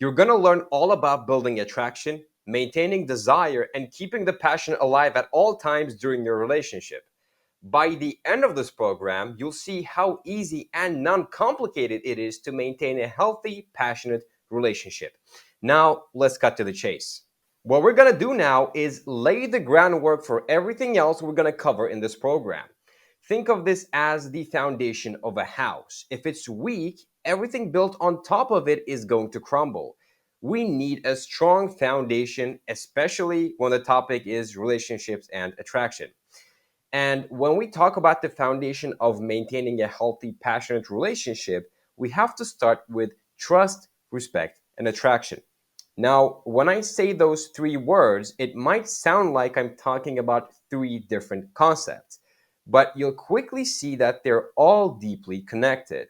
You're going to learn all about building attraction, maintaining desire, and keeping the passion alive at all times during your relationship. By the end of this program, you'll see how easy and non-complicated it is to maintain a healthy, passionate relationship. Now, let's cut to the chase. What we're going to do now is lay the groundwork for everything else we're going to cover in this program. Think of this as the foundation of a house. If it's weak, everything built on top of it is going to crumble. We need a strong foundation, especially when the topic is relationships and attraction. And when we talk about the foundation of maintaining a healthy, passionate relationship, we have to start with trust, respect, and attraction. Now, when I say those three words, it might sound like I'm talking about three different concepts, but you'll quickly see that they're all deeply connected.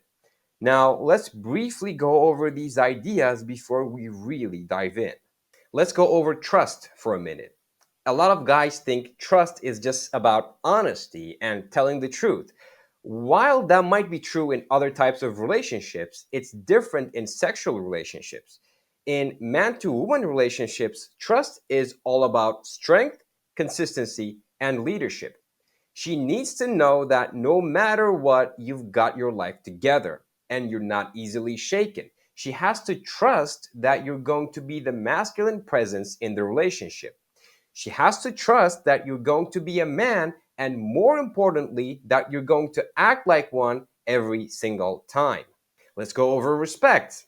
Now, let's briefly go over these ideas before we really dive in. Let's go over trust for a minute. A lot of guys think trust is just about honesty and telling the truth. While that might be true in other types of relationships, it's different in sexual relationships. In man to woman relationships, trust is all about strength, consistency, and leadership. She needs to know that no matter what, you've got your life together and you're not easily shaken. She has to trust that you're going to be the masculine presence in the relationship. She has to trust that you're going to be a man, and more importantly, that you're going to act like one every single time. Let's go over respect.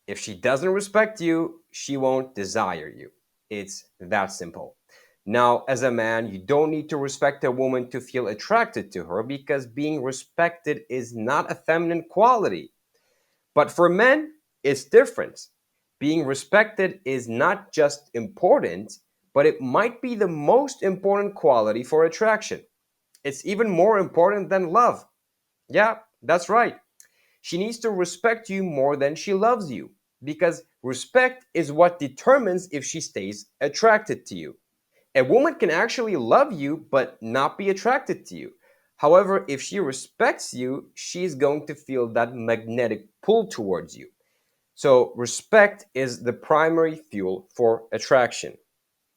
If she doesn't respect you, she won't desire you. It's that simple. Now, as a man, you don't need to respect a woman to feel attracted to her because being respected is not a feminine quality. But for men, it's different. Being respected is not just important, but it might be the most important quality for attraction. It's even more important than love. Yeah, that's right. She needs to respect you more than she loves you because respect is what determines if she stays attracted to you. A woman can actually love you but not be attracted to you. However, if she respects you, she's going to feel that magnetic pull towards you. So, respect is the primary fuel for attraction.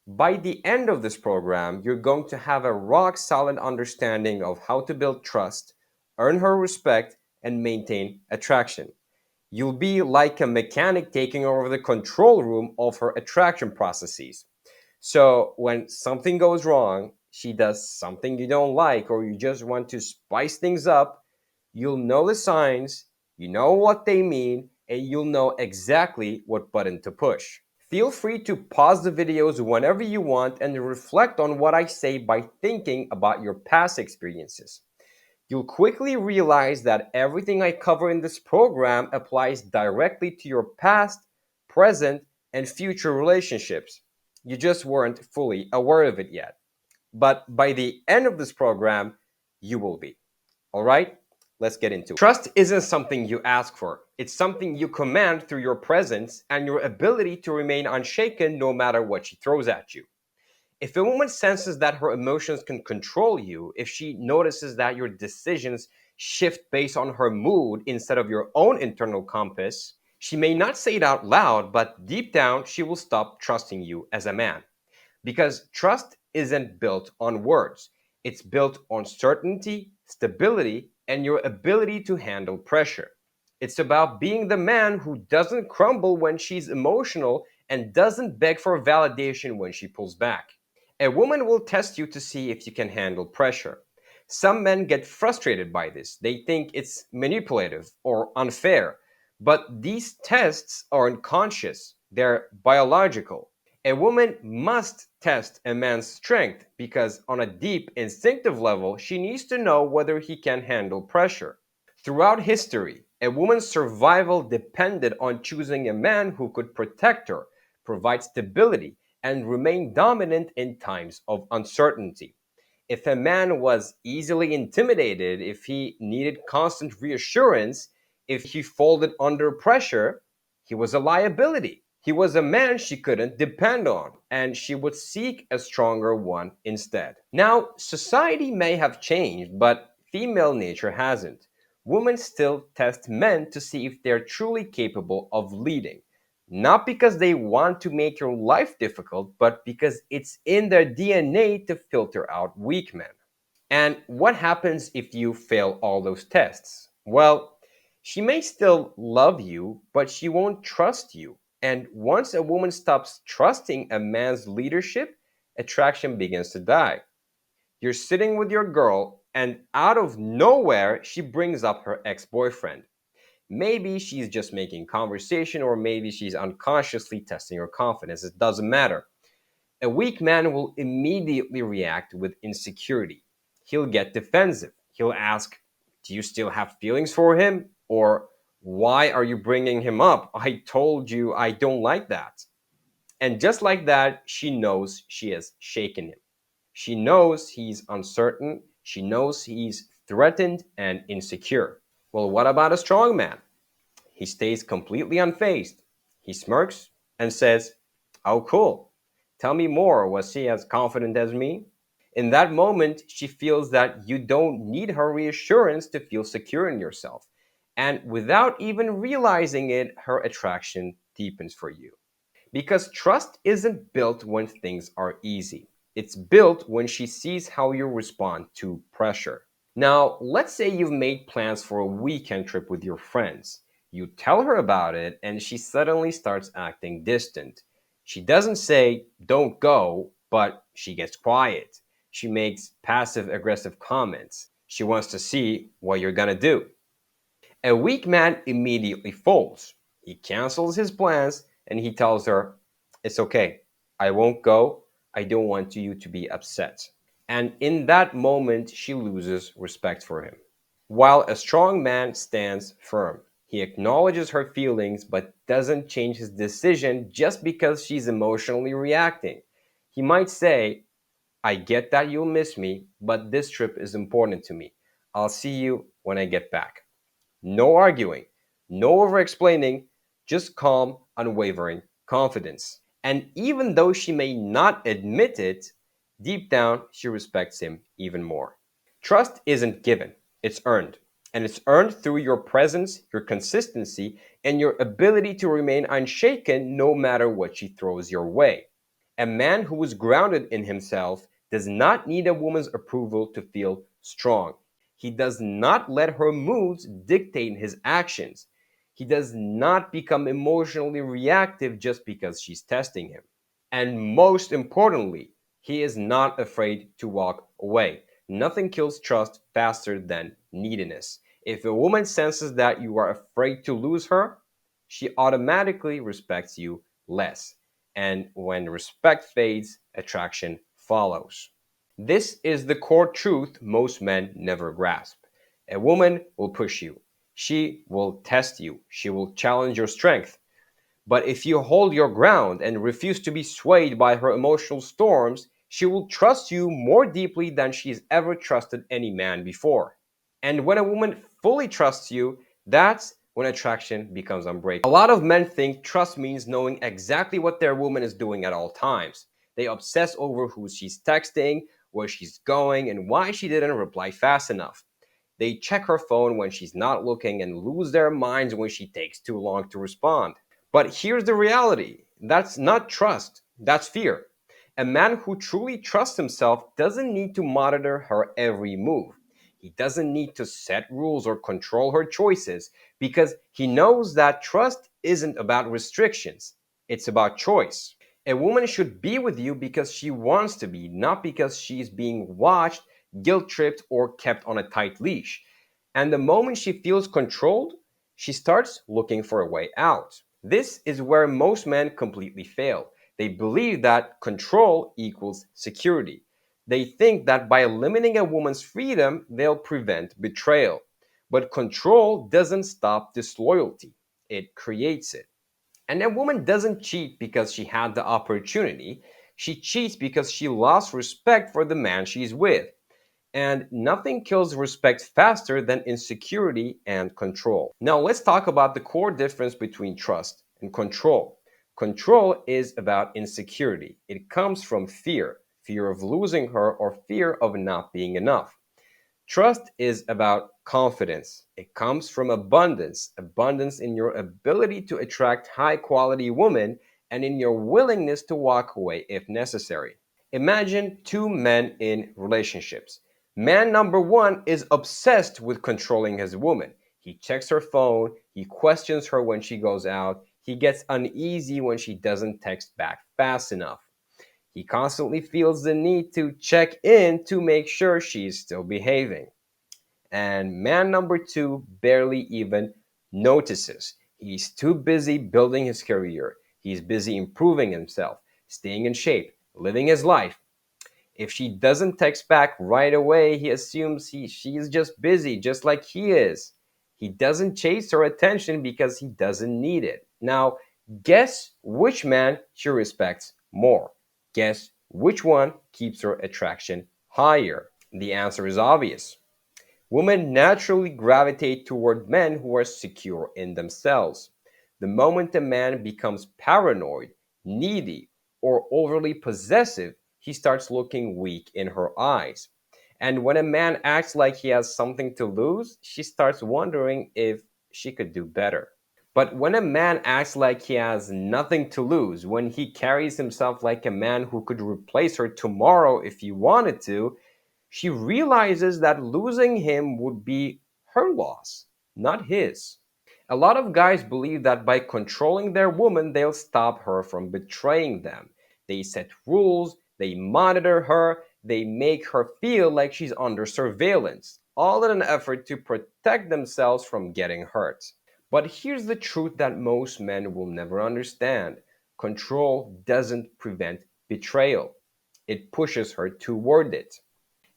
By the end of this program, you're going to have a rock solid understanding of how to build trust, earn her respect, and maintain attraction. You'll be like a mechanic taking over the control room of her attraction processes. So when something goes wrong, she does something you don't like, or you just want to spice things up, you'll know the signs, you know what they mean, and you'll know exactly what button to push. Feel free to pause the videos whenever you want and reflect on what I say by thinking about your past experiences. You'll quickly realize that everything I cover in this program applies directly to your past, present, and future relationships. You just weren't fully aware of it yet. But by the end of this program, you will be. All right? Let's get into it. Trust isn't something you ask for. It's something you command through your presence and your ability to remain unshaken no matter what she throws at you. If a woman senses that her emotions can control you, if she notices that your decisions shift based on her mood instead of your own internal compass, she may not say it out loud, but deep down, she will stop trusting you as a man. Because trust isn't built on words, it's built on certainty, stability, and your ability to handle pressure. It's about being the man who doesn't crumble when she's emotional and doesn't beg for validation when she pulls back. A woman will test you to see if you can handle pressure. Some men get frustrated by this. They think it's manipulative or unfair. But these tests aren't conscious, they're biological. A woman must test a man's strength because, on a deep instinctive level, she needs to know whether he can handle pressure. Throughout history, a woman's survival depended on choosing a man who could protect her, provide stability, and remain dominant in times of uncertainty. If a man was easily intimidated, if he needed constant reassurance, if he folded under pressure, he was a liability. He was a man she couldn't depend on, and she would seek a stronger one instead. Now, society may have changed, but female nature hasn't. Women still test men to see if they're truly capable of leading, not because they want to make your life difficult, but because it's in their DNA to filter out weak men. And what happens if you fail all those tests? Well, she may still love you, but she won't trust you. And once a woman stops trusting a man's leadership, attraction begins to die. You're sitting with your girl, and out of nowhere, she brings up her ex boyfriend. Maybe she's just making conversation, or maybe she's unconsciously testing your confidence. It doesn't matter. A weak man will immediately react with insecurity. He'll get defensive. He'll ask, do you still have feelings for him? Or why are you bringing him up? I told you I don't like that. And just like that, she knows she has shaken him. She knows he's uncertain. She knows he's threatened and insecure. Well, what about a strong man? He stays completely unfazed. He smirks and says, oh, cool. Tell me more. Was he as confident as me? In that moment, she feels that you don't need her reassurance to feel secure in yourself. And without even realizing it, her attraction deepens for you. Because trust isn't built when things are easy, it's built when she sees how you respond to pressure. Now, let's say you've made plans for a weekend trip with your friends. You tell her about it, and she suddenly starts acting distant. She doesn't say, don't go, but she gets quiet. She makes passive aggressive comments. She wants to see what you're gonna do. A weak man immediately folds. He cancels his plans and he tells her, it's okay, I won't go. I don't want you to be upset. And in that moment, she loses respect for him. While a strong man stands firm, he acknowledges her feelings but doesn't change his decision just because she's emotionally reacting. He might say, I get that you'll miss me, but this trip is important to me. I'll see you when I get back. No arguing, no over explaining, just calm, unwavering confidence. And even though she may not admit it, deep down she respects him even more. Trust isn't given, it's earned. And it's earned through your presence, your consistency, and your ability to remain unshaken no matter what she throws your way. A man who is grounded in himself does not need a woman's approval to feel strong. He does not let her moods dictate his actions. He does not become emotionally reactive just because she's testing him. And most importantly, he is not afraid to walk away. Nothing kills trust faster than neediness. If a woman senses that you are afraid to lose her, she automatically respects you less. And when respect fades, attraction follows. This is the core truth most men never grasp. A woman will push you. She will test you. She will challenge your strength. But if you hold your ground and refuse to be swayed by her emotional storms, she will trust you more deeply than she's ever trusted any man before. And when a woman fully trusts you, that's when attraction becomes unbreakable. A lot of men think trust means knowing exactly what their woman is doing at all times. They obsess over who she's texting, where she's going, and why she didn't reply fast enough. They check her phone when she's not looking and lose their minds when she takes too long to respond. But here's the reality, that's not trust, that's fear. A man who truly trusts himself doesn't need to monitor her every move. He doesn't need to set rules or control her choices because he knows that trust isn't about restrictions, it's about choice. A woman should be with you because she wants to be, not because she's being watched, guilt tripped, or kept on a tight leash. And the moment she feels controlled, she starts looking for a way out. This is where most men completely fail. They believe that control equals security. They think that by limiting a woman's freedom, they'll prevent betrayal. But control doesn't stop disloyalty, it creates it. And a woman doesn't cheat because she had the opportunity. She cheats because she lost respect for the man she's with. And nothing kills respect faster than insecurity and control. Now, let's talk about the core difference between trust and control. Control is about insecurity, it comes from fear, fear of losing her or fear of not being enough. Trust is about confidence. It comes from abundance, abundance in your ability to attract high quality women and in your willingness to walk away if necessary. Imagine two men in relationships. Man number one is obsessed with controlling his woman. He checks her phone, he questions her when she goes out, he gets uneasy when she doesn't text back fast enough. He constantly feels the need to check in to make sure she's still behaving. And man number two barely even notices. He's too busy building his career. He's busy improving himself, staying in shape, living his life. If she doesn't text back right away, he assumes she's just busy, just like he is. He doesn't chase her attention because he doesn't need it. Now, guess which man she respects more? Guess which one keeps her attraction higher? The answer is obvious. Women naturally gravitate toward men who are secure in themselves. The moment a man becomes paranoid, needy, or overly possessive, he starts looking weak in her eyes. And when a man acts like he has something to lose, she starts wondering if she could do better. But when a man acts like he has nothing to lose, when he carries himself like a man who could replace her tomorrow if he wanted to, she realizes that losing him would be her loss, not his. A lot of guys believe that by controlling their woman, they'll stop her from betraying them. They set rules, they monitor her, they make her feel like she's under surveillance, all in an effort to protect themselves from getting hurt. But here's the truth that most men will never understand: control doesn't prevent betrayal, it pushes her toward it.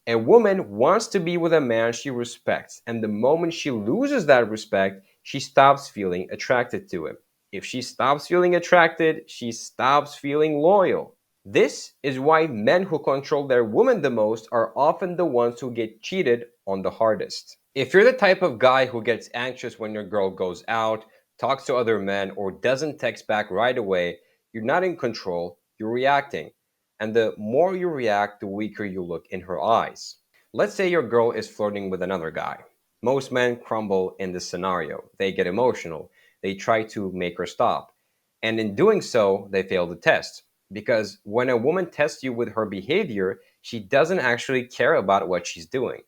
A woman wants to be with a man she respects, and the moment she loses that respect, she stops feeling attracted to him. If she stops feeling attracted, she stops feeling loyal. This is why men who control their women the most are often the ones who get cheated on the hardest. If you're the type of guy who gets anxious when your girl goes out, talks to other men, or doesn't text back right away, you're not in control, you're reacting. And the more you react, the weaker you look in her eyes. Let's say your girl is flirting with another guy. Most men crumble in this scenario. They get emotional. They try to make her stop. And in doing so, they fail the test. Because when a woman tests you with her behavior, she doesn't actually care about what she's doing.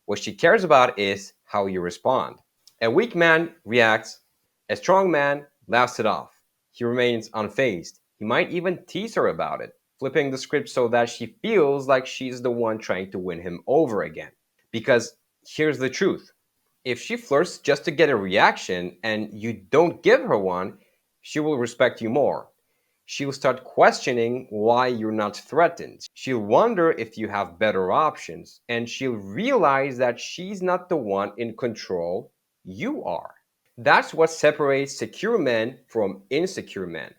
What she cares about is how you respond. A weak man reacts, a strong man laughs it off. He remains unfazed. He might even tease her about it, flipping the script so that she feels like she's the one trying to win him over again. Because here's the truth: if she flirts just to get a reaction and you don't give her one, she will respect you more. She'll start questioning why you're not threatened. She'll wonder if you have better options, and she'll realize that she's not the one in control, you are. That's what separates secure men from insecure men.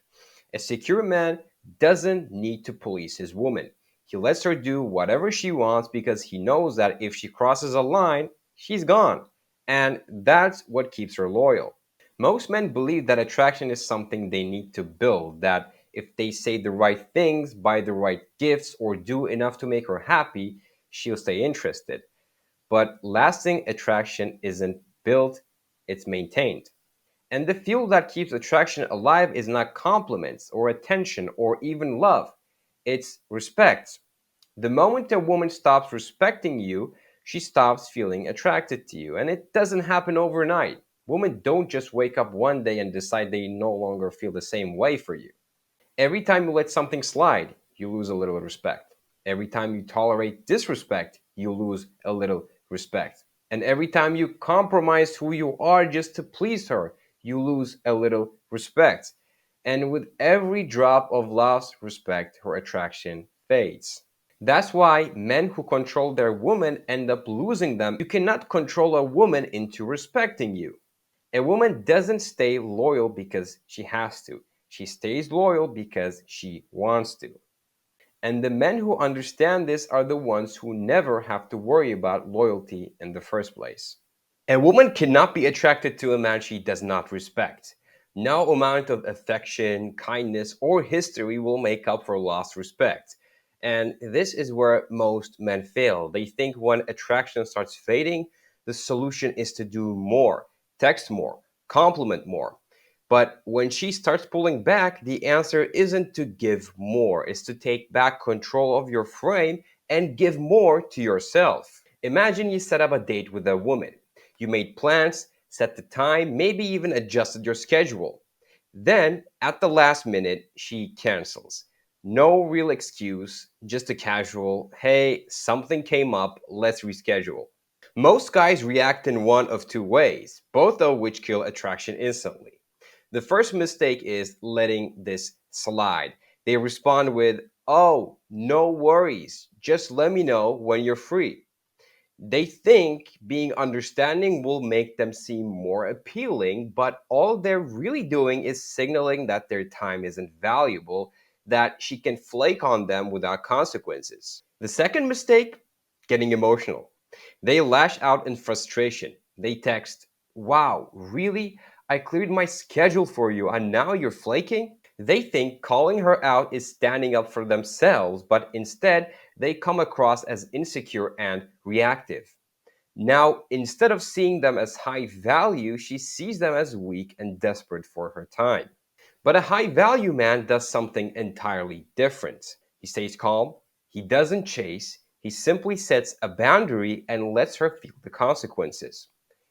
A secure man doesn't need to police his woman. He lets her do whatever she wants because he knows that if she crosses a line, she's gone. And that's what keeps her loyal. Most men believe that attraction is something they need to build, that if they say the right things, buy the right gifts, or do enough to make her happy, she'll stay interested. But lasting attraction isn't built, it's maintained. And the fuel that keeps attraction alive is not compliments or attention or even love. It's respect. The moment a woman stops respecting you, she stops feeling attracted to you. And it doesn't happen overnight. Women don't just wake up one day and decide they no longer feel the same way for you. Every time you let something slide, you lose a little respect. Every time you tolerate disrespect, you lose a little respect. And every time you compromise who you are just to please her, you lose a little respect. And with every drop of lost respect, her attraction fades. That's why men who control their woman end up losing them. You cannot control a woman into respecting you. A woman doesn't stay loyal because she has to. She stays loyal because she wants to. And the men who understand this are the ones who never have to worry about loyalty in the first place. A woman cannot be attracted to a man she does not respect. No amount of affection, kindness, or history will make up for lost respect. And this is where most men fail. They think when attraction starts fading, the solution is to do more, text more, compliment more. But when she starts pulling back, the answer isn't to give more, it's to take back control of your frame and give more to yourself. Imagine you set up a date with a woman. You made plans, set the time, maybe even adjusted your schedule. Then, at the last minute, she cancels. No real excuse, just a casual, hey, something came up, let's reschedule. Most guys react in one of two ways, both of which kill attraction instantly. The first mistake is letting this slide. They respond with, oh, no worries, just let me know when you're free. They think being understanding will make them seem more appealing, but all they're really doing is signaling that their time isn't valuable, that she can flake on them without consequences. The second mistake, getting emotional. They lash out in frustration. They text, wow, really? I cleared my schedule for you and now you're flaking? They think calling her out is standing up for themselves, but instead they come across as insecure and reactive. Now, instead of seeing them as high value, she sees them as weak and desperate for her time. But a high value man does something entirely different. He stays calm, he doesn't chase, he simply sets a boundary and lets her feel the consequences.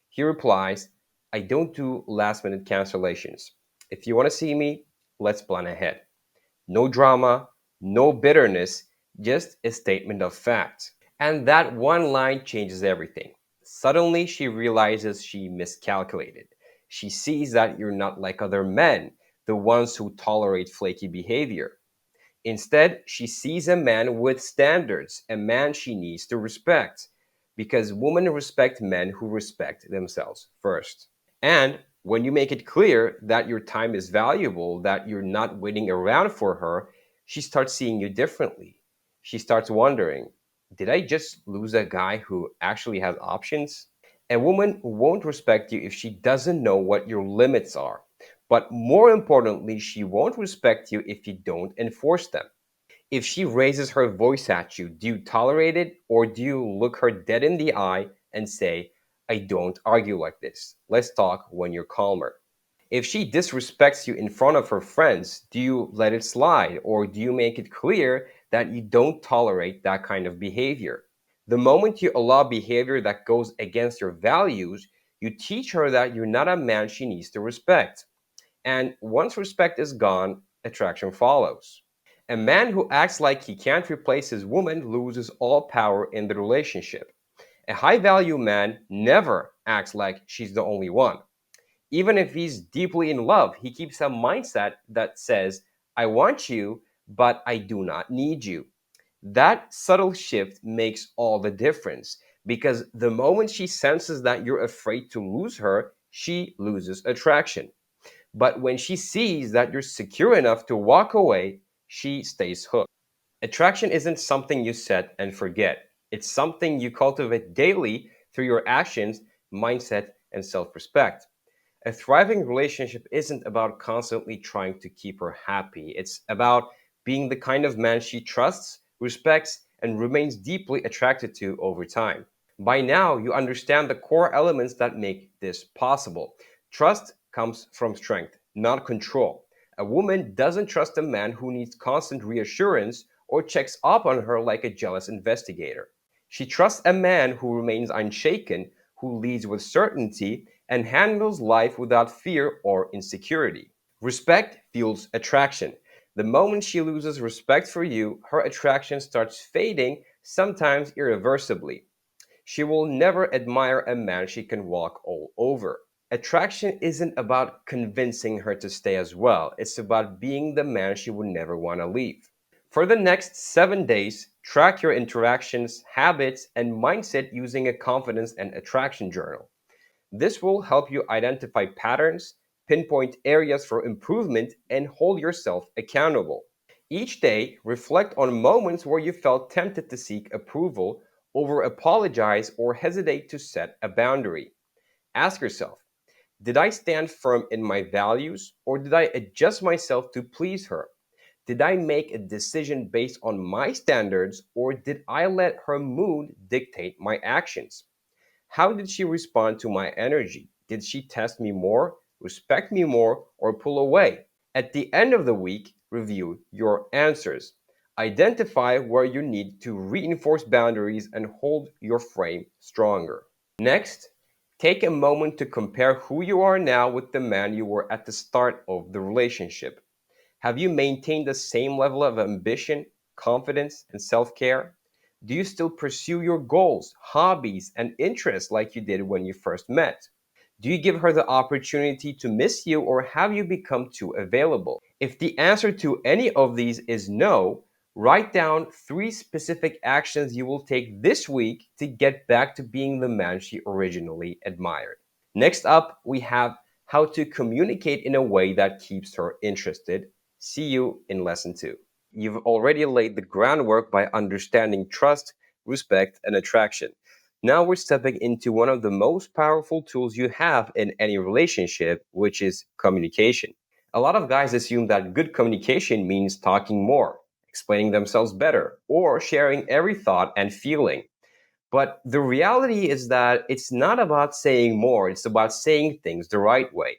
He replies, I don't do last minute cancellations. If you want to see me, let's plan ahead. No drama, no bitterness, just a statement of fact. And that one line changes everything. Suddenly, she realizes she miscalculated. She sees that you're not like other men, the ones who tolerate flaky behavior. Instead, she sees a man with standards, a man she needs to respect. Because women respect men who respect themselves first. And when you make it clear that your time is valuable, that you're not waiting around for her, she starts seeing you differently. She starts wondering, did I just lose a guy who actually has options? A woman won't respect you if she doesn't know what your limits are. But more importantly, she won't respect you if you don't enforce them. If she raises her voice at you, do you tolerate it or do you look her dead in the eye and say, I don't argue like this. Let's talk when you're calmer. If she disrespects you in front of her friends, do you let it slide or do you make it clear that you don't tolerate that kind of behavior? The moment you allow behavior that goes against your values, you teach her that you're not a man she needs to respect. And once respect is gone, attraction follows. A man who acts like he can't replace his woman loses all power in the relationship. A high value man never acts like she's the only one. Even if he's deeply in love, he keeps a mindset that says, I want you, but I do not need you. That subtle shift makes all the difference because the moment she senses that you're afraid to lose her, she loses attraction. But when she sees that you're secure enough to walk away, she stays hooked. Attraction isn't something you set and forget. It's something you cultivate daily through your actions, mindset, and self respect. A thriving relationship isn't about constantly trying to keep her happy. It's about being the kind of man she trusts, respects, and remains deeply attracted to over time. By now, you understand the core elements that make this possible. Trust comes from strength, not control. A woman doesn't trust a man who needs constant reassurance or checks up on her like a jealous investigator. She trusts a man who remains unshaken, who leads with certainty, and handles life without fear or insecurity. Respect fuels attraction. The moment she loses respect for you, her attraction starts fading, sometimes irreversibly. She will never admire a man she can walk all over. Attraction isn't about convincing her to stay as well, it's about being the man she would never want to leave. For the next 7 days, track your interactions, habits, and mindset using a confidence and attraction journal. This will help you identify patterns, pinpoint areas for improvement, and hold yourself accountable. Each day, reflect on moments where you felt tempted to seek approval, over apologize, or hesitate to set a boundary. Ask yourself, did I stand firm in my values or did I adjust myself to please her? Did I make a decision based on my standards, or did I let her mood dictate my actions? How did she respond to my energy? Did she test me more, respect me more, or pull away? At the end of the week, review your answers. Identify where you need to reinforce boundaries and hold your frame stronger. Next, take a moment to compare who you are now with the man you were at the start of the relationship. Have you maintained the same level of ambition, confidence, and self care? Do you still pursue your goals, hobbies, and interests like you did when you first met? Do you give her the opportunity to miss you, or have you become too available? If the answer to any of these is no, write down 3 specific actions you will take this week to get back to being the man she originally admired. Next up, we have how to communicate in a way that keeps her interested. See you in lesson 2. You've already laid the groundwork by understanding trust, respect, and attraction. Now we're stepping into one of the most powerful tools you have in any relationship, which is communication. A lot of guys assume that good communication means talking more, explaining themselves better, or sharing every thought and feeling. But the reality is that it's not about saying more, it's about saying things the right way.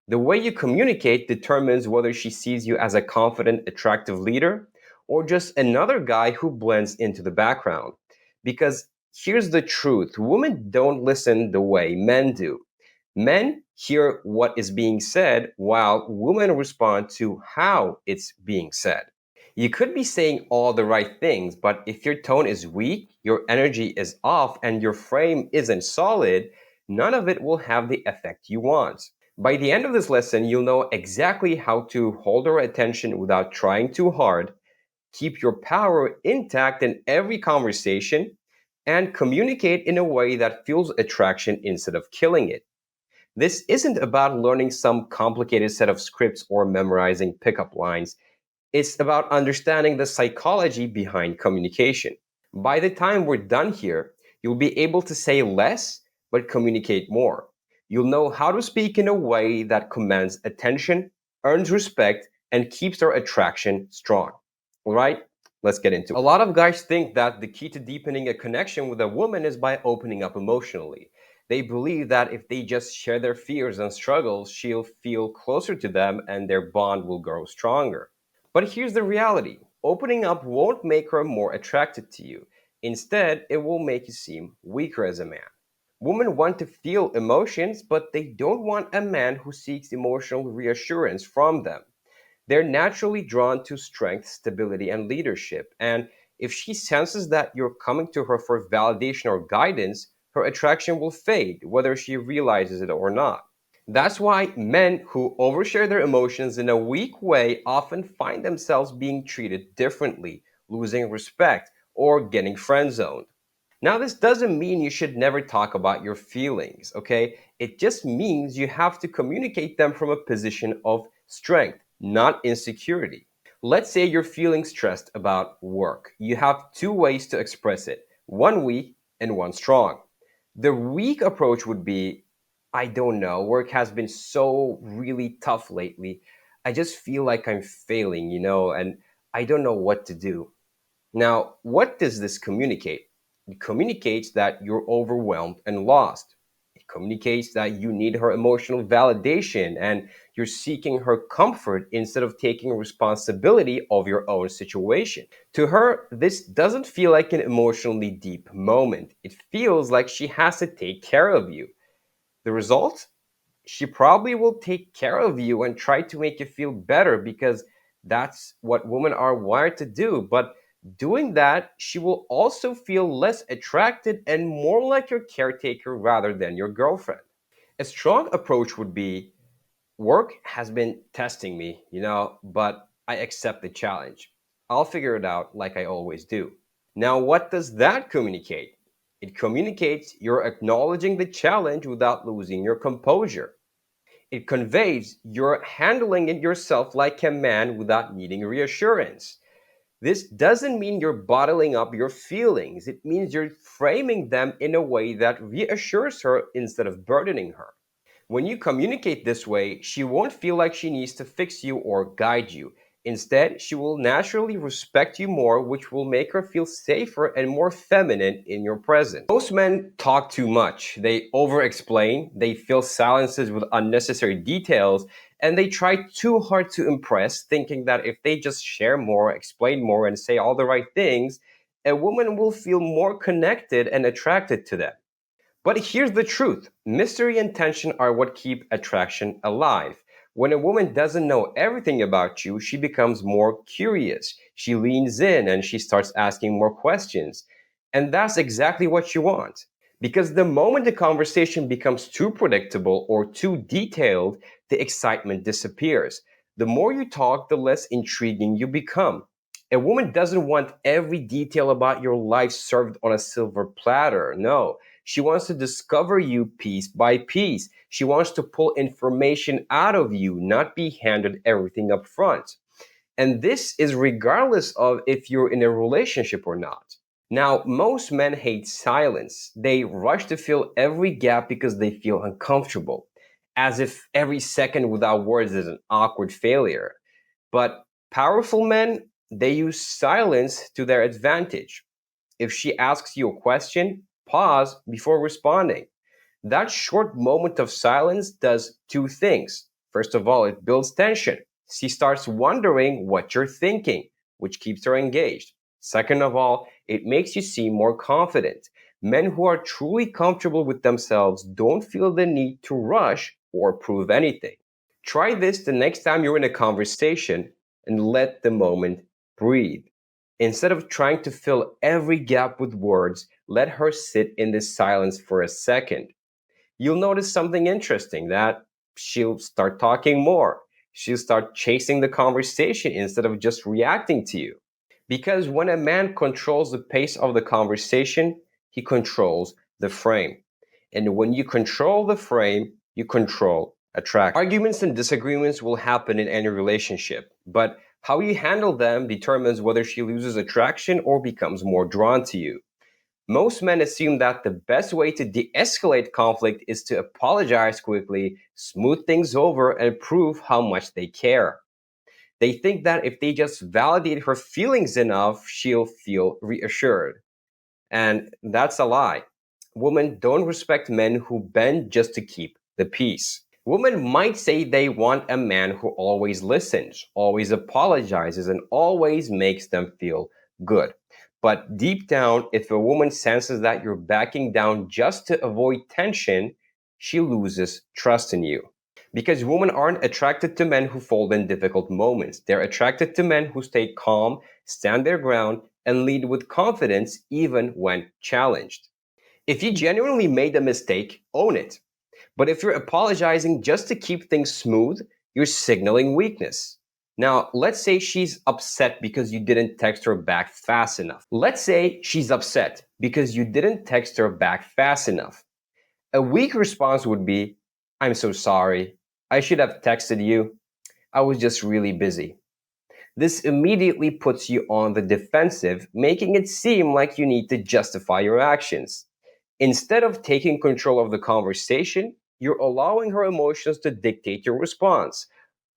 The way you communicate determines whether she sees you as a confident, attractive leader or just another guy who blends into the background. Because here's the truth: women don't listen the way men do. Men hear what is being said, while women respond to how it's being said. You could be saying all the right things, but if your tone is weak, your energy is off, and your frame isn't solid, none of it will have the effect you want. By the end of this lesson, you'll know exactly how to hold her attention without trying too hard, keep your power intact in every conversation, and communicate in a way that fuels attraction instead of killing it. This isn't about learning some complicated set of scripts or memorizing pickup lines. It's about understanding the psychology behind communication. By the time we're done here, you'll be able to say less but communicate more. You'll know how to speak in a way that commands attention, earns respect, and keeps their attraction strong. All right, let's get into it. A lot of guys think that the key to deepening a connection with a woman is by opening up emotionally. They believe that if they just share their fears and struggles, she'll feel closer to them and their bond will grow stronger. But here's the reality: opening up won't make her more attracted to you. Instead, it will make you seem weaker as a man. Women want to feel emotions, but they don't want a man who seeks emotional reassurance from them. They're naturally drawn to strength, stability, and leadership. And if she senses that you're coming to her for validation or guidance, her attraction will fade, whether she realizes it or not. That's why men who overshare their emotions in a weak way often find themselves being treated differently, losing respect, or getting friend zoned. Now, this doesn't mean you should never talk about your feelings, okay? It just means you have to communicate them from a position of strength, not insecurity. Let's say you're feeling stressed about work. You have 2 ways to express it: one weak and one strong. The weak approach would be, I don't know, work has been so really tough lately. I just feel like I'm failing, and I don't know what to do. Now, what does this communicate? It communicates that you're overwhelmed and lost. It communicates that you need her emotional validation and you're seeking her comfort instead of taking responsibility of your own situation. To her, this doesn't feel like an emotionally deep moment. It feels like she has to take care of you. The result? She probably will take care of you and try to make you feel better because that's what women are wired to do. But doing that, she will also feel less attracted and more like your caretaker rather than your girlfriend. A strong approach would be: work has been testing me, but I accept the challenge. I'll figure it out like I always do. Now, what does that communicate? It communicates you're acknowledging the challenge without losing your composure. It conveys you're handling it yourself like a man without needing reassurance. This doesn't mean you're bottling up your feelings. It means you're framing them in a way that reassures her instead of burdening her. When you communicate this way, she won't feel like she needs to fix you or guide you. Instead, she will naturally respect you more, which will make her feel safer and more feminine in your presence. Most men talk too much. They over explain, they fill silences with unnecessary details, and they try too hard to impress, thinking that if they just share more, explain more, and say all the right things, a woman will feel more connected and attracted to them. But here's the truth: mystery and tension are what keep attraction alive. When a woman doesn't know everything about you, she becomes more curious. She leans in and she starts asking more questions. And that's exactly what you want. Because the moment the conversation becomes too predictable or too detailed, the excitement disappears. The more you talk, the less intriguing you become. A woman doesn't want every detail about your life served on a silver platter. No, she wants to discover you piece by piece. She wants to pull information out of you, not be handed everything up front. And this is regardless of if you're in a relationship or not. Now, most men hate silence. They rush to fill every gap because they feel uncomfortable, as if every second without words is an awkward failure. But powerful men, they use silence to their advantage. If she asks you a question, pause before responding. That short moment of silence does two things. First of all, it builds tension. She starts wondering what you're thinking, which keeps her engaged. Second of all, it makes you seem more confident. Men who are truly comfortable with themselves don't feel the need to rush or prove anything. Try this the next time you're in a conversation and let the moment breathe. Instead of trying to fill every gap with words, let her sit in this silence for a second. You'll notice something interesting, that she'll start talking more. She'll start chasing the conversation instead of just reacting to you. Because when a man controls the pace of the conversation, he controls the frame. And when you control the frame, you control attraction. Arguments and disagreements will happen in any relationship, but how you handle them determines whether she loses attraction or becomes more drawn to you. Most men assume that the best way to de escalate conflict is to apologize quickly, smooth things over, and prove how much they care. They think that if they just validate her feelings enough, she'll feel reassured. And that's a lie. Women don't respect men who bend just to keep the peace. Women might say they want a man who always listens, always apologizes, and always makes them feel good. But deep down, if a woman senses that you're backing down just to avoid tension, she loses trust in you. Because women aren't attracted to men who fold in difficult moments. They're attracted to men who stay calm, stand their ground, and lead with confidence even when challenged. If you genuinely made a mistake, own it. But if you're apologizing just to keep things smooth, you're signaling weakness. Now, let's say she's upset because you didn't text her back fast enough. Let's say she's upset because you didn't text her back fast enough. A weak response would be, "I'm so sorry. I should have texted you. I was just really busy." This immediately puts you on the defensive, making it seem like you need to justify your actions. Instead of taking control of the conversation, you're allowing her emotions to dictate your response.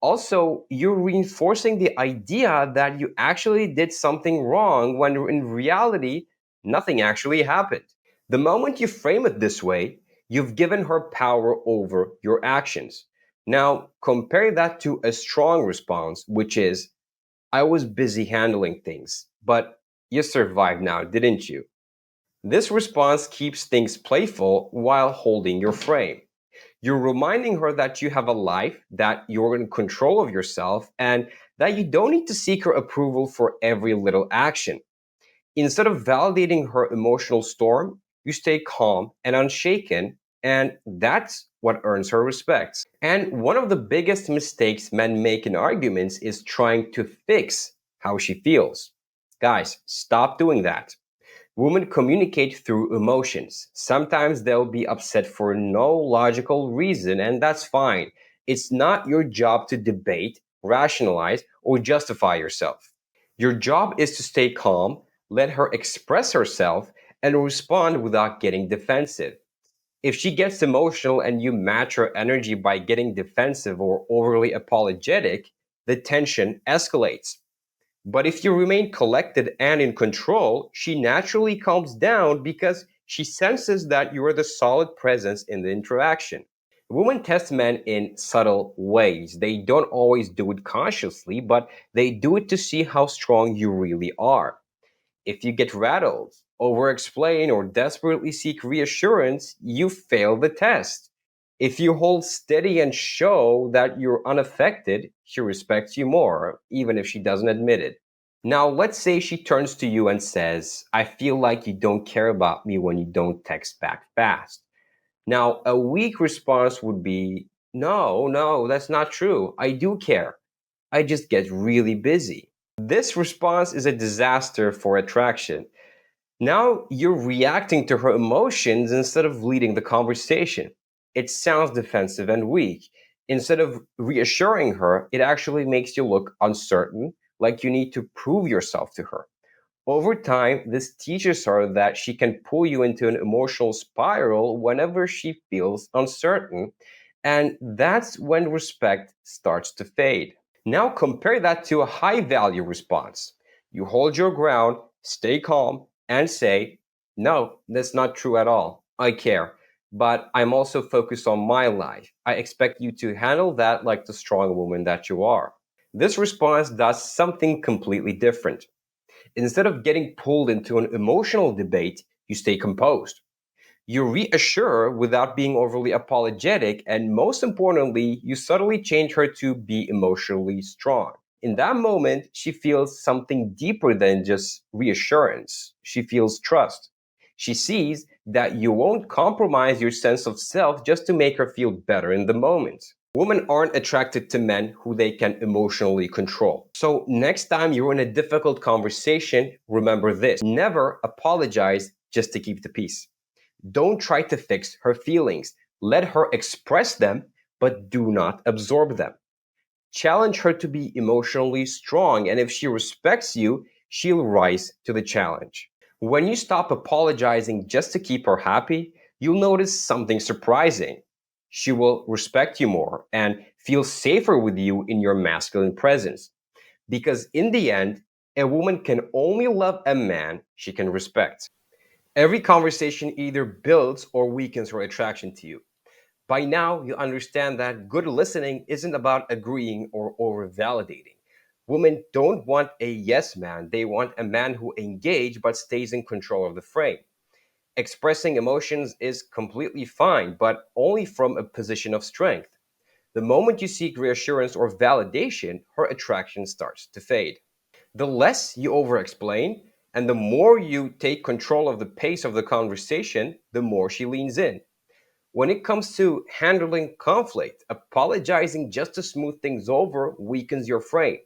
Also, you're reinforcing the idea that you actually did something wrong when in reality, nothing actually happened. The moment you frame it this way, you've given her power over your actions. Now, compare that to a strong response, which is, "I was busy handling things, but you survived now, didn't you?" This response keeps things playful while holding your frame. You're reminding her that you have a life, that you're in control of yourself, and that you don't need to seek her approval for every little action. Instead of validating her emotional storm, you stay calm and unshaken, and that's what earns her respect. And one of the biggest mistakes men make in arguments is trying to fix how she feels. Guys, stop doing that. Women communicate through emotions. Sometimes they'll be upset for no logical reason, and that's fine. It's not your job to debate, rationalize, or justify yourself. Your job is to stay calm, let her express herself, and respond without getting defensive. If she gets emotional and you match her energy by getting defensive or overly apologetic, the tension escalates. But if you remain collected and in control, she naturally calms down because she senses that you are the solid presence in the interaction. Women test men in subtle ways. They don't always do it consciously, but they do it to see how strong you really are. If you get rattled, over explain, or desperately seek reassurance, you fail the test. If you hold steady and show that you're unaffected, she respects you more, even if she doesn't admit it. Now, let's say she turns to you and says, I feel like you don't care about me when you don't text back fast. Now, a weak response would be, no, no, that's not true. I do care. I just get really busy. This response is a disaster for attraction. Now you're reacting to her emotions instead of leading the conversation. It sounds defensive and weak. Instead of reassuring her, it actually makes you look uncertain, like you need to prove yourself to her. Over time, this teaches her that she can pull you into an emotional spiral whenever she feels uncertain, and that's when respect starts to fade. Now compare that to a high value response. You hold your ground, stay calm, and say, no, that's not true at all. I care, but I'm also focused on my life. I expect you to handle that like the strong woman that you are. This response does something completely different. Instead of getting pulled into an emotional debate, you stay composed. You reassure without being overly apologetic, and most importantly, you subtly change her to be emotionally strong. In that moment, she feels something deeper than just reassurance. She feels trust. She sees that you won't compromise your sense of self just to make her feel better in the moment. Women aren't attracted to men who they can emotionally control. So, next time you're in a difficult conversation, remember this: never apologize just to keep the peace. Don't try to fix her feelings. Let her express them, but do not absorb them. Challenge her to be emotionally strong, and if she respects you, she'll rise to the challenge. When you stop apologizing just to keep her happy, you'll notice something surprising. She will respect you more and feel safer with you in your masculine presence. Because in the end, a woman can only love a man she can respect. Every conversation either builds or weakens her attraction to you. By now, you understand that good listening isn't about agreeing or over validating. Women don't want a yes man, they want a man who engages but stays in control of the frame. Expressing emotions is completely fine, but only from a position of strength. The moment you seek reassurance or validation, her attraction starts to fade. The less you over explain and the more you take control of the pace of the conversation, the more she leans in. When it comes to handling conflict, apologizing just to smooth things over weakens your frame.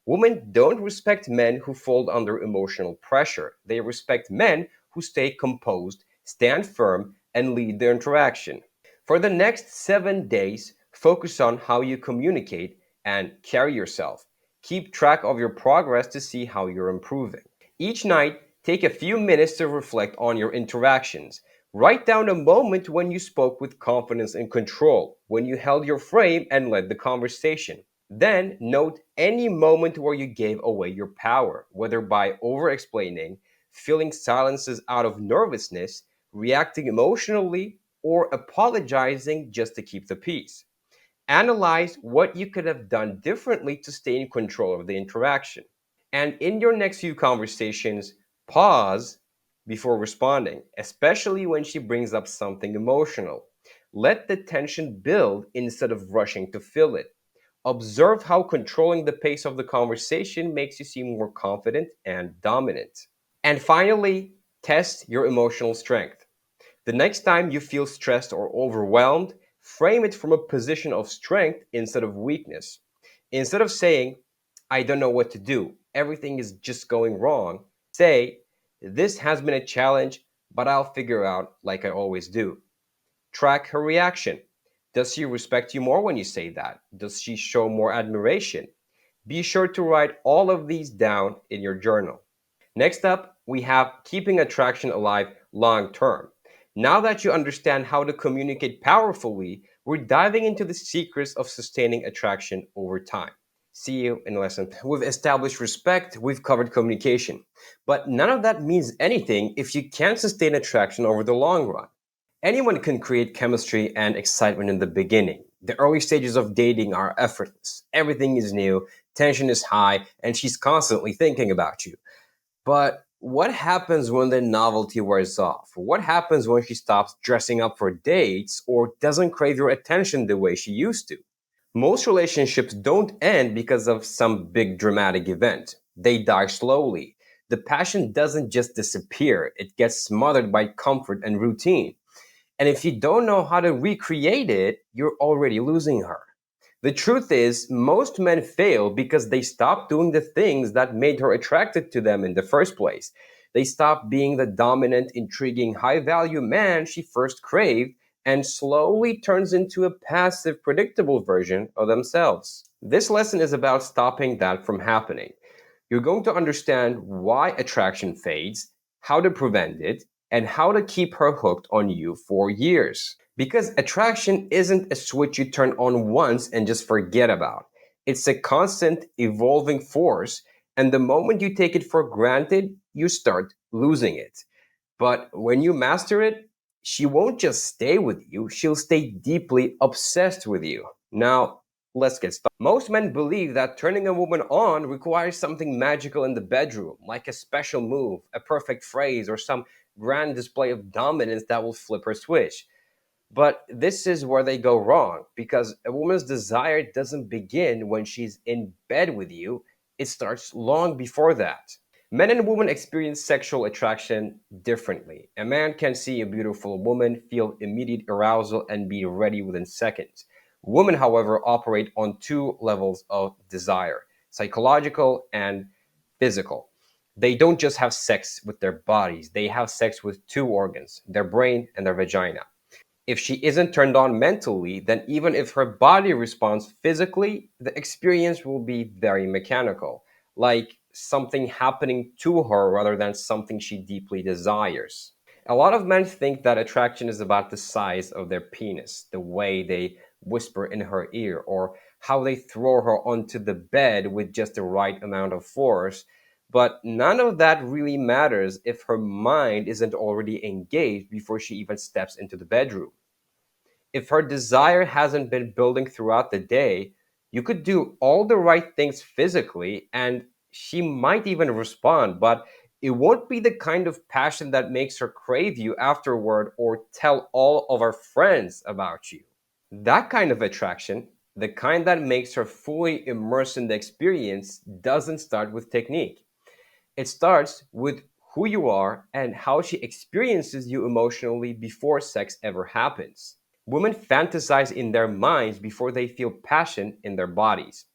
Women don't respect men who fold under emotional pressure. They respect men who stay composed, stand firm, and lead their interaction. For the next 7 days, focus on how you communicate and carry yourself. Keep track of your progress to see how you're improving. Each night, take a few minutes to reflect on your interactions. Write down a moment when you spoke with confidence and control, when you held your frame and led the conversation. Then note any moment where you gave away your power, whether by over explaining, filling silences out of nervousness, reacting emotionally, or apologizing just to keep the peace. Analyze what you could have done differently to stay in control of the interaction. And in your next few conversations, pause before responding, especially when she brings up something emotional. Let the tension build instead of rushing to fill it. Observe how controlling the pace of the conversation makes you seem more confident and dominant. And finally, test your emotional strength. The next time you feel stressed or overwhelmed, frame it from a position of strength instead of weakness. Instead of saying, I don't know what to do, everything is just going wrong, say, this has been a challenge, but I'll figure out like I always do. Track her reaction. Does she respect you more when you say that? Does she show more admiration? Be sure to write all of these down in your journal. Next up, we have keeping attraction alive long term. Now that you understand how to communicate powerfully, we're diving into the secrets of sustaining attraction over time. See you in lesson. We've established respect, we've covered communication. But none of that means anything if you can't sustain attraction over the long run. Anyone can create chemistry and excitement in the beginning. The early stages of dating are effortless. Everything is new, tension is high, and she's constantly thinking about you. But what happens when the novelty wears off? What happens when she stops dressing up for dates or doesn't crave your attention the way she used to? Most relationships don't end because of some big dramatic event. They die slowly. The passion doesn't just disappear, it gets smothered by comfort and routine. And if you don't know how to recreate it, you're already losing her. The truth is, most men fail because they stop doing the things that made her attracted to them in the first place. They stop being the dominant, intriguing, high value man she first craved and slowly turns into a passive, predictable version of themselves. This lesson is about stopping that from happening. You're going to understand why attraction fades, how to prevent it, and how to keep her hooked on you for years. Because attraction isn't a switch you turn on once and just forget about. It's a constant evolving force, and the moment you take it for granted, you start losing it. But when you master it, she won't just stay with you, she'll stay deeply obsessed with you. Now, let's get started. Most men believe that turning a woman on requires something magical in the bedroom, like a special move, a perfect phrase, or some grand display of dominance that will flip her switch. But this is where they go wrong because a woman's desire doesn't begin when she's in bed with you, it starts long before that. Men and women experience sexual attraction differently. A man can see a beautiful woman, feel immediate arousal, and be ready within seconds. Women, however, operate on two levels of desire: psychological and physical. They don't just have sex with their bodies, they have sex with two organs, their brain and their vagina. If she isn't turned on mentally, then even if her body responds physically, the experience will be very mechanical, like something happening to her rather than something she deeply desires. A lot of men think that attraction is about the size of their penis, the way they whisper in her ear, or how they throw her onto the bed with just the right amount of force. But none of that really matters if her mind isn't already engaged before she even steps into the bedroom. If her desire hasn't been building throughout the day, you could do all the right things physically and she might even respond, but it won't be the kind of passion that makes her crave you afterward or tell all of her friends about you. That kind of attraction, the kind that makes her fully immersed in the experience, doesn't start with technique. It starts with who you are and how she experiences you emotionally before sex ever happens. Women fantasize in their minds before they feel passion in their bodies.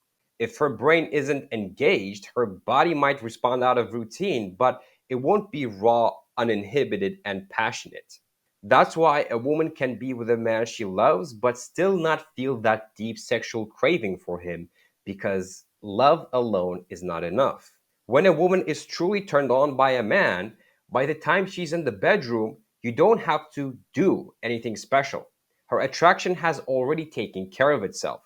If her brain isn't engaged, her body might respond out of routine, but it won't be raw, uninhibited, and passionate. That's why a woman can be with a man she loves but still not feel that deep sexual craving for him because love alone is not enough. When a woman is truly turned on by a man, by the time she's in the bedroom, you don't have to do anything special. Her attraction has already taken care of itself.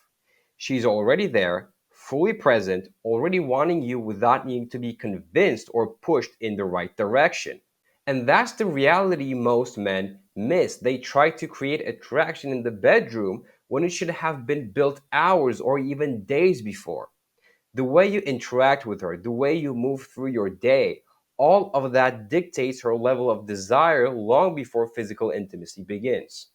She's already there, fully present, already wanting you without needing to be convinced or pushed in the right direction. And that's the reality most men miss. They try to create attraction in the bedroom when it should have been built hours or even days before. The way you interact with her, the way you move through your day, all of that dictates her level of desire long before physical intimacy begins.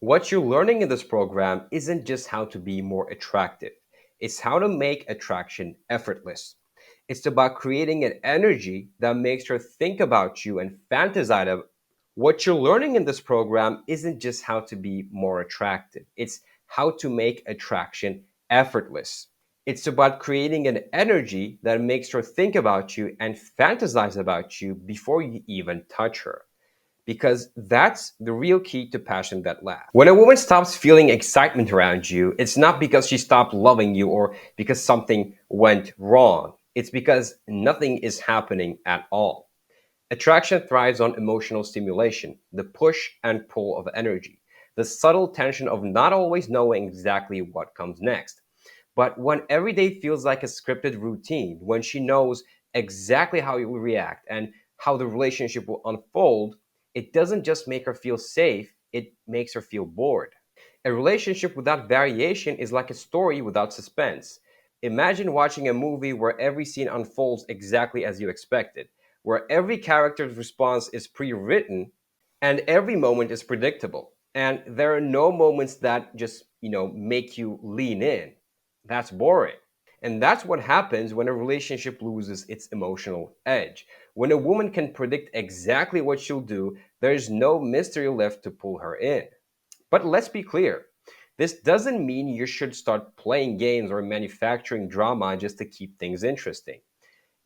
What you're learning in this program isn't just how to be more attractive, it's how to make attraction effortless. It's about creating an energy that makes her think about you and fantasize about. What you're learning in this program isn't just how to be more attractive, it's how to make attraction effortless. It's about creating an energy that makes her think about you and fantasize about you before you even touch her. Because that's the real key to passion that lasts. When a woman stops feeling excitement around you, it's not because she stopped loving you or because something went wrong. It's because nothing is happening at all. Attraction thrives on emotional stimulation, the push and pull of energy, the subtle tension of not always knowing exactly what comes next. But when every day feels like a scripted routine, when she knows exactly how you will react and how the relationship will unfold, it doesn't just make her feel safe, it makes her feel bored. A relationship without variation is like a story without suspense. Imagine watching a movie where every scene unfolds exactly as you expected, where every character's response is pre written and every moment is predictable. And there are no moments that just, make you lean in. That's boring. And that's what happens when a relationship loses its emotional edge. When a woman can predict exactly what she'll do, there's no mystery left to pull her in. But let's be clear, this doesn't mean you should start playing games or manufacturing drama just to keep things interesting.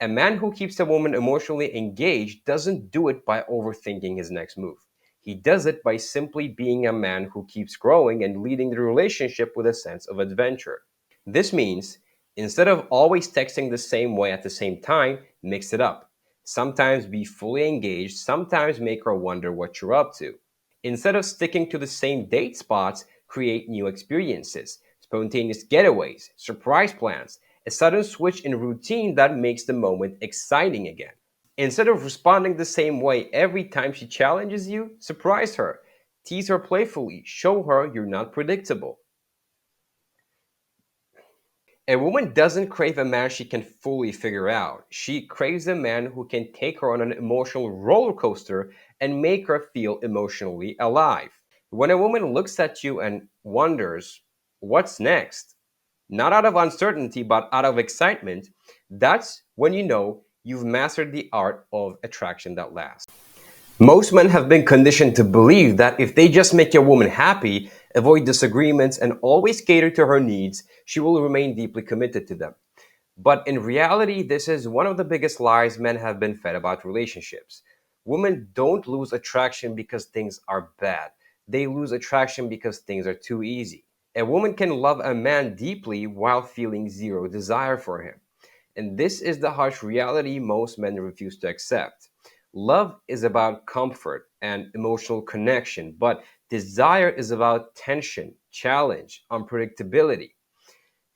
A man who keeps a woman emotionally engaged doesn't do it by overthinking his next move. He does it by simply being a man who keeps growing and leading the relationship with a sense of adventure. This means instead of always texting the same way at the same time, mix it up. Sometimes be fully engaged, sometimes make her wonder what you're up to. Instead of sticking to the same date spots, create new experiences, spontaneous getaways, surprise plans, a sudden switch in routine that makes the moment exciting again. Instead of responding the same way every time she challenges you, surprise her. Tease her playfully, show her you're not predictable. A woman doesn't crave a man she can fully figure out. She craves a man who can take her on an emotional roller coaster and make her feel emotionally alive. When a woman looks at you and wonders, what's next? Not out of uncertainty, but out of excitement, that's when you know you've mastered the art of attraction that lasts. Most men have been conditioned to believe that if they just make a woman happy, avoid disagreements, and always cater to her needs, she will remain deeply committed to them. But in reality, this is one of the biggest lies men have been fed about relationships. Women don't lose attraction because things are bad. They lose attraction because things are too easy. A woman can love a man deeply while feeling zero desire for him. And this is the harsh reality most men refuse to accept. Love is about comfort and emotional connection, but desire is about tension, challenge, unpredictability.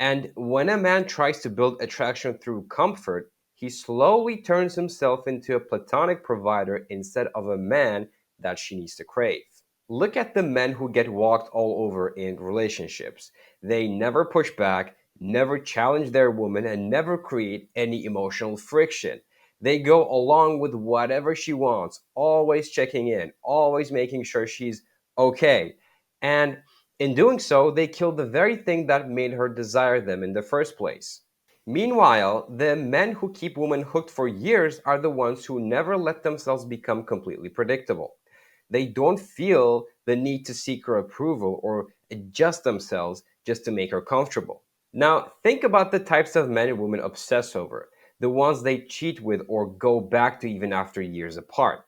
And when a man tries to build attraction through comfort, he slowly turns himself into a platonic provider instead of a man that she needs to crave. Look at the men who get walked all over in relationships. They never push back, never challenge their woman, and never create any emotional friction. They go along with whatever she wants, always checking in, always making sure she's okay. And in doing so, they kill the very thing that made her desire them in the first place. Meanwhile, the men who keep women hooked for years are the ones who never let themselves become completely predictable. They don't feel the need to seek her approval or adjust themselves just to make her comfortable. Now, think about the types of men and women obsess over, the ones they cheat with or go back to even after years apart.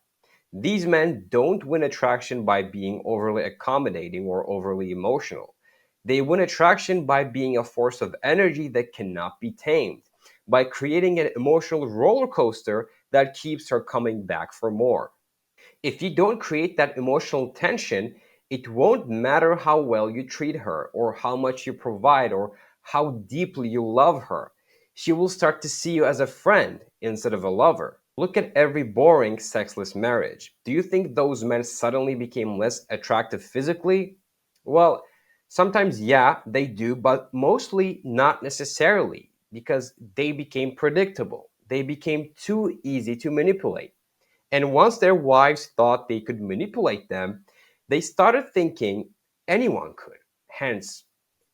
These men don't win attraction by being overly accommodating or overly emotional. They win attraction by being a force of energy that cannot be tamed, by creating an emotional roller coaster that keeps her coming back for more. If you don't create that emotional tension, it won't matter how well you treat her, or how much you provide, or how deeply you love her. She will start to see you as a friend instead of a lover. Look at every boring, sexless marriage. Do you think those men suddenly became less attractive physically? Well, sometimes, yeah, they do, but mostly not necessarily because they became predictable. They became too easy to manipulate. And once their wives thought they could manipulate them, they started thinking anyone could. Hence,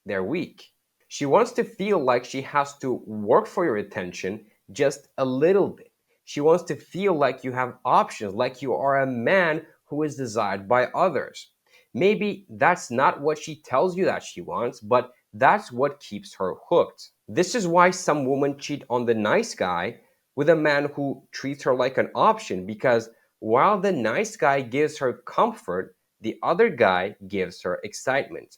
they're weak. She wants to feel like she has to work for your attention just a little bit. She wants to feel like you have options, like you are a man who is desired by others. Maybe that's not what she tells you that she wants, but that's what keeps her hooked. This is why some women cheat on the nice guy with a man who treats her like an option, because while the nice guy gives her comfort, the other guy gives her excitement.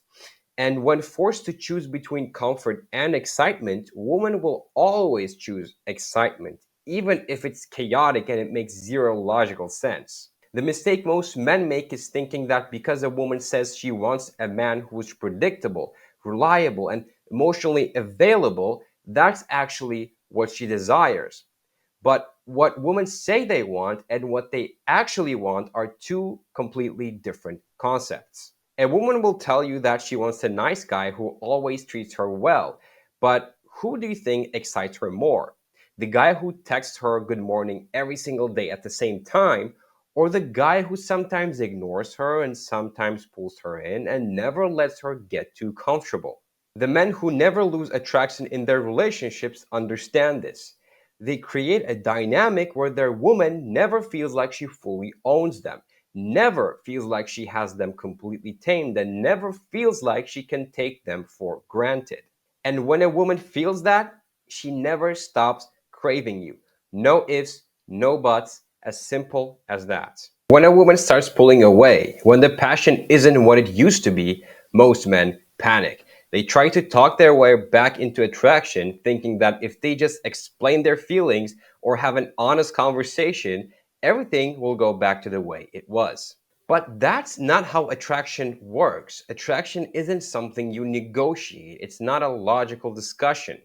And when forced to choose between comfort and excitement, women will always choose excitement, even if it's chaotic and it makes zero logical sense. The mistake most men make is thinking that because a woman says she wants a man who's predictable, reliable, and emotionally available, that's actually what she desires. But what women say they want and what they actually want are two completely different concepts. A woman will tell you that she wants a nice guy who always treats her well, but who do you think excites her more? The guy who texts her good morning every single day at the same time, or the guy who sometimes ignores her and sometimes pulls her in and never lets her get too comfortable? The men who never lose attraction in their relationships understand this. They create a dynamic where their woman never feels like she fully owns them, never feels like she has them completely tamed, and never feels like she can take them for granted. And when a woman feels that, she never stops craving you. No ifs, no buts, as simple as that. When a woman starts pulling away, when the passion isn't what it used to be, most men panic. They try to talk their way back into attraction, thinking that if they just explain their feelings or have an honest conversation, everything will go back to the way it was. But that's not how attraction works. Attraction isn't something you negotiate, it's not a logical discussion.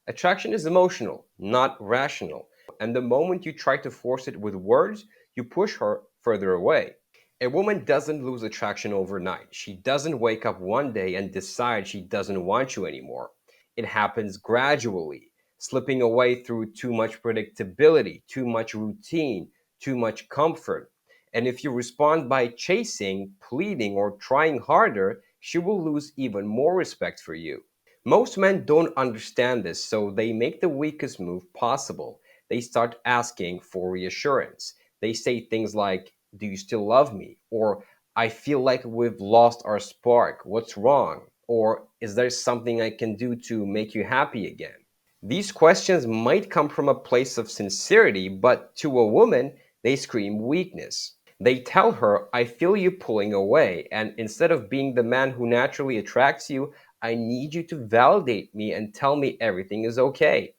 Attraction is emotional, not rational. And the moment you try to force it with words, you push her further away. A woman doesn't lose attraction overnight. She doesn't wake up one day and decide she doesn't want you anymore. It happens gradually, slipping away through too much predictability, too much routine, too much comfort. And if you respond by chasing, pleading, or trying harder, she will lose even more respect for you. Most men don't understand this, so they make the weakest move possible. They start asking for reassurance. They say things like, "Do you still love me?" Or, "I feel like we've lost our spark. What's wrong?" Or, "Is there something I can do to make you happy again?" These questions might come from a place of sincerity, but to a woman, they scream weakness. They tell her, "I feel you pulling away, and instead of being the man who naturally attracts you, I need you to validate me and tell me everything is okay."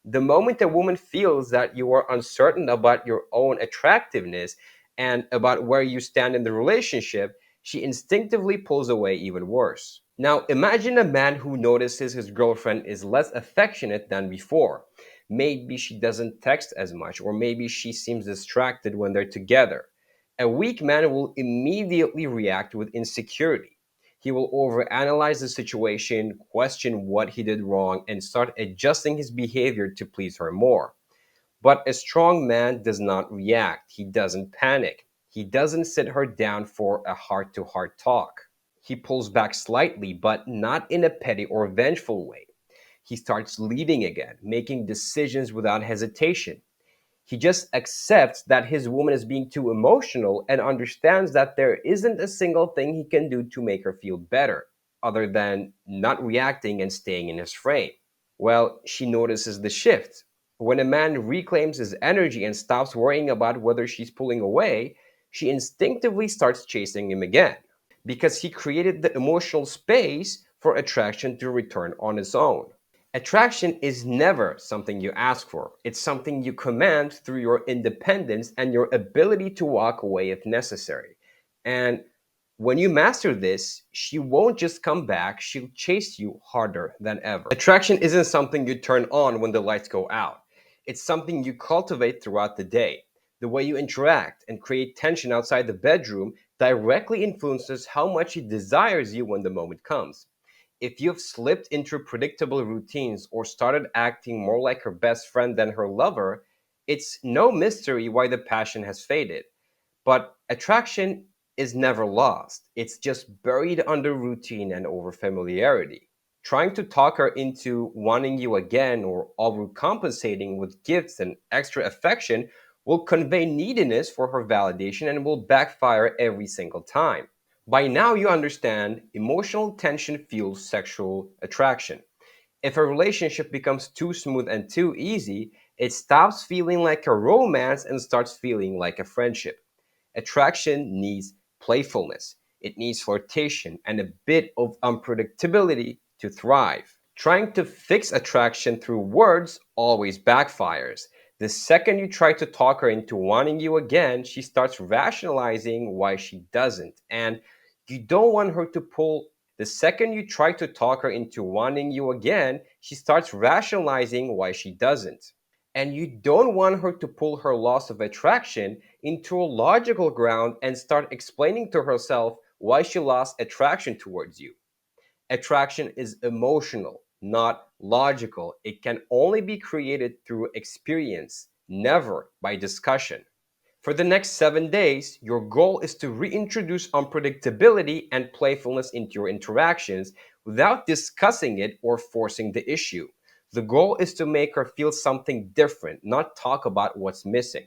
The moment a woman feels that you are uncertain about your own attractiveness and about where you stand in the relationship, she instinctively pulls away even worse. Now, imagine a man who notices his girlfriend is less affectionate than before. Maybe she doesn't text as much, or maybe she seems distracted when they're together. A weak man will immediately react with insecurity. He will overanalyze the situation, question what he did wrong, and start adjusting his behavior to please her more. But a strong man does not react. He doesn't panic. He doesn't sit her down for a heart to heart talk. He pulls back slightly, but not in a petty or vengeful way. He starts leading again, making decisions without hesitation. He just accepts that his woman is being too emotional and understands that there isn't a single thing he can do to make her feel better, other than not reacting and staying in his frame. Well, she notices the shift. When a man reclaims his energy and stops worrying about whether she's pulling away, she instinctively starts chasing him again because he created the emotional space for attraction to return on its own. Attraction is never something you ask for. It's something you command through your independence and your ability to walk away if necessary. And when you master this, she won't just come back, she'll chase you harder than ever. Attraction isn't something you turn on when the lights go out. It's something you cultivate throughout the day. The way you interact and create tension outside the bedroom directly influences how much she desires you when the moment comes. If you've slipped into predictable routines or started acting more like her best friend than her lover, it's no mystery why the passion has faded. But attraction is never lost, it's just buried under routine and overfamiliarity. Trying to talk her into wanting you again or overcompensating with gifts and extra affection will convey neediness for her validation and will backfire every single time. By now, you understand emotional tension fuels sexual attraction. If a relationship becomes too smooth and too easy, it stops feeling like a romance and starts feeling like a friendship. Attraction needs playfulness, it needs flirtation, and a bit of unpredictability to thrive. Trying to fix attraction through words always backfires. The second you try to talk her into wanting you again, she starts rationalizing why she doesn't. And you don't want her to pull The second you try to talk her into wanting you again, she starts rationalizing why she doesn't. And you don't want her to pull her loss of attraction into a logical ground and start explaining to herself why she lost attraction towards you. Attraction is emotional, not logical. It can only be created through experience, never by discussion. For the next 7 days, your goal is to reintroduce unpredictability and playfulness into your interactions without discussing it or forcing the issue. The goal is to make her feel something different, not talk about what's missing.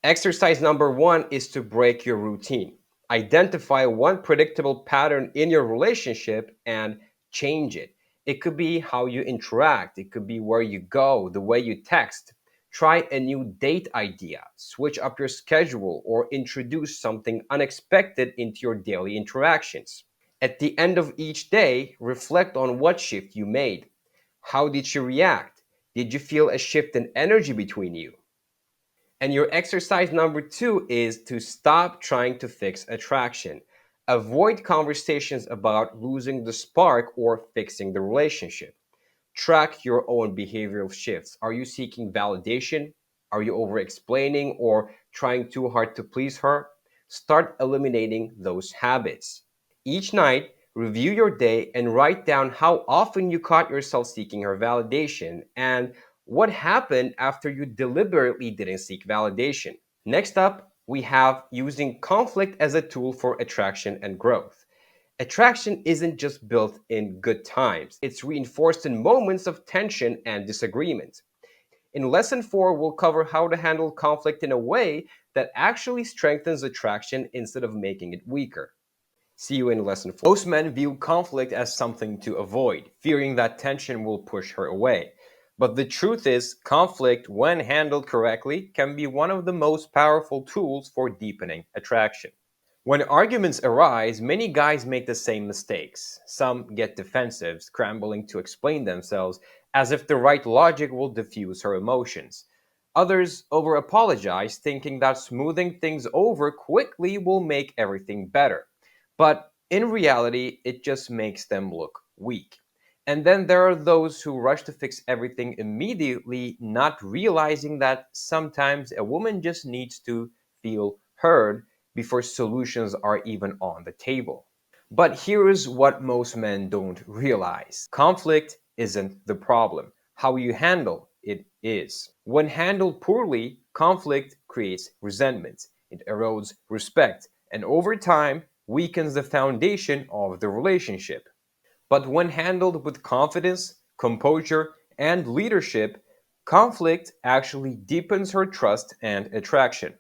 Exercise number one is to break your routine. Identify one predictable pattern in your relationship and change it. It could be how you interact, it could be where you go, the way you text. Try a new date idea, switch up your schedule, or introduce something unexpected into your daily interactions. At the end of each day, reflect on what shift you made. How did she react? Did you feel a shift in energy between you? And your exercise number two is to stop trying to fix attraction. Avoid conversations about losing the spark or fixing the relationship. Track your own behavioral shifts. Are you seeking validation? Are you over explaining or trying too hard to please her? Start eliminating those habits. Each night, review your day and write down how often you caught yourself seeking her validation and what happened after you deliberately didn't seek validation. Next up, we have using conflict as a tool for attraction and growth. Attraction isn't just built in good times, it's reinforced in moments of tension and disagreement. In lesson 4, we'll cover how to handle conflict in a way that actually strengthens attraction instead of making it weaker. See you in lesson 4. Most men view conflict as something to avoid, fearing that tension will push her away. But the truth is, conflict, when handled correctly, can be one of the most powerful tools for deepening attraction. When arguments arise, many guys make the same mistakes. Some get defensive, scrambling to explain themselves as if the right logic will diffuse her emotions. Others over apologize, thinking that smoothing things over quickly will make everything better. But in reality, it just makes them look weak. And then there are those who rush to fix everything immediately, not realizing that sometimes a woman just needs to feel heard before solutions are even on the table. But here's what most men don't realize: conflict isn't the problem. How you handle it is. When handled poorly, conflict creates resentment, it erodes respect, and over time weakens the foundation of the relationship. But when handled with confidence, composure, and leadership, conflict actually deepens her trust and attraction.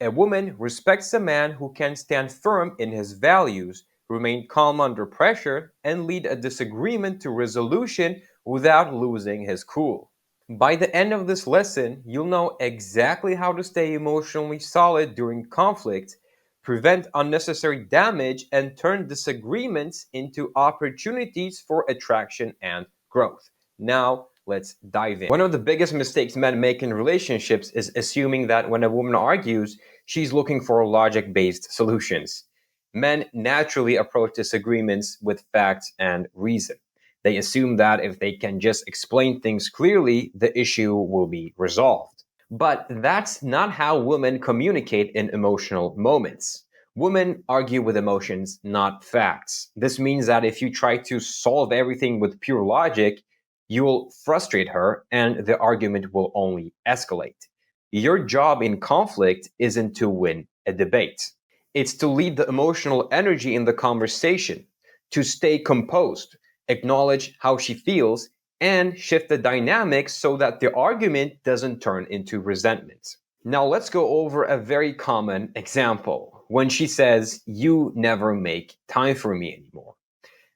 A woman respects a man who can stand firm in his values, remain calm under pressure, and lead a disagreement to resolution without losing his cool. By the end of this lesson, you'll know exactly how to stay emotionally solid during conflict, prevent unnecessary damage, and turn disagreements into opportunities for attraction and growth. Now, let's dive in. One of the biggest mistakes men make in relationships is assuming that when a woman argues, she's looking for logic based solutions. Men naturally approach disagreements with facts and reason. They assume that if they can just explain things clearly, the issue will be resolved. But that's not how women communicate in emotional moments. Women argue with emotions, not facts. This means that if you try to solve everything with pure logic, you will frustrate her and the argument will only escalate. Your job in conflict isn't to win a debate, it's to lead the emotional energy in the conversation, to stay composed, acknowledge how she feels, and shift the dynamics so that the argument doesn't turn into resentment. Now, let's go over a very common example when she says, "You never make time for me anymore."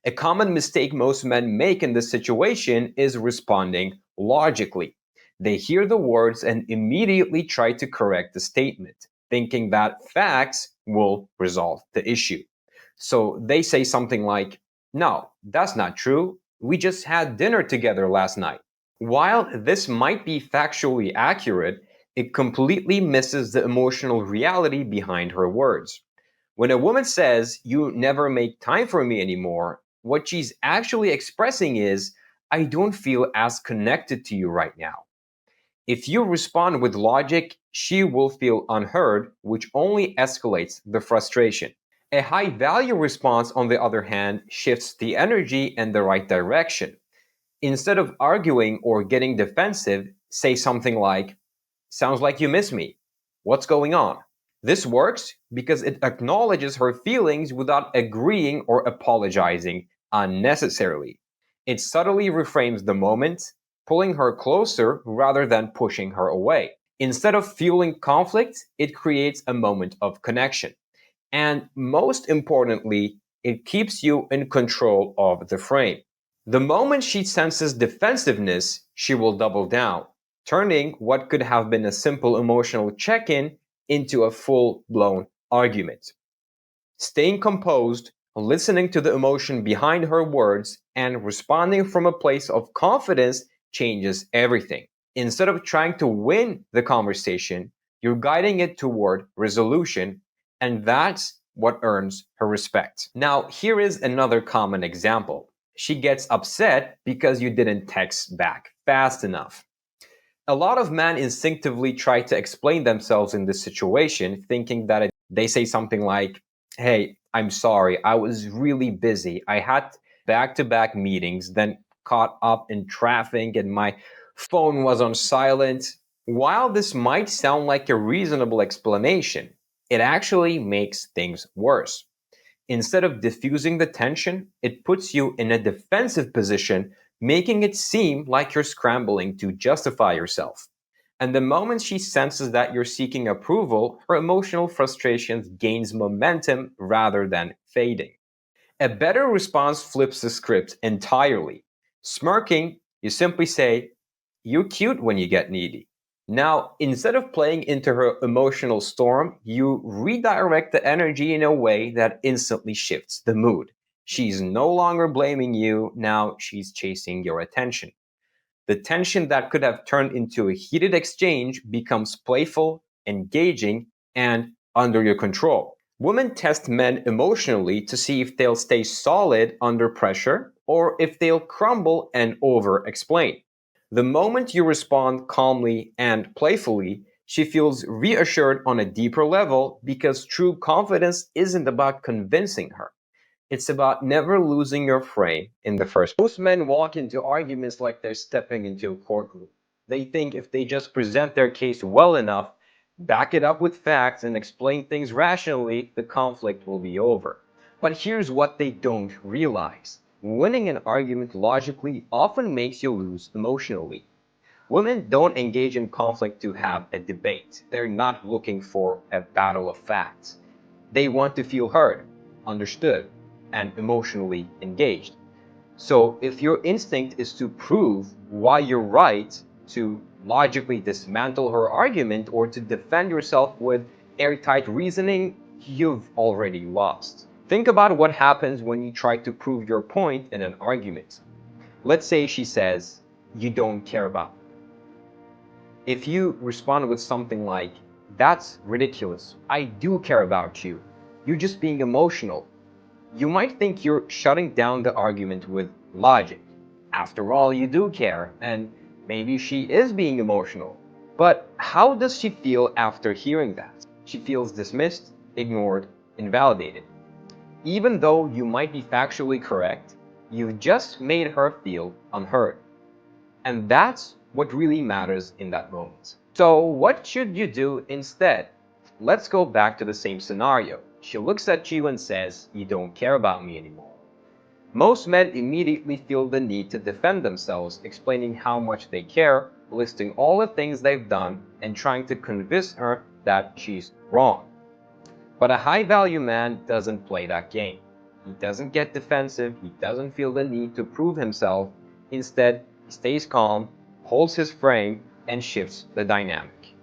A common mistake most men make in this situation is responding logically. They hear the words and immediately try to correct the statement, thinking that facts will resolve the issue. So they say something like, "No, that's not true. We just had dinner together last night." While this might be factually accurate, it completely misses the emotional reality behind her words. When a woman says, "You never make time for me anymore," What she's actually expressing is, I don't feel as connected to you right now. If you respond with logic, she will feel unheard, which only escalates the frustration. A high value response, on the other hand, shifts the energy in the right direction. Instead of arguing or getting defensive, say something like, sounds like you miss me. What's going on? This works because it acknowledges her feelings without agreeing or apologizing unnecessarily. It subtly reframes the moment, pulling her closer rather than pushing her away. Instead of fueling conflict, it creates a moment of connection. And most importantly, it keeps you in control of the frame. The moment she senses defensiveness, she will double down, turning what could have been a simple emotional check in into a full blown argument. Staying composed, listening to the emotion behind her words, and responding from a place of confidence changes everything. Instead of trying to win the conversation, you're guiding it toward resolution, and that's what earns her respect. Now, here is another common example. She gets upset because you didn't text back fast enough. A lot of men instinctively try to explain themselves in this situation, thinking that they say something like, hey, I'm sorry, I was really busy. I had back to back meetings, then caught up in traffic, and my phone was on silent. While this might sound like a reasonable explanation, it actually makes things worse. Instead of diffusing the tension, it puts you in a defensive position, making it seem like you're scrambling to justify yourself. And the moment she senses that you're seeking approval, her emotional frustration gains momentum rather than fading. A better response flips the script entirely. Smirking, you simply say, you're cute when you get needy. Now, instead of playing into her emotional storm, you redirect the energy in a way that instantly shifts the mood. She's no longer blaming you, now she's chasing your attention. The tension that could have turned into a heated exchange becomes playful, engaging, and under your control. Women test men emotionally to see if they'll stay solid under pressure or if they'll crumble and over explain. The moment you respond calmly and playfully, she feels reassured on a deeper level because true confidence isn't about convincing her. It's about never losing your frame in the first place. Most men walk into arguments like they're stepping into a courtroom. They think if they just present their case well enough, back it up with facts, and explain things rationally, the conflict will be over. But here's what they don't realize. Winning an argument logically often makes you lose emotionally. Women don't engage in conflict to have a debate. They're not looking for a battle of facts. They want to feel heard, understood, and emotionally engaged. So if your instinct is to prove why you're right, to logically dismantle her argument, or to defend yourself with airtight reasoning, you've already lost. Think about what happens when you try to prove your point in an argument. Let's say she says, you don't care about me. If you respond with something like, that's ridiculous, I do care about you, you're just being emotional, you might think you're shutting down the argument with logic. After all, you do care, and maybe she is being emotional. But how does she feel after hearing that? She feels dismissed, ignored, invalidated. Even though you might be factually correct, you've just made her feel unheard. And that's what really matters in that moment. So, what should you do instead? Let's go back to the same scenario. She looks at you and says, you don't care about me anymore. Most men immediately feel the need to defend themselves, explaining how much they care, listing all the things they've done, and trying to convince her that she's wrong. But a high value man doesn't play that game. He doesn't get defensive, he doesn't feel the need to prove himself. Instead, he stays calm, holds his frame, and shifts the dynamic.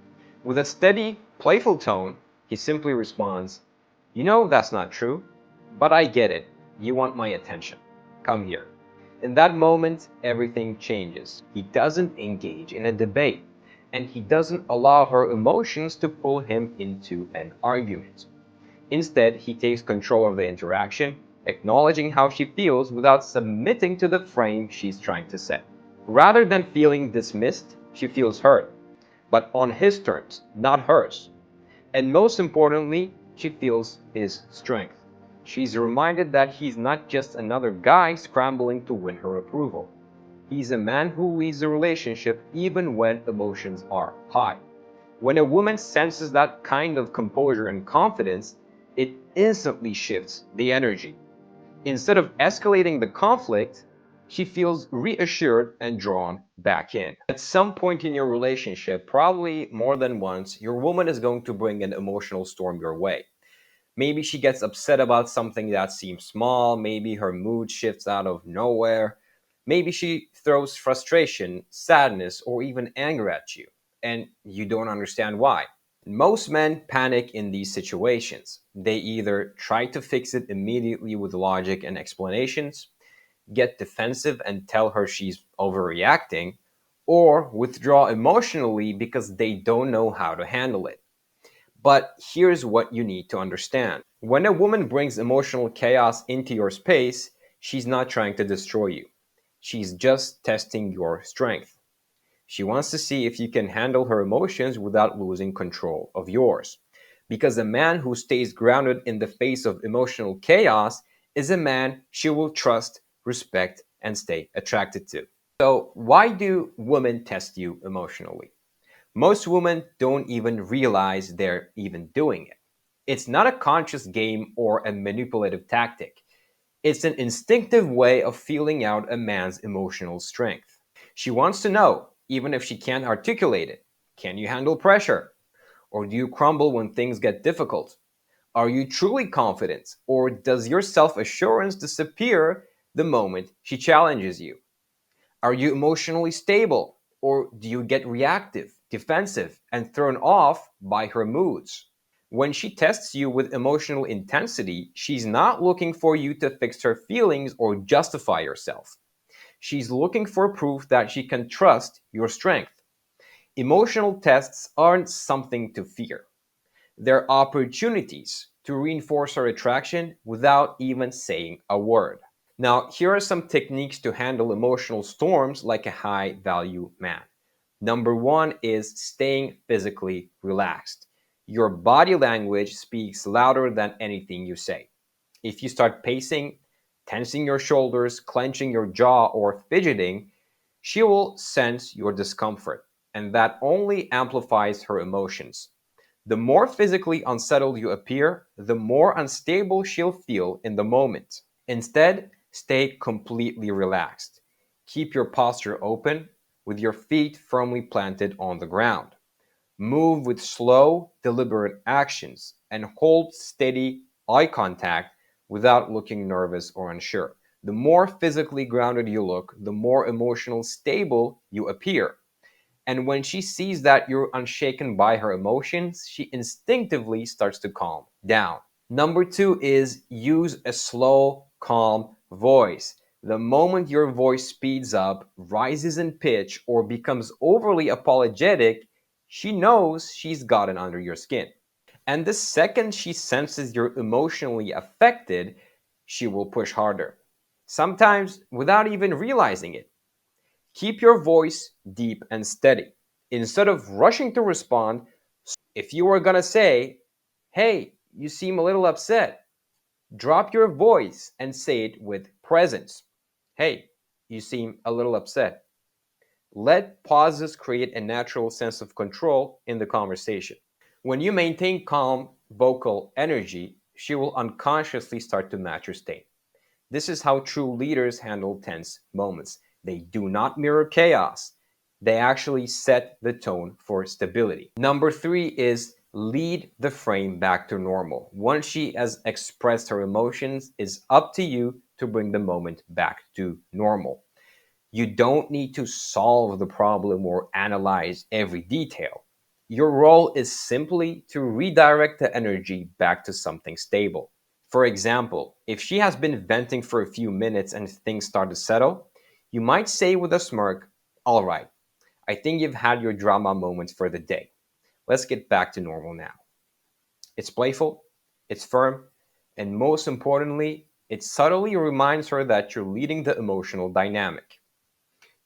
With a steady, playful tone, he simply responds, you know that's not true, but I get it. You want my attention. Come here. In that moment, everything changes. He doesn't engage in a debate, and he doesn't allow her emotions to pull him into an argument. Instead, he takes control of the interaction, acknowledging how she feels without submitting to the frame she's trying to set. Rather than feeling dismissed, she feels heard, but on his terms, not hers. And most importantly, she feels his strength. She's reminded that he's not just another guy scrambling to win her approval. He's a man who leads the relationship even when emotions are high. When a woman senses that kind of composure and confidence, it instantly shifts the energy. Instead of escalating the conflict, she feels reassured and drawn back in. At some point in your relationship, probably more than once, your woman is going to bring an emotional storm your way. Maybe she gets upset about something that seems small. Maybe her mood shifts out of nowhere. Maybe she throws frustration, sadness, or even anger at you, and you don't understand why. Most men panic in these situations. They either try to fix it immediately with logic and explanations, get defensive and tell her she's overreacting, or withdraw emotionally because they don't know how to handle it. But here's what you need to understand. When a woman brings emotional chaos into your space, she's not trying to destroy you. She's just testing your strength. She wants to see if you can handle her emotions without losing control of yours. Because a man who stays grounded in the face of emotional chaos is a man she will trust, respect, and stay attracted to. So, why do women test you emotionally? Most women don't even realize they're even doing it. It's not a conscious game or a manipulative tactic. It's an instinctive way of feeling out a man's emotional strength. She wants to know, even if she can't articulate it, can you handle pressure? Or do you crumble when things get difficult? Are you truly confident? Or does your self assurance disappear the moment she challenges you? Are you emotionally stable? Or do you get reactive, defensive, and thrown off by her moods? When she tests you with emotional intensity, she's not looking for you to fix her feelings or justify yourself. She's looking for proof that she can trust your strength. Emotional tests aren't something to fear, they're opportunities to reinforce our attraction without even saying a word. Now, here are some techniques to handle emotional storms like a high value man. Number one is staying physically relaxed. Your body language speaks louder than anything you say. If you start pacing, tensing your shoulders, clenching your jaw, or fidgeting, she will sense your discomfort, and that only amplifies her emotions. The more physically unsettled you appear, the more unstable she'll feel in the moment. Instead, stay completely relaxed. Keep your posture open with your feet firmly planted on the ground. Move with slow, deliberate actions and hold steady eye contact without looking nervous or unsure. The more physically grounded you look, the more emotionally stable you appear. And when she sees that you're unshaken by her emotions, she instinctively starts to calm down. Number two is use a slow, calm voice. The moment your voice speeds up, rises in pitch, or becomes overly apologetic, she knows she's gotten under your skin. And the second she senses you're emotionally affected, she will push harder. Sometimes without even realizing it. Keep your voice deep and steady. Instead of rushing to respond, if you were gonna say, hey, you seem a little upset, drop your voice and say it with presence. Hey, you seem a little upset. Let pauses create a natural sense of control in the conversation. When you maintain calm vocal energy, she will unconsciously start to match your state. This is how true leaders handle tense moments. They do not mirror chaos, they actually set the tone for stability. Number three is lead the frame back to normal. Once she has expressed her emotions, it's up to you to bring the moment back to normal. You don't need to solve the problem or analyze every detail. Your role is simply to redirect the energy back to something stable. For example, if she has been venting for a few minutes and things start to settle, you might say with a smirk, all right, I think you've had your drama moments for the day. Let's get back to normal now. It's playful, it's firm, and most importantly, It subtly reminds her that you're leading the emotional dynamic.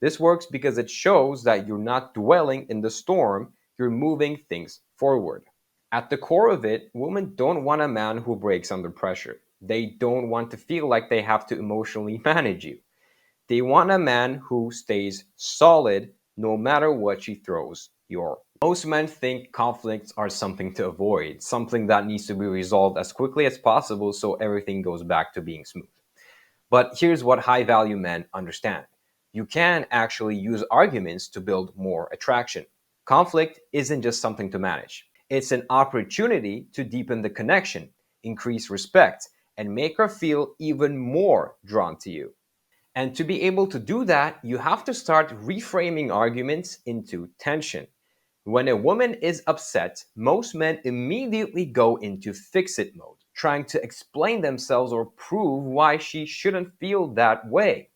This works because it shows that you're not dwelling in the storm, you're moving things forward. At the core of it, women don't want a man who breaks under pressure. They don't want to feel like they have to emotionally manage you. They want a man who stays solid no matter what she throws your. Most men think conflicts are something to avoid, something that needs to be resolved as quickly as possible so everything goes back to being smooth. But here's what high value men understand: you can actually use arguments to build more attraction. Conflict isn't just something to manage, it's an opportunity to deepen the connection, increase respect, and make her feel even more drawn to you. And to be able to do that, you have to start reframing arguments into tension. When a woman is upset, most men immediately go into fix it mode, trying to explain themselves or prove why she shouldn't feel that way.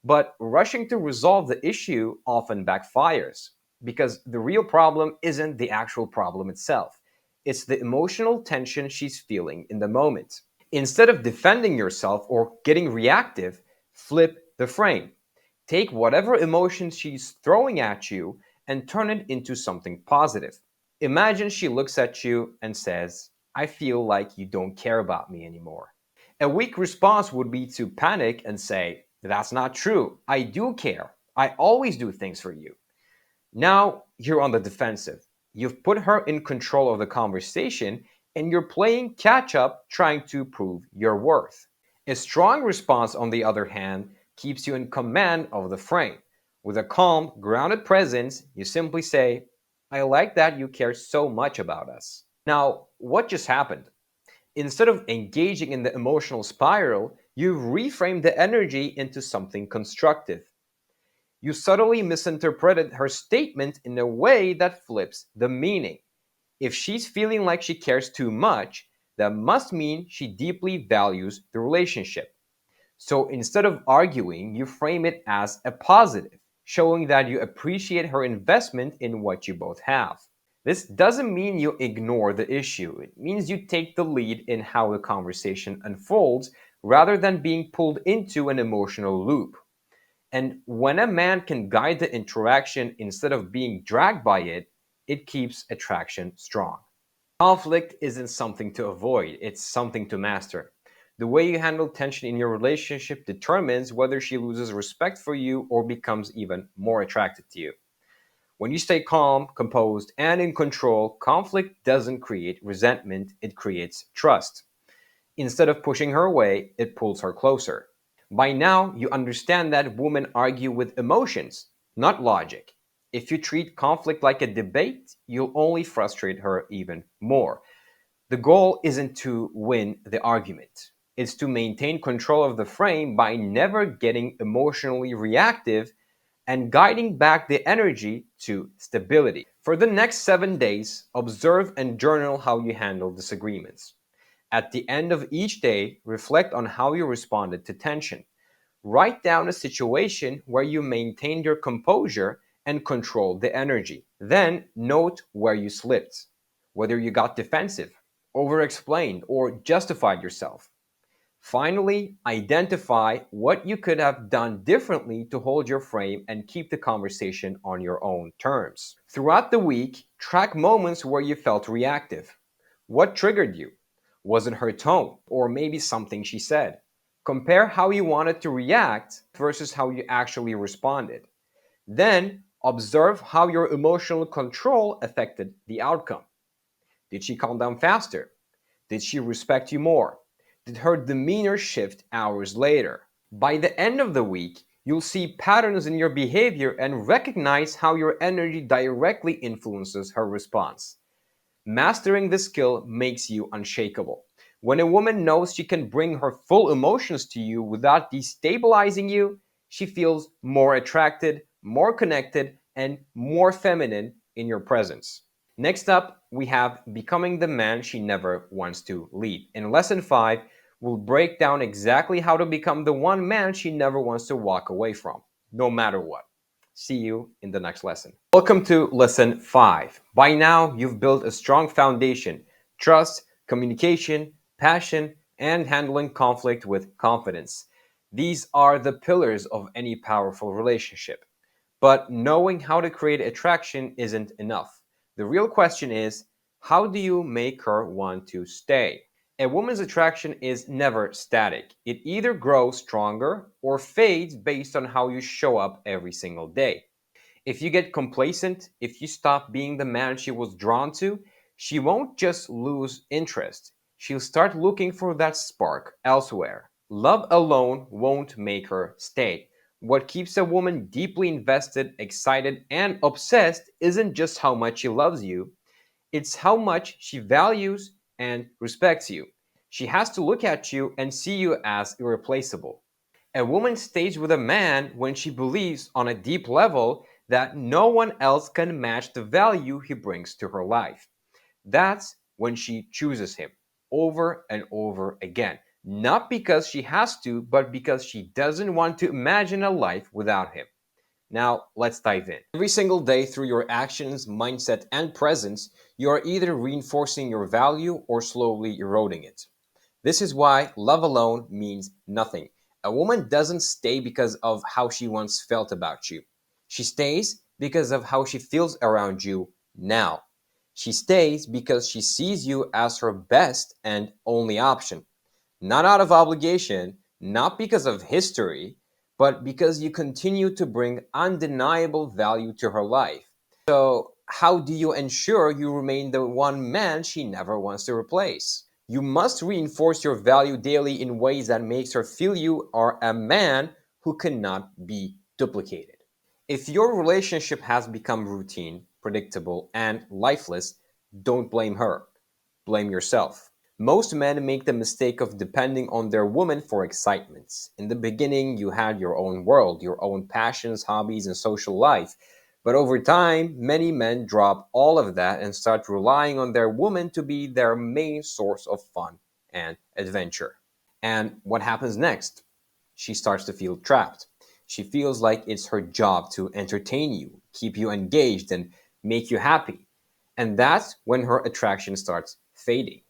But rushing to resolve the issue often backfires because the real problem isn't the actual problem itself. It's the emotional tension she's feeling in the moment. Instead of defending yourself or getting reactive, flip the frame. Take whatever emotion she's throwing at you and turn it into something positive. Imagine she looks at you and says, "I feel like you don't care about me anymore." A weak response would be to panic and say, "That's not true. I do care. I always do things for you." Now you're on the defensive. You've put her in control of the conversation and you're playing catch up trying to prove your worth. A strong response, on the other hand, keeps you in command of the frame. With a calm, grounded presence, you simply say, "I like that you care so much about us." Now, what just happened? Instead of engaging in the emotional spiral, you've reframed the energy into something constructive. You subtly misinterpreted her statement in a way that flips the meaning. If she's feeling like she cares too much, that must mean she deeply values the relationship. So instead of arguing, you frame it as a positive, showing that you appreciate her investment in what you both have. This doesn't mean you ignore the issue. It means you take the lead in how the conversation unfolds rather than being pulled into an emotional loop. And when a man can guide the interaction instead of being dragged by it, it keeps attraction strong. Conflict isn't something to avoid, it's something to master. The way you handle tension in your relationship determines whether she loses respect for you or becomes even more attracted to you. When you stay calm, composed, and in control, conflict doesn't create resentment, it creates trust. Instead of pushing her away, it pulls her closer. By now, you understand that women argue with emotions, not logic. If you treat conflict like a debate, you'll only frustrate her even more. The goal isn't to win the argument, it's to maintain control of the frame by never getting emotionally reactive and guiding back the energy to stability. For the next 7 days, observe and journal how you handle disagreements. At the end of each day, reflect on how you responded to tension. Write down a situation where you maintained your composure and controlled the energy. Then note where you slipped, whether you got defensive, over explained, or justified yourself. Finally, identify what you could have done differently to hold your frame and keep the conversation on your own terms. Throughout the week, track moments where you felt reactive. What triggered you? Was it her tone, or maybe something she said? Compare how you wanted to react versus how you actually responded. Then, observe how your emotional control affected the outcome. Did she calm down faster? Did she respect you more? Did her demeanor shift hours later? By the end of the week, you'll see patterns in your behavior and recognize how your energy directly influences her response. Mastering this skill makes you unshakable. When a woman knows she can bring her full emotions to you without destabilizing you, she feels more attracted, more connected, and more feminine in your presence. Next up, we have becoming the man she never wants to leave. In lesson 5, we'll break down exactly how to become the one man she never wants to walk away from, no matter what. See you in the next lesson. Welcome to lesson 5. By now, you've built a strong foundation: trust, communication, passion, and handling conflict with confidence. These are the pillars of any powerful relationship. But knowing how to create attraction isn't enough. The real question is, how do you make her want to stay? A woman's attraction is never static. It either grows stronger or fades based on how you show up every single day. If you get complacent, if you stop being the man she was drawn to, she won't just lose interest. She'll start looking for that spark elsewhere. Love alone won't make her stay. What keeps a woman deeply invested, excited, and obsessed isn't just how much she loves you, it's how much she values and respects you. She has to look at you and see you as irreplaceable. A woman stays with a man when she believes on a deep level that no one else can match the value he brings to her life. That's when she chooses him over and over again. Not because she has to, but because she doesn't want to imagine a life without him. Now, let's dive in. Every single day, through your actions, mindset, and presence, you are either reinforcing your value or slowly eroding it. This is why love alone means nothing. A woman doesn't stay because of how she once felt about you. She stays because of how she feels around you now. She stays because she sees you as her best and only option. Not out of obligation, not because of history, but because you continue to bring undeniable value to her life. So, how do you ensure you remain the one man she never wants to replace? You must reinforce your value daily in ways that makes her feel you are a man who cannot be duplicated. If your relationship has become routine, predictable, and lifeless, don't blame her. Blame yourself. Most men make the mistake of depending on their woman for excitement. In the beginning, you had your own world, your own passions, hobbies, and social life. But over time, many men drop all of that and start relying on their woman to be their main source of fun and adventure. And what happens next? She starts to feel trapped. She feels like it's her job to entertain you, keep you engaged, and make you happy. And that's when her attraction starts fading.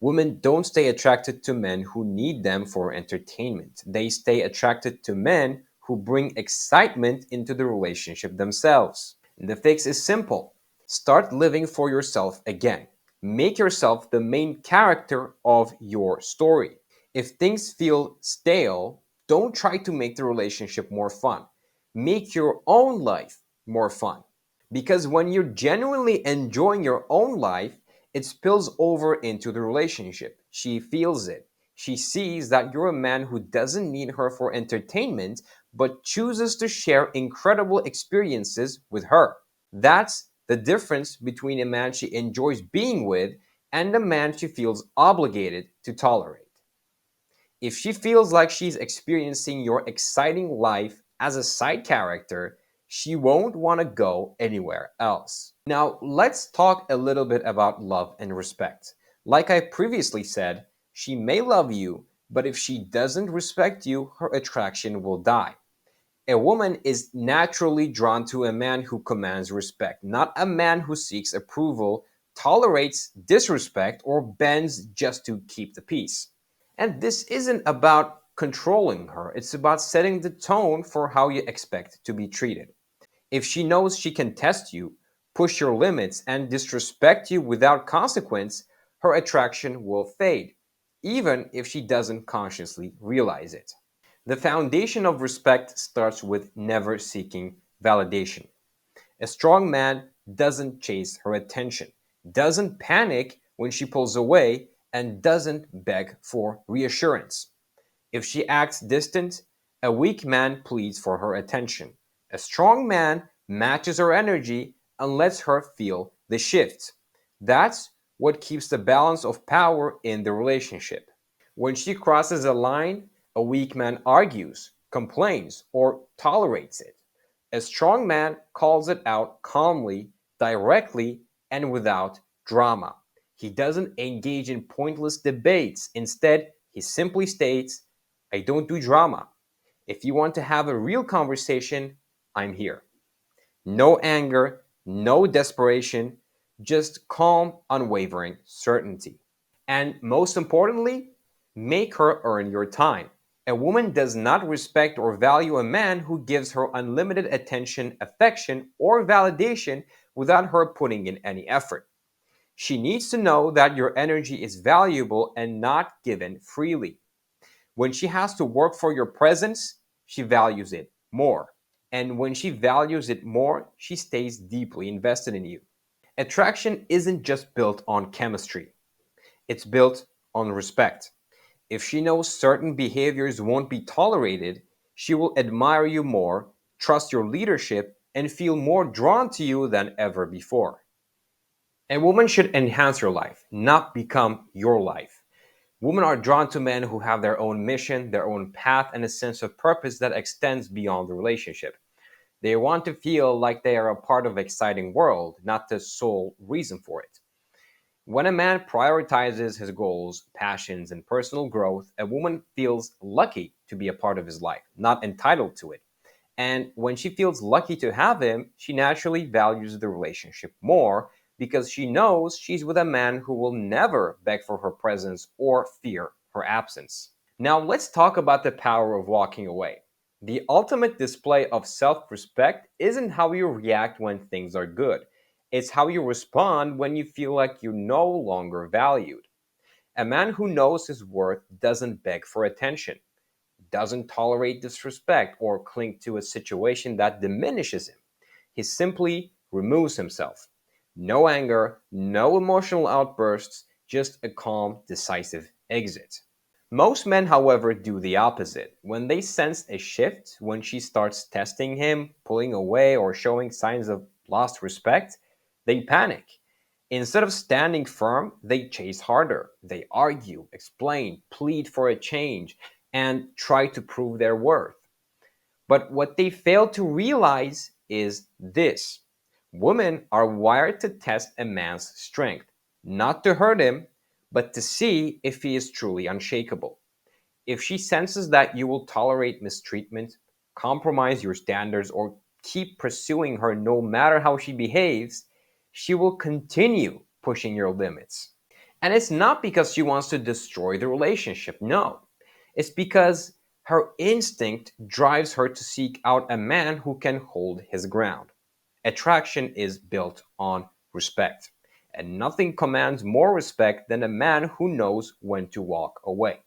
Women don't stay attracted to men who need them for entertainment. They stay attracted to men who bring excitement into the relationship themselves. And the fix is simple. Start living for yourself again. Make yourself the main character of your story. If things feel stale, don't try to make the relationship more fun. Make your own life more fun. Because when you're genuinely enjoying your own life, it spills over into the relationship. She feels it. She sees that you're a man who doesn't need her for entertainment, but chooses to share incredible experiences with her. That's the difference between a man she enjoys being with and a man she feels obligated to tolerate. If she feels like she's experiencing your exciting life as a side character, she won't want to go anywhere else. Now, let's talk a little bit about love and respect. Like I previously said, she may love you, but if she doesn't respect you, her attraction will die. A woman is naturally drawn to a man who commands respect, not a man who seeks approval, tolerates disrespect, or bends just to keep the peace. And this isn't about controlling her, it's about setting the tone for how you expect to be treated. If she knows she can test you, push your limits, and disrespect you without consequence, her attraction will fade, even if she doesn't consciously realize it. The foundation of respect starts with never seeking validation. A strong man doesn't chase her attention, doesn't panic when she pulls away, and doesn't beg for reassurance. If she acts distant, a weak man pleads for her attention. A strong man matches her energy and lets her feel the shift. That's what keeps the balance of power in the relationship. When she crosses a line, a weak man argues, complains, or tolerates it. A strong man calls it out calmly, directly, and without drama. He doesn't engage in pointless debates. Instead, he simply states, I don't do drama. If you want to have a real conversation, I'm here. No anger, no desperation, just calm, unwavering certainty. And most importantly, Make her earn your time. A woman does not respect or value a man who gives her unlimited attention, affection, or validation without her putting in any effort. She needs to know that your energy is valuable and not given freely. When she has to work for your presence, she values it more. And when she values it more, she stays deeply invested in you. Attraction isn't just built on chemistry, it's built on respect. If she knows certain behaviors won't be tolerated, she will admire you more, trust your leadership, and feel more drawn to you than ever before. A woman should enhance your life, not become your life. Women are drawn to men who have their own mission, their own path, and a sense of purpose that extends beyond the relationship. They want to feel like they are a part of an exciting world, not the sole reason for it. When a man prioritizes his goals, passions, and personal growth, a woman feels lucky to be a part of his life, not entitled to it. And when she feels lucky to have him, she naturally values the relationship more because she knows she's with a man who will never beg for her presence or fear her absence. Now, let's talk about the power of walking away. The ultimate display of self respect isn't how you react when things are good, it's how you respond when you feel like you're no longer valued. A man who knows his worth doesn't beg for attention, doesn't tolerate disrespect, or cling to a situation that diminishes him. He simply removes himself. No anger, no emotional outbursts, just a calm, decisive exit. Most men, however, do the opposite. When they sense a shift, when she starts testing him, pulling away, or showing signs of lost respect, they panic. Instead of standing firm, they chase harder. They argue, explain, plead for a change, and try to prove their worth. But what they fail to realize is this: women are wired to test a man's strength, not to hurt him, but to see if he is truly unshakable. If she senses that you will tolerate mistreatment, compromise your standards, or keep pursuing her no matter how she behaves, she will continue pushing your limits. And it's not because she wants to destroy the relationship, no. It's because her instinct drives her to seek out a man who can hold his ground. Attraction is built on respect, and nothing commands more respect than a man who knows when to walk away.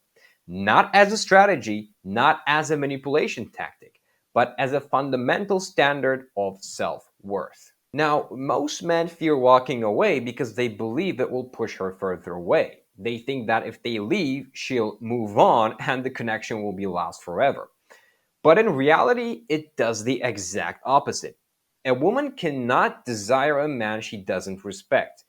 Not as a strategy, not as a manipulation tactic, but as a fundamental standard of self worth. Now, most men fear walking away because they believe it will push her further away. They think that if they leave, she'll move on and the connection will be lost forever. But in reality, it does the exact opposite. A woman cannot desire a man she doesn't respect.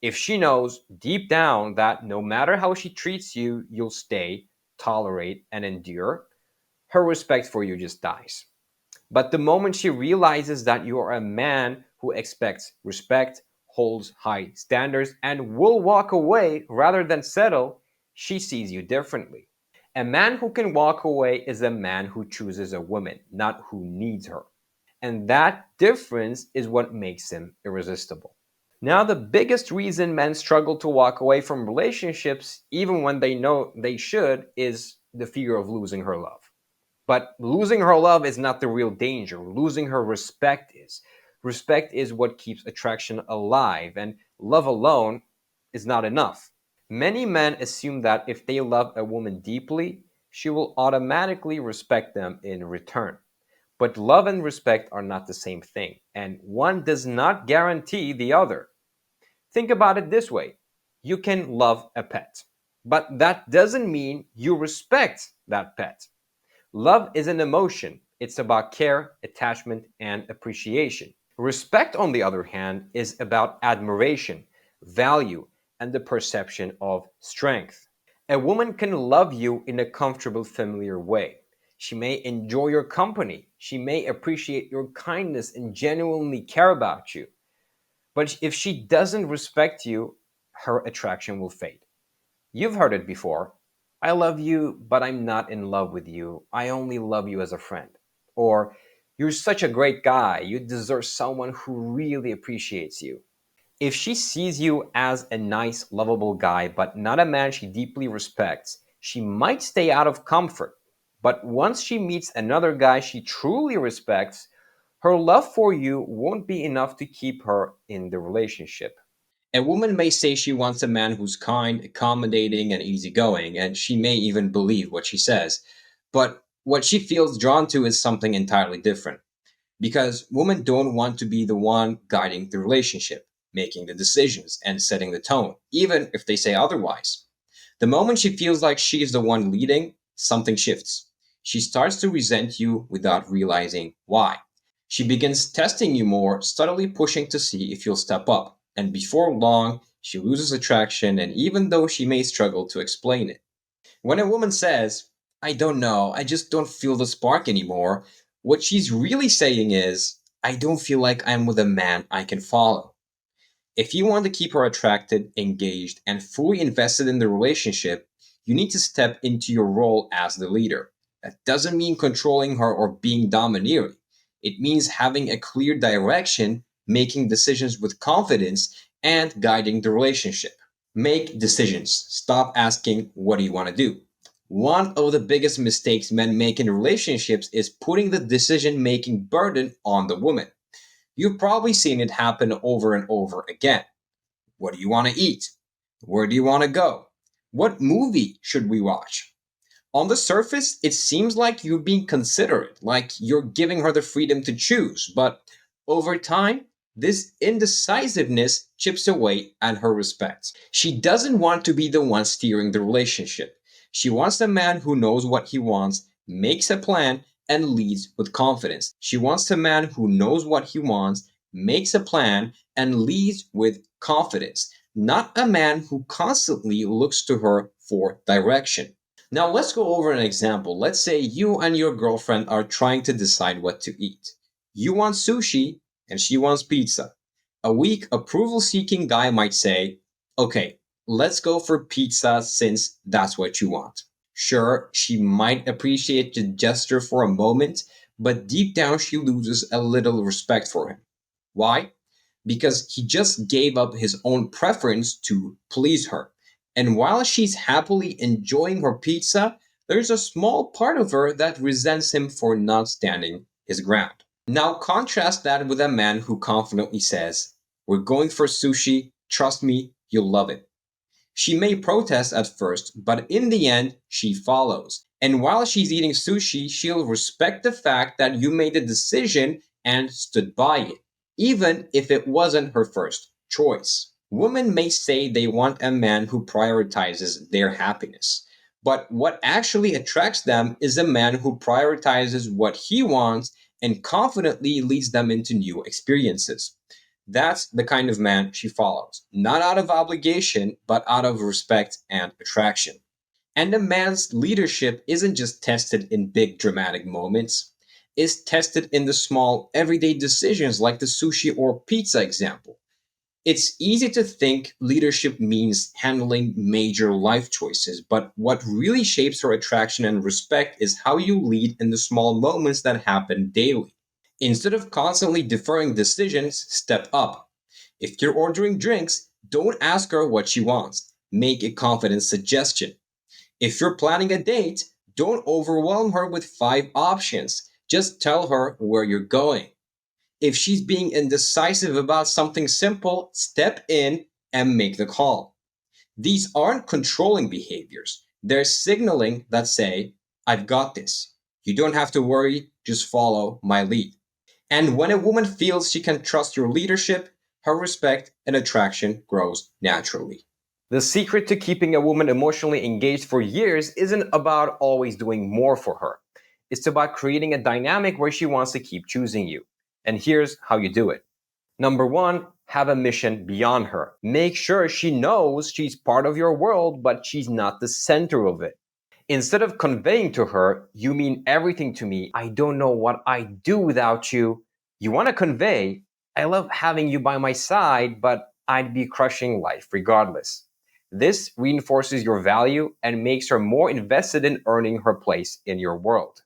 If she knows deep down that no matter how she treats you, you'll stay, tolerate, and endure, her respect for you just dies. But the moment she realizes that you are a man who expects respect, holds high standards, and will walk away rather than settle, she sees you differently. A man who can walk away is a man who chooses a woman, not who needs her. And that difference is what makes him irresistible. Now, the biggest reason men struggle to walk away from relationships, even when they know they should, is the fear of losing her love. But losing her love is not the real danger. Losing her respect is. Respect is what keeps attraction alive, and love alone is not enough. Many men assume that if they love a woman deeply, she will automatically respect them in return. But love and respect are not the same thing, and one does not guarantee the other. Think about it this way: you can love a pet, but that doesn't mean you respect that pet. Love is an emotion, it's about care, attachment, and appreciation. Respect, on the other hand, is about admiration, value, and the perception of strength. A woman can love you in a comfortable, familiar way. She may enjoy your company. She may appreciate your kindness and genuinely care about you. But if she doesn't respect you, her attraction will fade. You've heard it before. I love you, but I'm not in love with you. I only love you as a friend. Or, you're such a great guy. You deserve someone who really appreciates you. If she sees you as a nice, lovable guy, but not a man she deeply respects, She might stay out of comfort, but once she meets another guy she truly respects, her love for you won't be enough to keep her in the relationship. A woman may say she wants a man who's kind, accommodating, and easygoing, and she may even believe what she says. But what she feels drawn to is something entirely different. Because women don't want to be the one guiding the relationship, making the decisions, and setting the tone, even if they say otherwise. The moment she feels like she is the one leading, something shifts. She starts to resent you without realizing why. She begins testing you more, subtly pushing to see if you'll step up. And before long, she loses attraction, and even though she may struggle to explain it. When a woman says, I don't know, I just don't feel the spark anymore, what she's really saying is, I don't feel like I'm with a man I can follow. If you want to keep her attracted, engaged, and fully invested in the relationship, you need to step into your role as the leader. That doesn't mean controlling her or being domineering. It means having a clear direction, making decisions with confidence, and guiding the relationship. Make decisions. Stop asking, what do you want to do? One of the biggest mistakes men make in relationships is putting the decision making burden on the woman. You've probably seen it happen over and over again. What do you want to eat? Where do you want to go? What movie should we watch? On the surface, it seems like you're being considerate, like you're giving her the freedom to choose, but over time, this indecisiveness chips away at her respect. She doesn't want to be the one steering the relationship. She wants a man who knows what he wants, makes a plan, and leads with confidence. She wants a man who knows what he wants, makes a plan, and leads with confidence, not a man who constantly looks to her for direction. Now let's go over an example. Let's say you and your girlfriend are trying to decide what to eat. You want sushi and she wants pizza. A weak approval seeking guy might say, okay, let's go for pizza since that's what you want. Sure, she might appreciate the gesture for a moment, but deep down she loses a little respect for him. Why? Because he just gave up his own preference to please her. And while she's happily enjoying her pizza, there's a small part of her that resents him for not standing his ground. Now, contrast that with a man who confidently says, we're going for sushi, trust me, you'll love it. She may protest at first, but in the end, she follows. And while she's eating sushi, she'll respect the fact that you made the decision and stood by it, even if it wasn't her first choice. Women may say they want a man who prioritizes their happiness, but what actually attracts them is a man who prioritizes what he wants and confidently leads them into new experiences. That's the kind of man she follows, not out of obligation, but out of respect and attraction. And a man's leadership isn't just tested in big dramatic moments, it's tested in the small everyday decisions like the sushi or pizza example. It's easy to think leadership means handling major life choices, but what really shapes her attraction and respect is how you lead in the small moments that happen daily. Instead of constantly deferring decisions, step up. If you're ordering drinks, don't ask her what she wants. Make a confident suggestion. If you're planning a date, don't overwhelm her with five options. Just tell her where you're going. If she's being indecisive about something simple, step in and make the call. These aren't controlling behaviors. They're signaling that say, I've got this. You don't have to worry, just follow my lead. And when a woman feels she can trust your leadership, her respect and attraction grows naturally. The secret to keeping a woman emotionally engaged for years isn't about always doing more for her. It's about creating a dynamic where she wants to keep choosing you. And here's how you do it. Number one, have a mission beyond her. Make sure she knows she's part of your world, but she's not the center of it. Instead of conveying to her, you mean everything to me, I don't know what I'd do without you, you want to convey, I love having you by my side, but I'd be crushing life regardless. This reinforces your value and makes her more invested in earning her place in your world.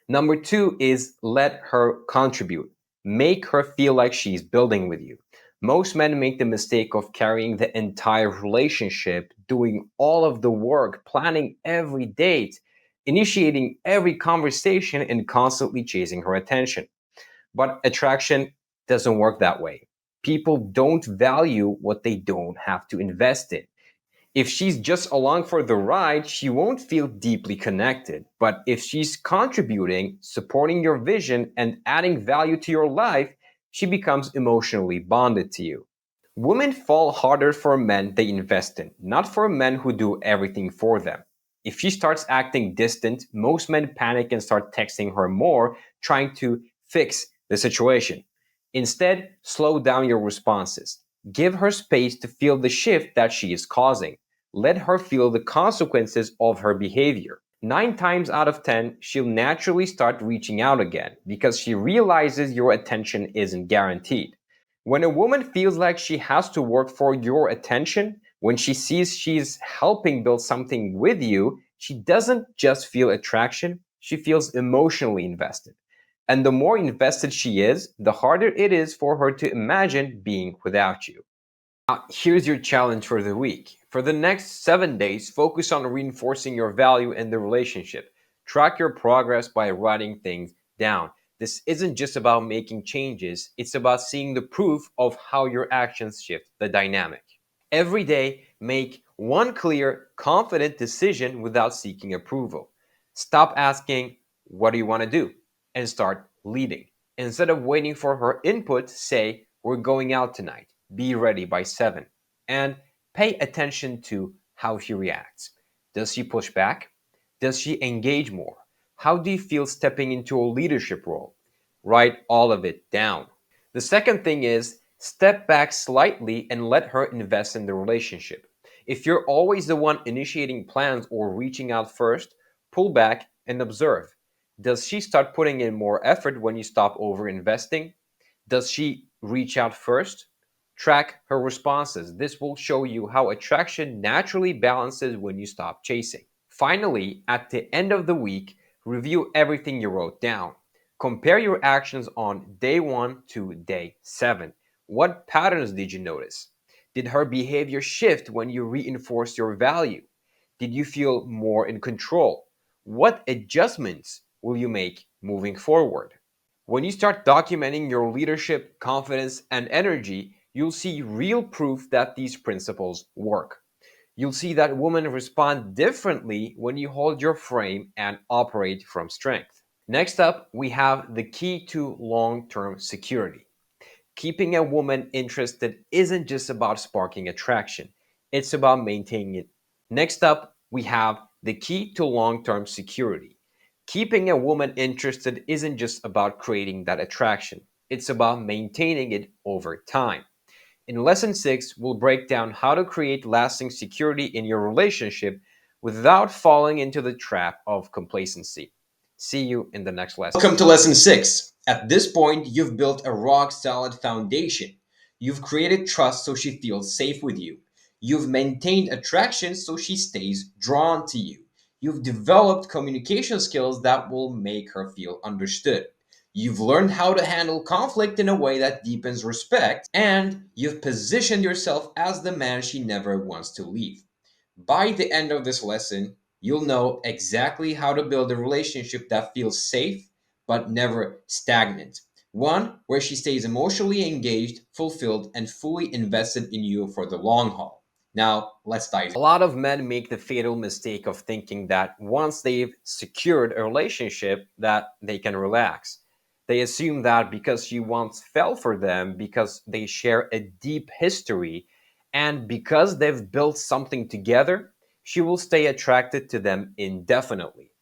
Number two is let her contribute. Make her feel like she's building with you. Most men make the mistake of carrying the entire relationship, doing all of the work, planning every date, initiating every conversation, and constantly chasing her attention. But attraction doesn't work that way. People don't value what they don't have to invest in. If she's just along for the ride, she won't feel deeply connected. But if she's contributing, supporting your vision, and adding value to your life, she becomes emotionally bonded to you. Women fall harder for men they invest in, not for men who do everything for them. If she starts acting distant, most men panic and start texting her more, trying to fix the situation. Instead, slow down your responses. Give her space to feel the shift that she is causing. Let her feel the consequences of her behavior. 9 times out of 10, she'll naturally start reaching out again because she realizes your attention isn't guaranteed. When a woman feels like she has to work for your attention, when she sees she's helping build something with you, she doesn't just feel attraction, she feels emotionally invested. And the more invested she is, the harder it is for her to imagine being without you. Here's your challenge for the week. For the next 7 days, focus on reinforcing your value in the relationship. Track your progress by writing things down. This isn't just about making changes, it's about seeing the proof of how your actions shift the dynamic. Every day, make one clear, confident decision without seeking approval. Stop asking, "What do you want to do?" and start leading. Instead of waiting for her input, say, "We're going out tonight. Be ready by 7." And pay attention to how she reacts. Does she push back? Does she engage more? How do you feel stepping into a leadership role? Write all of it down. The second thing is step back slightly and let her invest in the relationship. If you're always the one initiating plans or reaching out first, pull back and observe. Does she start putting in more effort when you stop over investing? Does she reach out first? Track her responses. This will show you how attraction naturally balances when you stop chasing. Finally, at the end of the week, review everything you wrote down. Compare your actions on day 1 to day 7. What patterns did you notice? Did her behavior shift when you reinforced your value? Did you feel more in control? What adjustments will you make moving forward? When you start documenting your leadership, confidence, and energy, you'll see real proof that these principles work. You'll see that women respond differently when you hold your frame and operate from strength. Next up, we have the key to long term security. Keeping a woman interested isn't just about sparking attraction, it's about maintaining it. Next up, we have the key to long term security. Keeping a woman interested isn't just about creating that attraction, it's about maintaining it over time. In lesson 6, we'll break down how to create lasting security in your relationship without falling into the trap of complacency. See you in the next lesson. Welcome to lesson 6. At this point, you've built a rock solid foundation. You've created trust so she feels safe with you. You've maintained attraction so she stays drawn to you. You've developed communication skills that will make her feel understood. You've learned how to handle conflict in a way that deepens respect, and you've positioned yourself as the man she never wants to leave. By the end of this lesson, you'll know exactly how to build a relationship that feels safe but never stagnant. One where she stays emotionally engaged, fulfilled, and fully invested in you for the long haul. Now, let's dive in. A lot of men make the fatal mistake of thinking that once they've secured a relationship that they can relax. They assume that because she once fell for them, because they share a deep history, and because they've built something together, she will stay attracted to them indefinitely.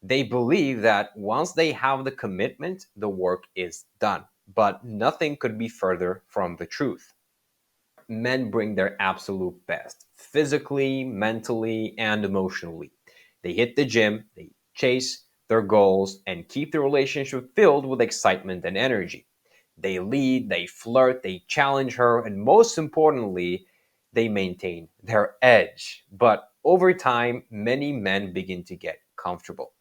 They believe that once they have the commitment, the work is done. But nothing could be further from the truth. Men bring their absolute best physically, mentally, and emotionally. They hit the gym, they chase their goals, and keep the relationship filled with excitement and energy. They lead, they flirt, they challenge her, and most importantly, they maintain their edge. But over time, many men begin to get comfortable.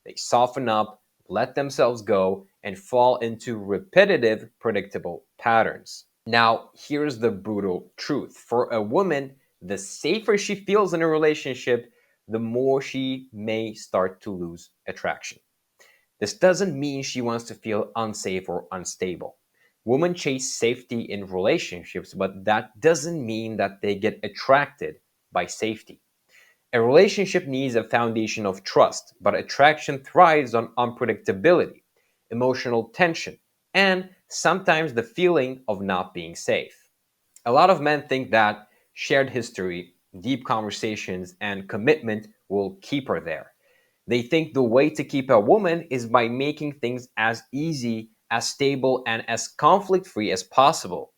They soften up, let themselves go, and fall into repetitive, predictable patterns. Now, here's the brutal truth. For a woman, the safer she feels in a relationship, the more she may start to lose attraction. This doesn't mean she wants to feel unsafe or unstable. Women chase safety in relationships, but that doesn't mean that they get attracted by safety. A relationship needs a foundation of trust, but attraction thrives on unpredictability, emotional tension, and sometimes the feeling of not being safe. A lot of men think that shared history, deep conversations, and commitment will keep her there. They think the way to keep a woman is by making things as easy, as stable, and as conflict free as possible.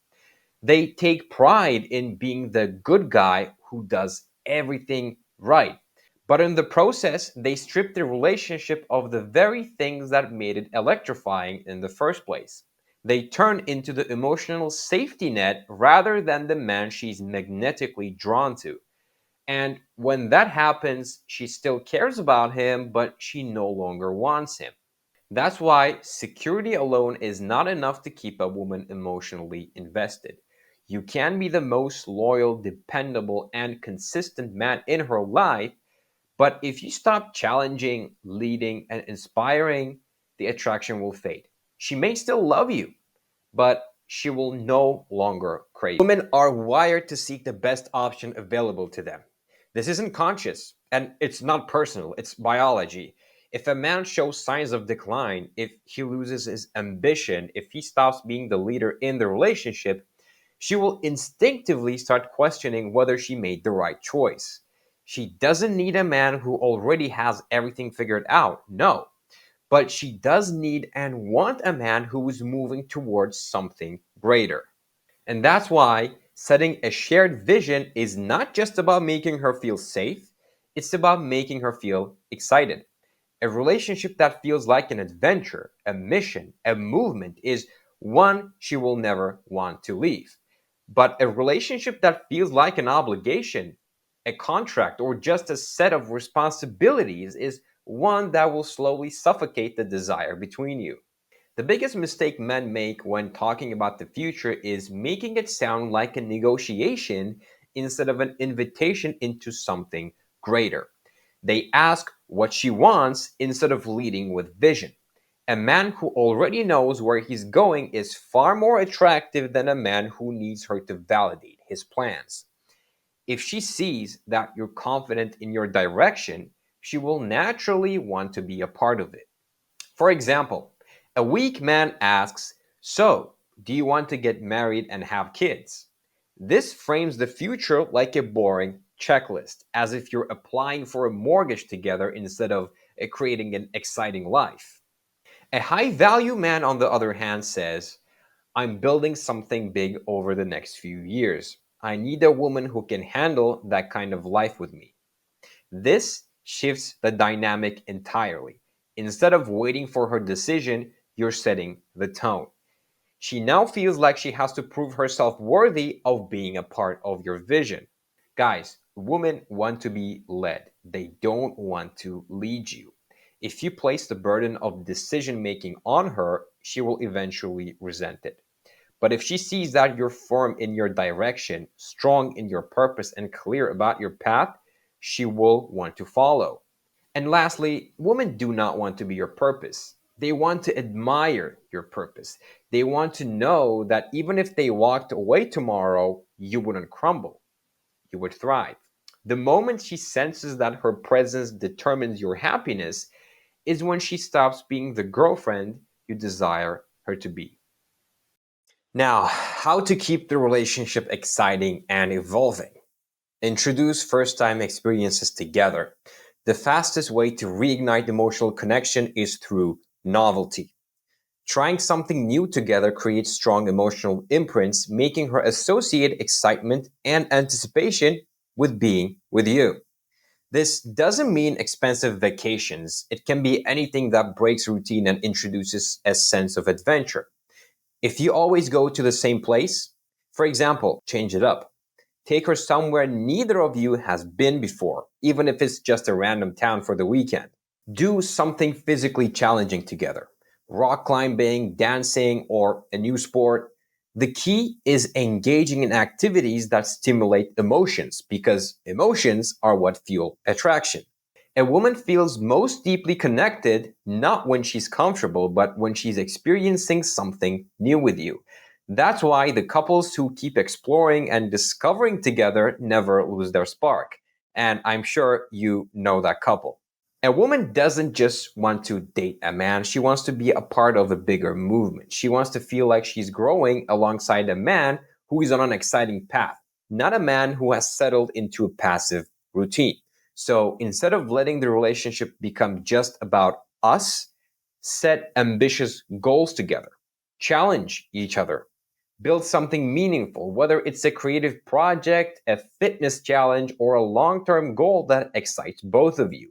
They take pride in being the good guy who does everything right. But in the process, they strip the relationship of the very things that made it electrifying in the first place. They turn into the emotional safety net rather than the man she's magnetically drawn to. And when that happens, she still cares about him, but she no longer wants him. That's why security alone is not enough to keep a woman emotionally invested. You can be the most loyal, dependable, and consistent man in her life, but if you stop challenging, leading, and inspiring, the attraction will fade. She may still love you, but she will no longer crave. Women are wired to seek the best option available to them. This isn't conscious and it's not personal, it's biology. If a man shows signs of decline, if he loses his ambition, if he stops being the leader in the relationship, she will instinctively start questioning whether she made the right choice. She doesn't need a man who already has everything figured out. No, but she does need and want a man who is moving towards something greater. And that's why setting a shared vision is not just about making her feel safe, it's about making her feel excited. A relationship that feels like an adventure, a mission, a movement is one she will never want to leave. But a relationship that feels like an obligation, a contract, or just a set of responsibilities is one that will slowly suffocate the desire between you. The biggest mistake men make when talking about the future is making it sound like a negotiation instead of an invitation into something greater. They ask what she wants instead of leading with vision. A man who already knows where he's going is far more attractive than a man who needs her to validate his plans. If she sees that you're confident in your direction, she will naturally want to be a part of it. For example, a weak man asks, "So, do you want to get married and have kids?" This frames the future like a boring checklist, as if you're applying for a mortgage together instead of creating an exciting life. A high value man, on the other hand, says, "I'm building something big over the next few years. I need a woman who can handle that kind of life with me." This shifts the dynamic entirely. Instead of waiting for her decision, you're setting the tone. She now feels like she has to prove herself worthy of being a part of your vision. Guys, women want to be led, they don't want to lead you. If you place the burden of decision making on her, she will eventually resent it. But if she sees that you're firm in your direction, strong in your purpose, and clear about your path, she will want to follow. And lastly, women do not want to be your purpose. They want to admire your purpose. They want to know that even if they walked away tomorrow, you wouldn't crumble, you would thrive. The moment she senses that her presence determines your happiness is when she stops being the girlfriend you desire her to be. Now, how to keep the relationship exciting and evolving. Introduce first time experiences together. The fastest way to reignite emotional connection is through novelty. Trying something new together creates strong emotional imprints, making her associate excitement and anticipation with being with you. This doesn't mean expensive vacations. It can be anything that breaks routine and introduces a sense of adventure. If you always go to the same place, for example, change it up. Take her somewhere neither of you has been before, even if it's just a random town for the weekend. Do something physically challenging together. Rock climbing, dancing, or a new sport. The key is engaging in activities that stimulate emotions because emotions are what fuel attraction. A woman feels most deeply connected not when she's comfortable, but when she's experiencing something new with you. That's why the couples who keep exploring and discovering together never lose their spark. And I'm sure you know that couple. A woman doesn't just want to date a man, she wants to be a part of a bigger movement. She wants to feel like she's growing alongside a man who is on an exciting path, not a man who has settled into a passive routine. So instead of letting the relationship become just about us, set ambitious goals together, challenge each other, build something meaningful, whether it's a creative project, a fitness challenge, or a long term goal that excites both of you.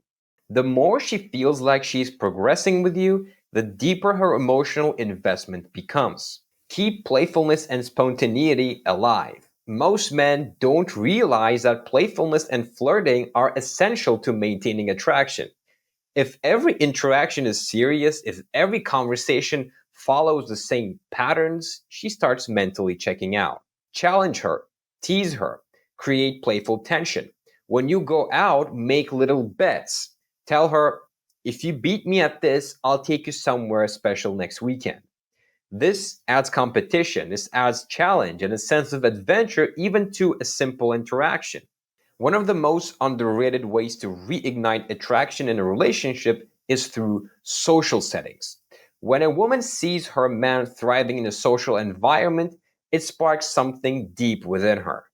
The more she feels like she's progressing with you, the deeper her emotional investment becomes. Keep playfulness and spontaneity alive. Most men don't realize that playfulness and flirting are essential to maintaining attraction. If every interaction is serious, if every conversation follows the same patterns, she starts mentally checking out. Challenge her, tease her, create playful tension. When you go out, make little bets. Tell her, if you beat me at this, I'll take you somewhere special next weekend. This adds competition, this adds challenge and a sense of adventure even to a simple interaction. One of the most underrated ways to reignite attraction in a relationship is through social settings. When a woman sees her man thriving in a social environment, it sparks something deep within her.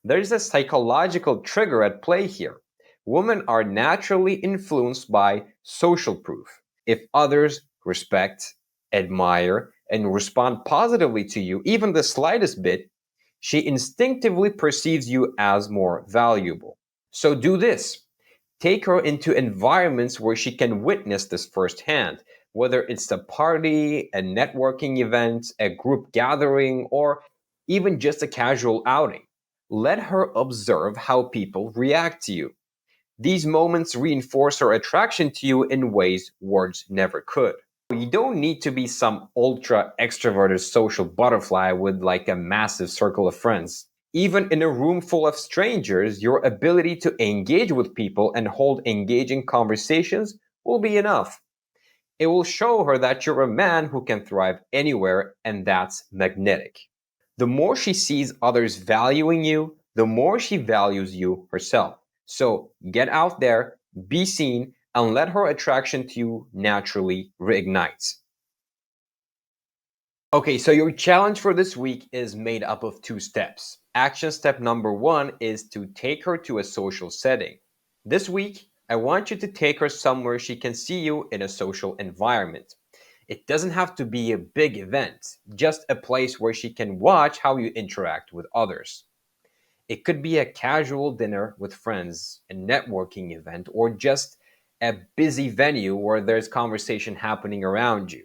There's a psychological trigger at play here. Women are naturally influenced by social proof. If others respect, admire, and respond positively to you, even the slightest bit, she instinctively perceives you as more valuable. So do this. Take her into environments where she can witness this firsthand, whether it's a party, a networking event, a group gathering, or even just a casual outing. Let her observe how people react to you. These moments reinforce her attraction to you in ways words never could. You don't need to be some ultra extroverted social butterfly with like a massive circle of friends. Even in a room full of strangers, your ability to engage with people and hold engaging conversations will be enough. It will show her that you're a man who can thrive anywhere, and that's magnetic. The more she sees others valuing you, the more she values you herself. So get out there, be seen, and let her attraction to you naturally reignite. Okay, so your challenge for this week is made up of two steps. Action step number one is to take her to a social setting. This week, I want you to take her somewhere she can see you in a social environment. It doesn't have to be a big event, just a place where she can watch how you interact with others. It could be a casual dinner with friends, a networking event, or just a busy venue where there's conversation happening around you.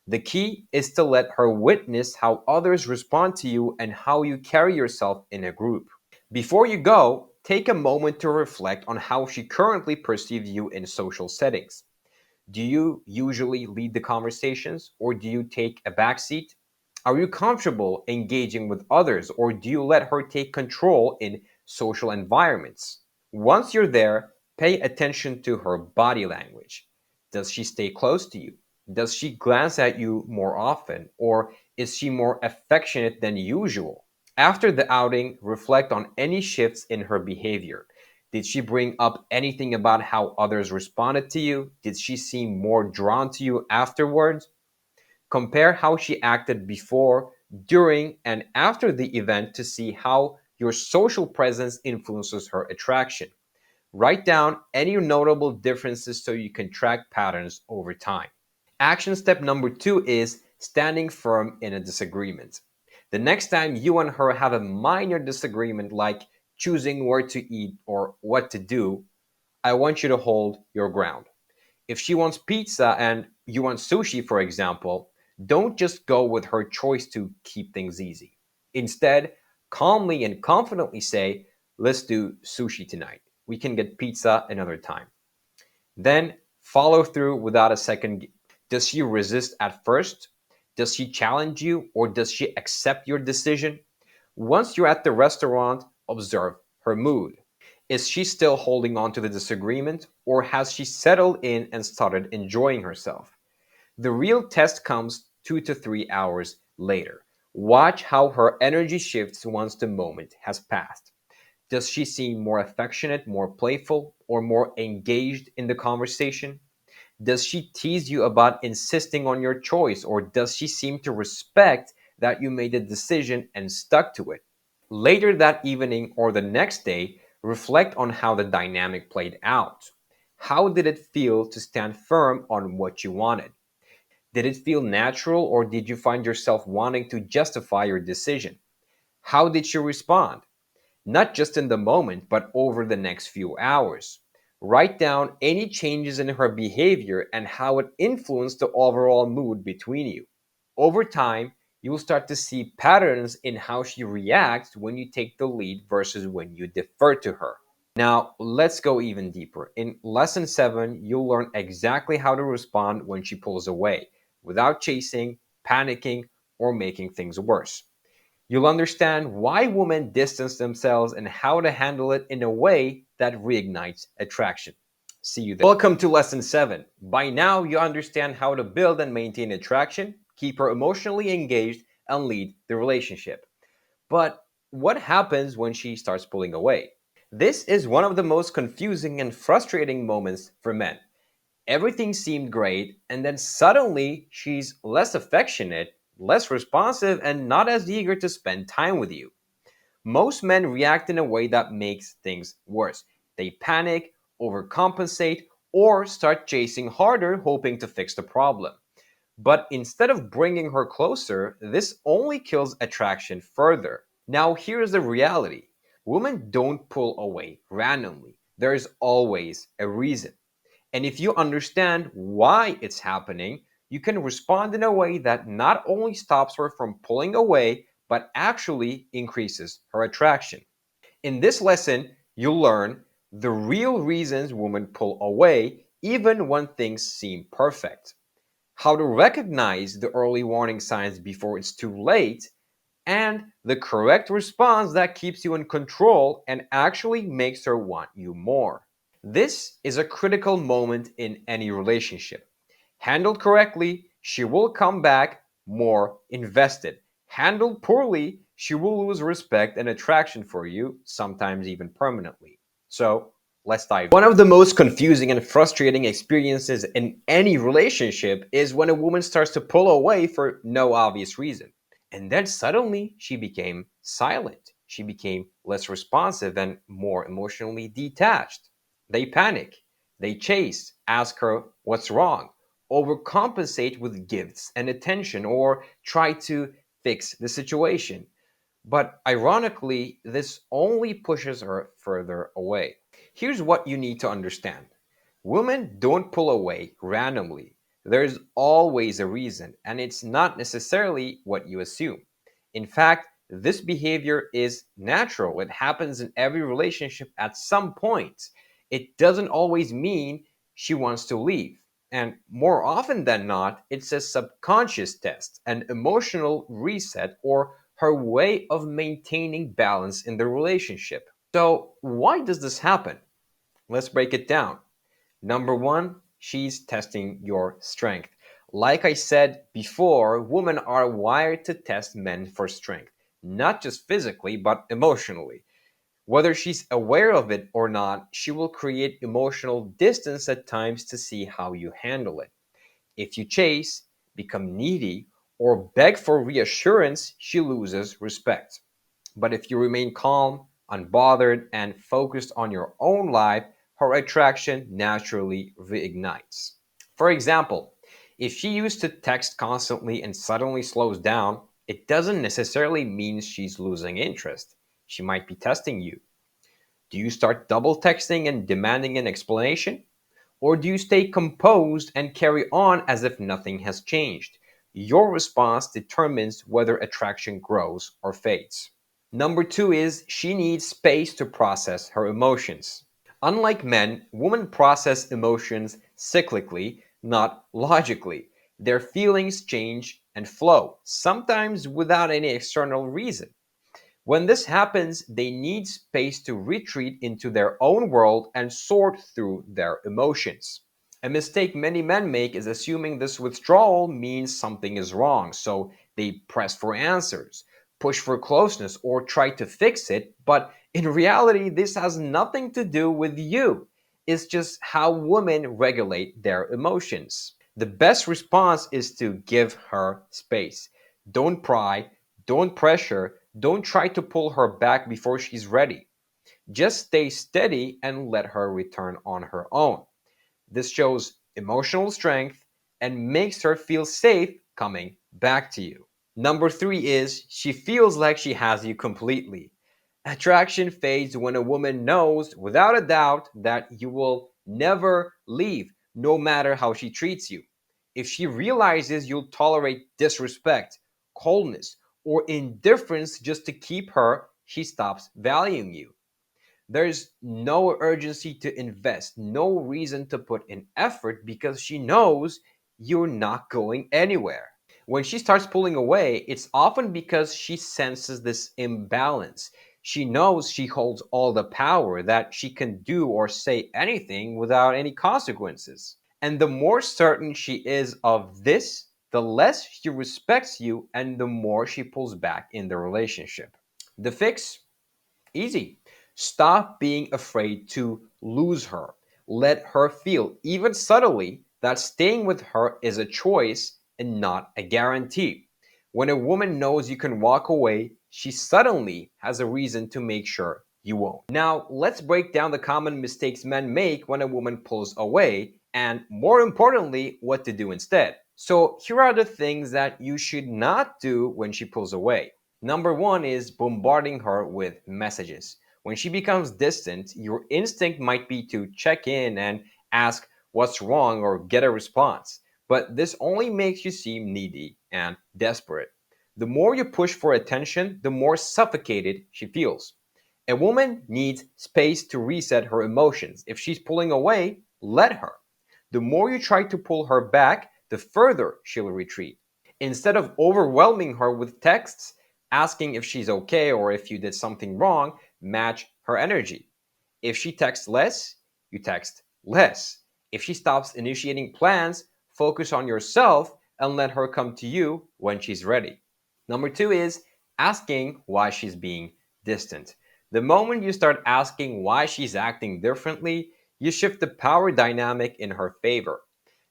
The key is to let her witness how others respond to you and how you carry yourself in a group. Before you go, take a moment to reflect on how she currently perceives you in social settings. Do you usually lead the conversations or do you take a backseat? Are you comfortable engaging with others or do you let her take control in social environments? Once you're there, pay attention to her body language. Does she stay close to you? Does she glance at you more often or is she more affectionate than usual? After the outing, reflect on any shifts in her behavior. Did she bring up anything about how others responded to you? Did she seem more drawn to you afterwards? Compare how she acted before, during, and after the event to see how your social presence influences her attraction. Write down any notable differences so you can track patterns over time. Action step number two is standing firm in a disagreement. The next time you and her have a minor disagreement, like choosing where to eat or what to do, I want you to hold your ground. If she wants pizza and you want sushi, for example, don't just go with her choice to keep things easy. Instead, calmly and confidently say, let's do sushi tonight. We can get pizza another time. Then follow through without a second. Does she resist at first? Does she challenge you or does she accept your decision? Once you're at the restaurant, observe her mood. Is she still holding on to the disagreement or has she settled in and started enjoying herself? The real test comes 2 to 3 hours later. Watch how her energy shifts once the moment has passed. Does she seem more affectionate, more playful, or more engaged in the conversation? Does she tease you about insisting on your choice, or does she seem to respect that you made a decision and stuck to it? Later that evening or the next day, reflect on how the dynamic played out. How did it feel to stand firm on what you wanted? Did it feel natural, or did you find yourself wanting to justify your decision? How did she respond? Not just in the moment, but over the next few hours. Write down any changes in her behavior and how it influenced the overall mood between you. Over time, you will start to see patterns in how she reacts when you take the lead versus when you defer to her. Now, let's go even deeper. In lesson 7, you'll learn exactly how to respond when she pulls away without chasing, panicking, or making things worse. You'll understand why women distance themselves and how to handle it in a way that reignites attraction. See you there. Welcome to lesson 7. By now, you understand how to build and maintain attraction, keep her emotionally engaged, and lead the relationship. But what happens when she starts pulling away? This is one of the most confusing and frustrating moments for men. Everything seemed great, and then suddenly she's less affectionate, less responsive, and not as eager to spend time with you. Most men react in a way that makes things worse. They panic, overcompensate, or start chasing harder, hoping to fix the problem. But instead of bringing her closer, this only kills attraction further. Now, here's the reality: women don't pull away randomly, there's always a reason. And if you understand why it's happening, you can respond in a way that not only stops her from pulling away, but actually increases her attraction. In this lesson, you'll learn the real reasons women pull away even when things seem perfect, how to recognize the early warning signs before it's too late, and the correct response that keeps you in control and actually makes her want you more. This is a critical moment in any relationship. Handled correctly, she will come back more invested. Handled poorly, she will lose respect and attraction for you, sometimes even permanently. So, let's dive in. One of the most confusing and frustrating experiences in any relationship is when a woman starts to pull away for no obvious reason. And then suddenly she became silent. She became less responsive and more emotionally detached. They panic, they chase, ask her what's wrong, overcompensate with gifts and attention, or try to fix the situation. But ironically, this only pushes her further away. Here's what you need to understand: women don't pull away randomly. There's always a reason, and it's not necessarily what you assume. In fact, this behavior is natural. It happens in every relationship at some point. It doesn't always mean she wants to leave. And more often than not, it's a subconscious test, an emotional reset, or her way of maintaining balance in the relationship. So, why does this happen? Let's break it down. Number one, she's testing your strength. Like I said before, women are wired to test men for strength, not just physically, but emotionally. Whether she's aware of it or not, she will create emotional distance at times to see how you handle it. If you chase, become needy, or beg for reassurance, she loses respect. But if you remain calm, unbothered, and focused on your own life, her attraction naturally reignites. For example, if she used to text constantly and suddenly slows down, it doesn't necessarily mean she's losing interest. She might be testing you. Do you start double texting and demanding an explanation? Or do you stay composed and carry on as if nothing has changed? Your response determines whether attraction grows or fades. Number two is she needs space to process her emotions. Unlike men, women process emotions cyclically, not logically. Their feelings change and flow, sometimes without any external reason. When this happens, they need space to retreat into their own world and sort through their emotions. A mistake many men make is assuming this withdrawal means something is wrong, so they press for answers, push for closeness, or try to fix it, but in reality, this has nothing to do with you. It's just how women regulate their emotions. The best response is to give her space. Don't pry, don't pressure, don't try to pull her back before she's ready. Just stay steady and let her return on her own. This shows emotional strength and makes her feel safe coming back to you. Number three is she feels like she has you completely. Attraction fades when a woman knows without a doubt that you will never leave, no matter how she treats you. If she realizes you'll tolerate disrespect, coldness, or indifference just to keep her, she stops valuing you. There's no urgency to invest, no reason to put in effort because she knows you're not going anywhere. When she starts pulling away, it's often because she senses this imbalance. She knows she holds all the power, that she can do or say anything without any consequences. And the more certain she is of this, the less she respects you and the more she pulls back in the relationship. The fix? Easy. Stop being afraid to lose her. Let her feel, even subtly, that staying with her is a choice and not a guarantee. When a woman knows you can walk away, she suddenly has a reason to make sure you won't. Now, let's break down the common mistakes men make when a woman pulls away, and more importantly, what to do instead. So, here are the things that you should not do when she pulls away. Number one is bombarding her with messages. When she becomes distant, your instinct might be to check in and ask what's wrong or get a response. But this only makes you seem needy and desperate. The more you push for attention, the more suffocated she feels. A woman needs space to reset her emotions. If she's pulling away, let her. The more you try to pull her back, the further she'll retreat. Instead of overwhelming her with texts, asking if she's okay or if you did something wrong, match her energy. If she texts less, you text less. If she stops initiating plans, focus on yourself and let her come to you when she's ready. Number two is asking why she's being distant. The moment you start asking why she's acting differently, you shift the power dynamic in her favor.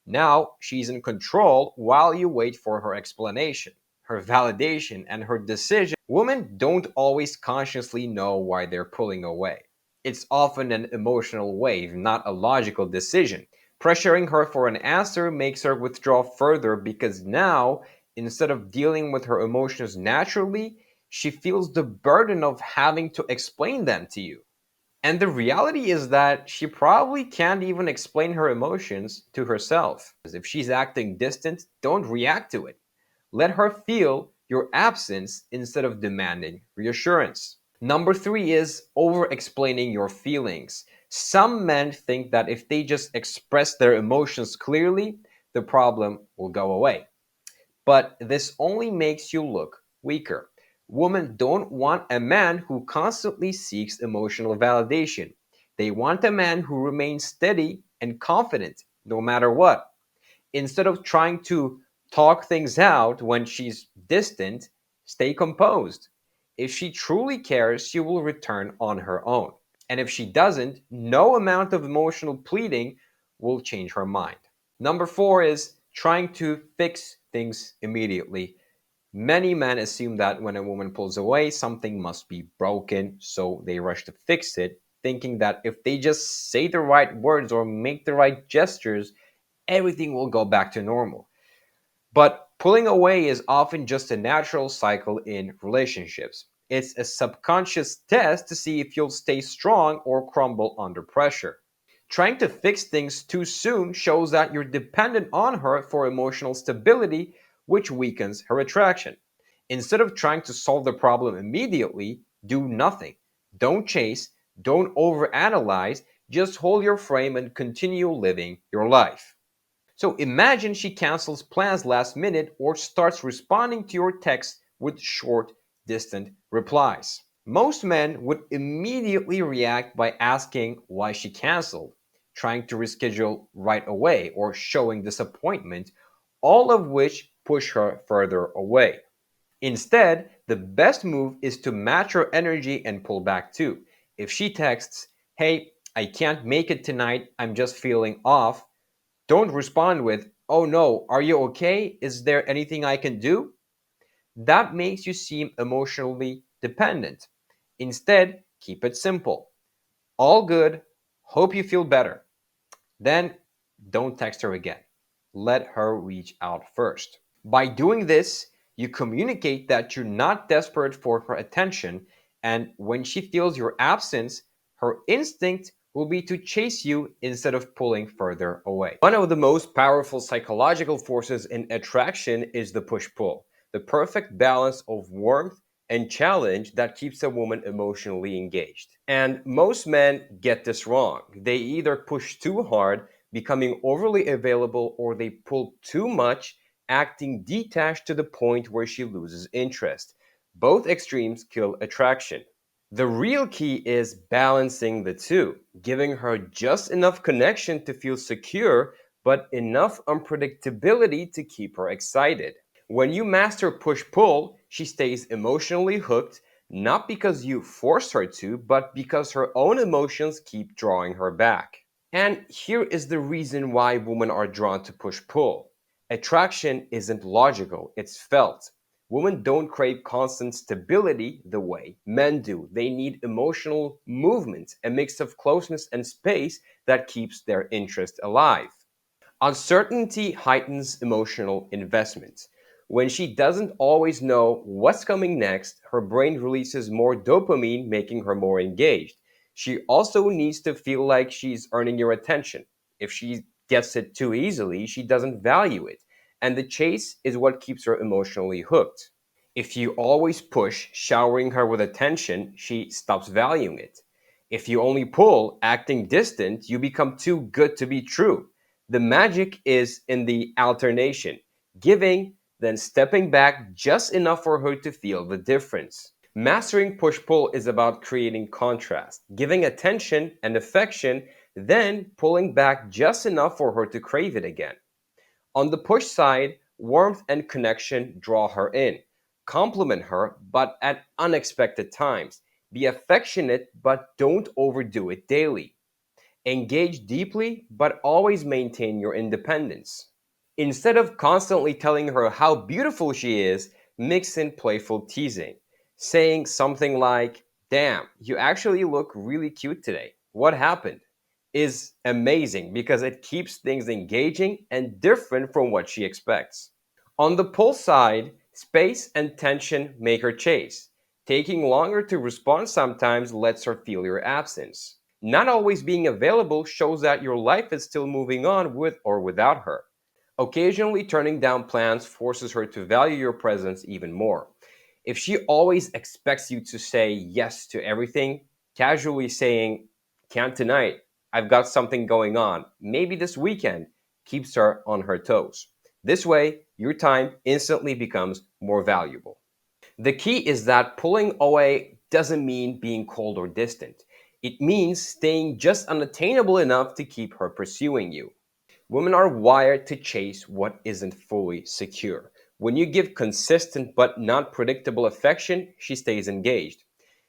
Now she's in control while you wait for her explanation, her validation, and her decision. Women don't always consciously know why they're pulling away. It's often an emotional wave, not a logical decision. Pressuring her for an answer makes her withdraw further because now, instead of dealing with her emotions naturally, she feels the burden of having to explain them to you. And the reality is that she probably can't even explain her emotions to herself. If she's acting distant, don't react to it. Let her feel your absence instead of demanding reassurance. Number three is over explaining your feelings. Some men think that if they just express their emotions clearly, the problem will go away. But this only makes you look weaker. Women don't want a man who constantly seeks emotional validation. They want a man who remains steady and confident no matter what. Instead of trying to talk things out when she's distant, stay composed. If she truly cares, she will return on her own. And if she doesn't, no amount of emotional pleading will change her mind. Number four is trying to fix things immediately. Many men assume that when a woman pulls away, something must be broken, so they rush to fix it, thinking that if they just say the right words or make the right gestures, everything will go back to normal. But pulling away is often just a natural cycle in relationships. It's a subconscious test to see if you'll stay strong or crumble under pressure. Trying to fix things too soon shows that you're dependent on her for emotional stability, which weakens her attraction. Instead of trying to solve the problem immediately, do nothing. Don't chase, don't overanalyze, just hold your frame and continue living your life. So imagine she cancels plans last minute or starts responding to your texts with short, distant replies. Most men would immediately react by asking why she canceled, trying to reschedule right away, or showing disappointment, all of which push her further away. Instead, the best move is to match her energy and pull back too. If she texts, "Hey, I can't make it tonight, I'm just feeling off," don't respond with, "Oh no, are you okay? Is there anything I can do?" That makes you seem emotionally dependent. Instead, keep it simple. "All good. Hope you feel better." Then don't text her again. Let her reach out first. By doing this, you communicate that you're not desperate for her attention, and when she feels your absence, her instinct will be to chase you instead of pulling further away. One of the most powerful psychological forces in attraction is the push pull, the perfect balance of warmth and challenge that keeps a woman emotionally engaged. And most men get this wrong. They either push too hard, becoming overly available, or they pull too much, acting detached to the point where she loses interest. Both extremes kill attraction. The real key is balancing the two, giving her just enough connection to feel secure, but enough unpredictability to keep her excited. When you master push pull, she stays emotionally hooked, not because you force her to, but because her own emotions keep drawing her back. And here is the reason why women are drawn to push pull. Attraction isn't logical, it's felt. Women don't crave constant stability the way men do. They need emotional movement, a mix of closeness and space that keeps their interest alive. Uncertainty heightens emotional investment. When she doesn't always know what's coming next, her brain releases more dopamine, making her more engaged. She also needs to feel like she's earning your attention. If she gets it too easily, she doesn't value it. And the chase is what keeps her emotionally hooked. If you always push, showering her with attention, she stops valuing it. If you only pull, acting distant, you become too good to be true. The magic is in the alternation, giving, then stepping back just enough for her to feel the difference. Mastering push pull is about creating contrast, giving attention and affection, then pulling back just enough for her to crave it again. On the push side, warmth and connection draw her in. Compliment her, but at unexpected times. Be affectionate, but don't overdo it daily. Engage deeply, but always maintain your independence. Instead of constantly telling her how beautiful she is, mix in playful teasing, saying something like, "Damn, you actually look really cute today. What happened?" is amazing because it keeps things engaging and different from what she expects. On the pull side, space and tension make her chase. Taking longer to respond sometimes lets her feel your absence. Not always being available shows that your life is still moving on with or without her. Occasionally turning down plans forces her to value your presence even more. If she always expects you to say yes to everything, casually saying, "Can't tonight, I've got something going on, maybe this weekend," keeps her on her toes. This way, your time instantly becomes more valuable. The key is that pulling away doesn't mean being cold or distant. It means staying just unattainable enough to keep her pursuing you. Women are wired to chase what isn't fully secure. When you give consistent but not predictable affection, she stays engaged.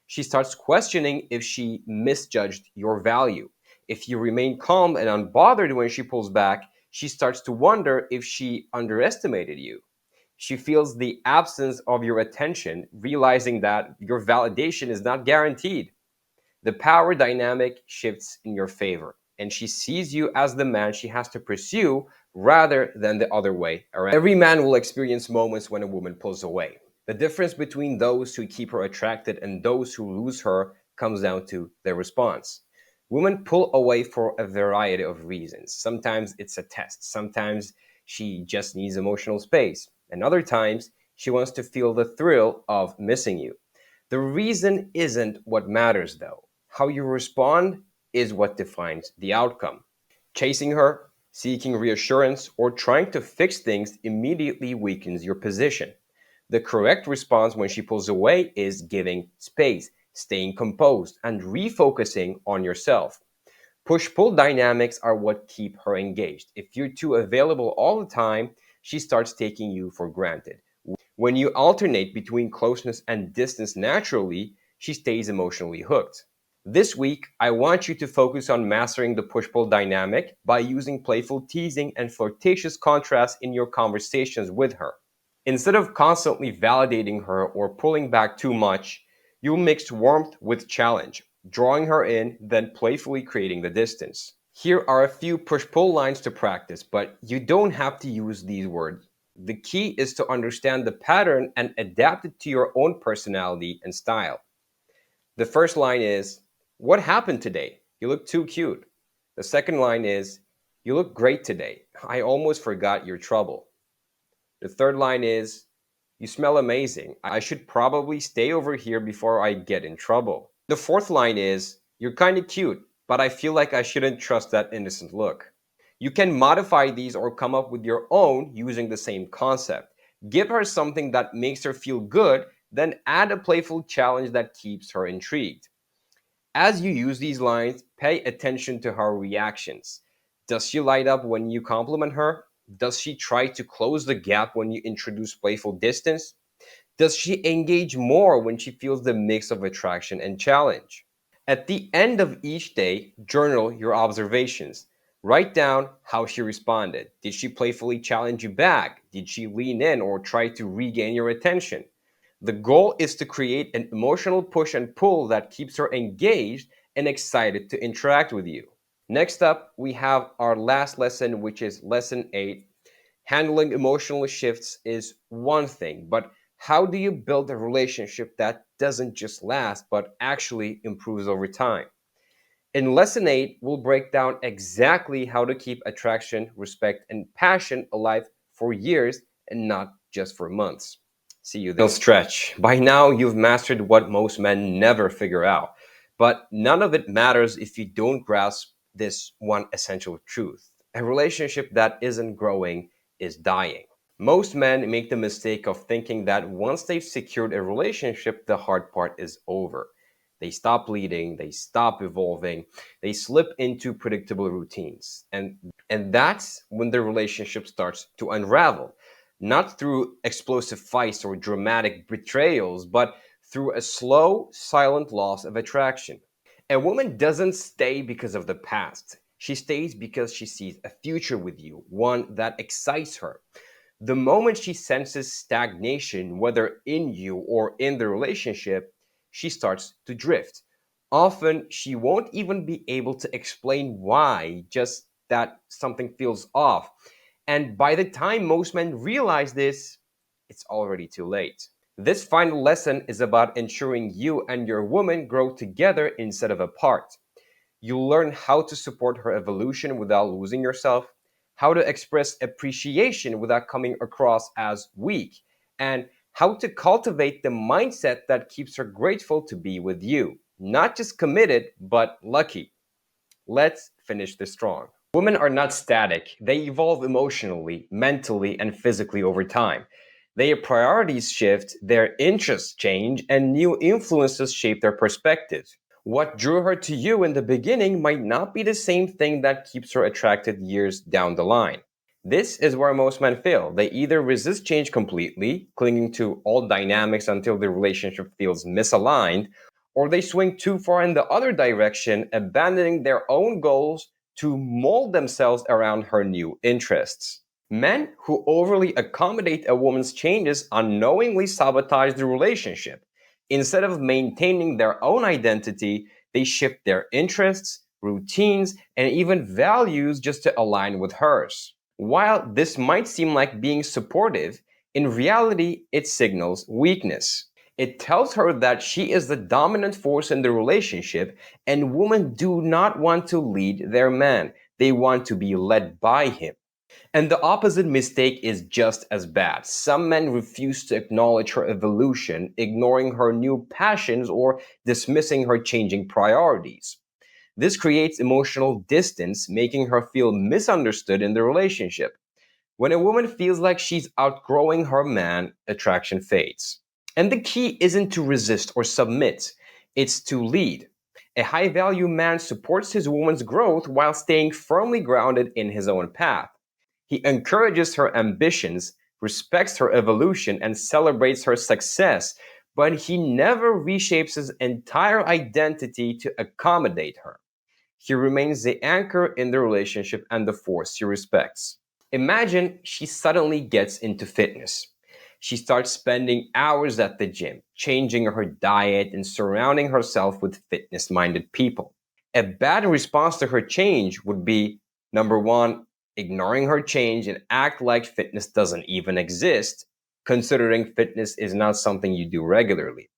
She starts questioning if she misjudged your value. If you remain calm and unbothered when she pulls back, she starts to wonder if she underestimated you. She feels the absence of your attention, realizing that your validation is not guaranteed. The power dynamic shifts in your favor, and she sees you as the man she has to pursue rather than the other way around. Every man will experience moments when a woman pulls away. The difference between those who keep her attracted and those who lose her comes down to their response. Women pull away for a variety of reasons. Sometimes it's a test, sometimes she just needs emotional space, and other times she wants to feel the thrill of missing you. The reason isn't what matters, though. How you respond is what defines the outcome. Chasing her, Seeking reassurance or trying to fix things immediately weakens your position. The correct response when she pulls away is giving space, staying composed, and refocusing on yourself. Push pull dynamics are what keep her engaged. If you're too available all the time, she starts taking you for granted. When you alternate between closeness and distance naturally, she stays emotionally hooked. This week, I want you to focus on mastering the push pull dynamic by using playful teasing and flirtatious contrast in your conversations with her. Instead of constantly validating her or pulling back too much, you'll mix warmth with challenge, drawing her in, then playfully creating the distance. Here are a few push pull lines to practice, but you don't have to use these words. The key is to understand the pattern and adapt it to your own personality and style. The first line is, "What happened today? You look too cute." The second line is, "You look great today. I almost forgot your trouble." The third line is, "You smell amazing. I should probably stay over here before I get in trouble." The fourth line is, "You're kind of cute, but I feel like I shouldn't trust that innocent look." You can modify these or come up with your own using the same concept. Give her something that makes her feel good, then add a playful challenge that keeps her intrigued. As you use these lines, pay attention to her reactions. Does she light up when you compliment her? Does she try to close the gap when you introduce playful distance? Does she engage more when she feels the mix of attraction and challenge? At the end of each day, journal your observations. Write down how she responded. Did she playfully challenge you back? Did she lean in or try to regain your attention? The goal is to create an emotional push and pull that keeps her engaged and excited to interact with you. Next up, we have our last lesson, which is lesson 8. Handling emotional shifts is one thing, but how do you build a relationship that doesn't just last, but actually improves over time? In lesson 8, we'll break down exactly how to keep attraction, respect, and passion alive for years and not just for months. See you there. Stretch. By now, you've mastered what most men never figure out. But none of it matters if you don't grasp this one essential truth. A relationship that isn't growing is dying. Most men make the mistake of thinking that once they've secured a relationship, the hard part is over. They stop leading, they stop evolving, they slip into predictable routines. And that's when the relationship starts to unravel, not through explosive fights or dramatic betrayals, but through a slow, silent loss of attraction. A woman doesn't stay because of the past. She stays because she sees a future with you, one that excites her. The moment she senses stagnation, whether in you or in the relationship, she starts to drift. Often, she won't even be able to explain why, just that something feels off. And by the time most men realize this, it's already too late. This final lesson is about ensuring you and your woman grow together instead of apart. You'll learn how to support her evolution without losing yourself, how to express appreciation without coming across as weak, and how to cultivate the mindset that keeps her grateful to be with you. Not just committed, but lucky. Let's finish this strong. Women are not static. They evolve emotionally, mentally, and physically over time. Their priorities shift, their interests change, and new influences shape their perspective. What drew her to you in the beginning might not be the same thing that keeps her attracted years down the line. This is where most men fail. They either resist change completely, clinging to old dynamics until the relationship feels misaligned, or they swing too far in the other direction, abandoning their own goals to mold themselves around her new interests. Men who overly accommodate a woman's changes unknowingly sabotage the relationship. Instead of maintaining their own identity, they shift their interests, routines, and even values just to align with hers. While this might seem like being supportive, in reality, it signals weakness. It tells her that she is the dominant force in the relationship, and women do not want to lead their man. They want to be led by him. And the opposite mistake is just as bad. Some men refuse to acknowledge her evolution, ignoring her new passions or dismissing her changing priorities. This creates emotional distance, making her feel misunderstood in the relationship. When a woman feels like she's outgrowing her man, attraction fades. And the key isn't to resist or submit, it's to lead. A high value man supports his woman's growth while staying firmly grounded in his own path. He encourages her ambitions, respects her evolution, and celebrates her success, but he never reshapes his entire identity to accommodate her. He remains the anchor in the relationship and the force she respects. Imagine she suddenly gets into fitness. She starts spending hours at the gym, changing her diet and surrounding herself with fitness minded people. A bad response to her change would be number one, ignoring her change and act like fitness doesn't even exist, considering fitness is not something you do regularly.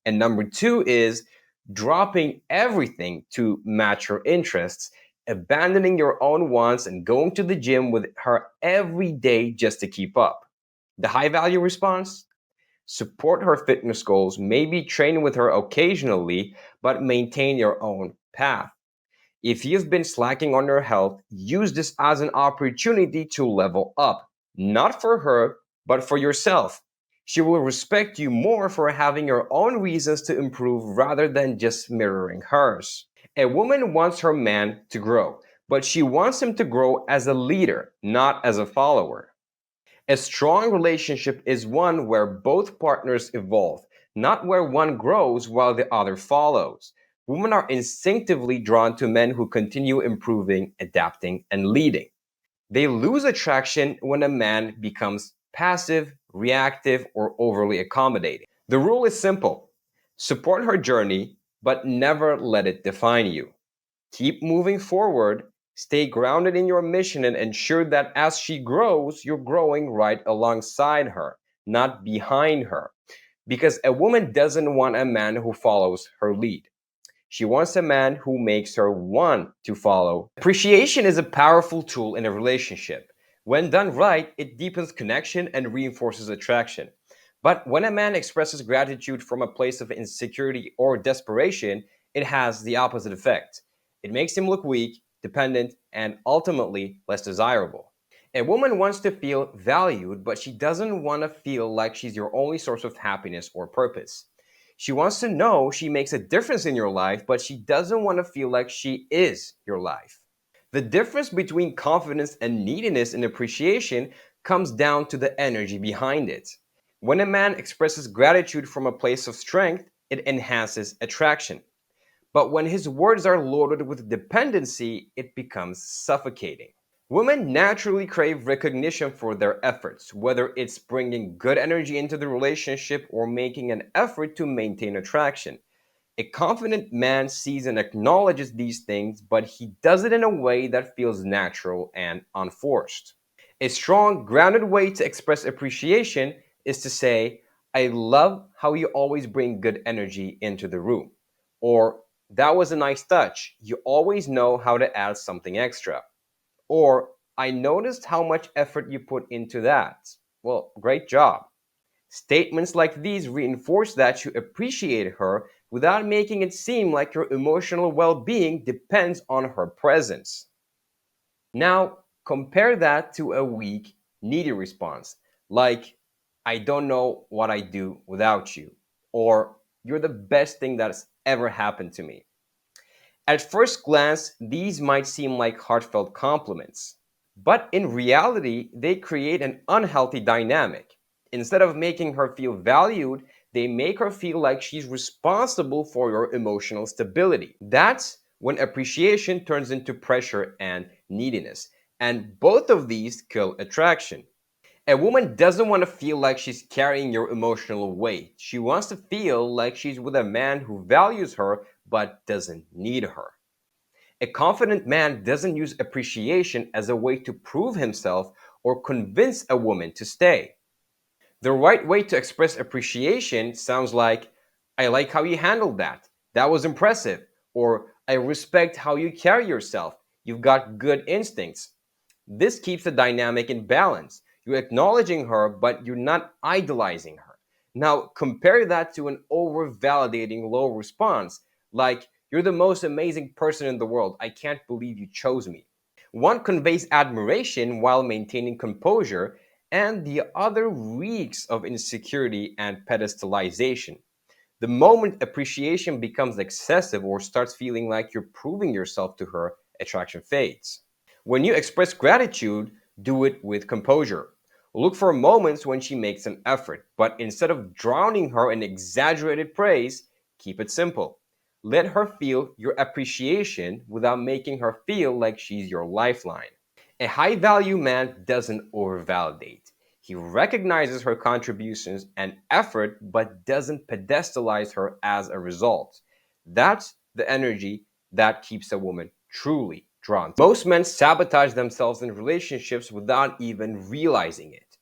And number two is dropping everything to match her interests, abandoning your own wants and going to the gym with her every day just to keep up. The high value response? Support her fitness goals, maybe train with her occasionally, but maintain your own path. If you've been slacking on your health, use this as an opportunity to level up, not for her, but for yourself. She will respect you more for having your own reasons to improve rather than just mirroring hers. A woman wants her man to grow, but she wants him to grow as a leader, not as a follower. A strong relationship is one where both partners evolve, not where one grows while the other follows. Women are instinctively drawn to men who continue improving, adapting, and leading. They lose attraction when a man becomes passive, reactive, or overly accommodating. The rule is simple: support her journey, but never let it define you. Keep moving forward, stay grounded in your mission, and ensure that as she grows, you're growing right alongside her, not behind her. Because a woman doesn't want a man who follows her lead. She wants a man who makes her want to follow. Appreciation is a powerful tool in a relationship. When done right, it deepens connection and reinforces attraction. But when a man expresses gratitude from a place of insecurity or desperation, it has the opposite effect. It makes him look weak, dependent, and ultimately less desirable. A woman wants to feel valued, but she doesn't want to feel like she's your only source of happiness or purpose. She wants to know she makes a difference in your life, but she doesn't want to feel like she is your life. The difference between confidence and neediness in appreciation comes down to the energy behind it. When a man expresses gratitude from a place of strength, it enhances attraction. But when his words are loaded with dependency, it becomes suffocating. Women naturally crave recognition for their efforts, whether it's bringing good energy into the relationship or making an effort to maintain attraction. A confident man sees and acknowledges these things, but he does it in a way that feels natural and unforced. A strong, grounded way to express appreciation is to say, I love how you always bring good energy into the room. Or, that was a nice touch. You always know how to add something extra. Or, I noticed how much effort you put into that. Well, great job. Statements like these reinforce that you appreciate her without making it seem like your emotional well being depends on her presence. Now, compare that to a weak, needy response, like, I don't know what I do without you, or you're the best thing that's ever happened to me. At first glance, these might seem like heartfelt compliments, but in reality, they create an unhealthy dynamic. Instead of making her feel valued, they make her feel like she's responsible for your emotional stability. That's when appreciation turns into pressure and neediness. And both of these kill attraction. A woman doesn't want to feel like she's carrying your emotional weight. She wants to feel like she's with a man who values her but doesn't need her. A confident man doesn't use appreciation as a way to prove himself or convince a woman to stay. The right way to express appreciation sounds like, I like how you handled that. That was impressive. Or, I respect how you carry yourself. You've got good instincts. This keeps the dynamic in balance. You're acknowledging her, but you're not idolizing her. Now, compare that to an over validating low response, like, You're the most amazing person in the world. I can't believe you chose me. One conveys admiration while maintaining composure, and the other reeks of insecurity and pedestalization. The moment appreciation becomes excessive or starts feeling like you're proving yourself to her, attraction fades. When you express gratitude, do it with composure. Look for moments when she makes an effort, but instead of drowning her in exaggerated praise, keep it simple. Let her feel your appreciation without making her feel like she's your lifeline. A high value man doesn't overvalidate. He recognizes her contributions and effort but doesn't pedestalize her as a result. That's the energy that keeps a woman truly drawn. Most men sabotage themselves in relationships without even realizing it.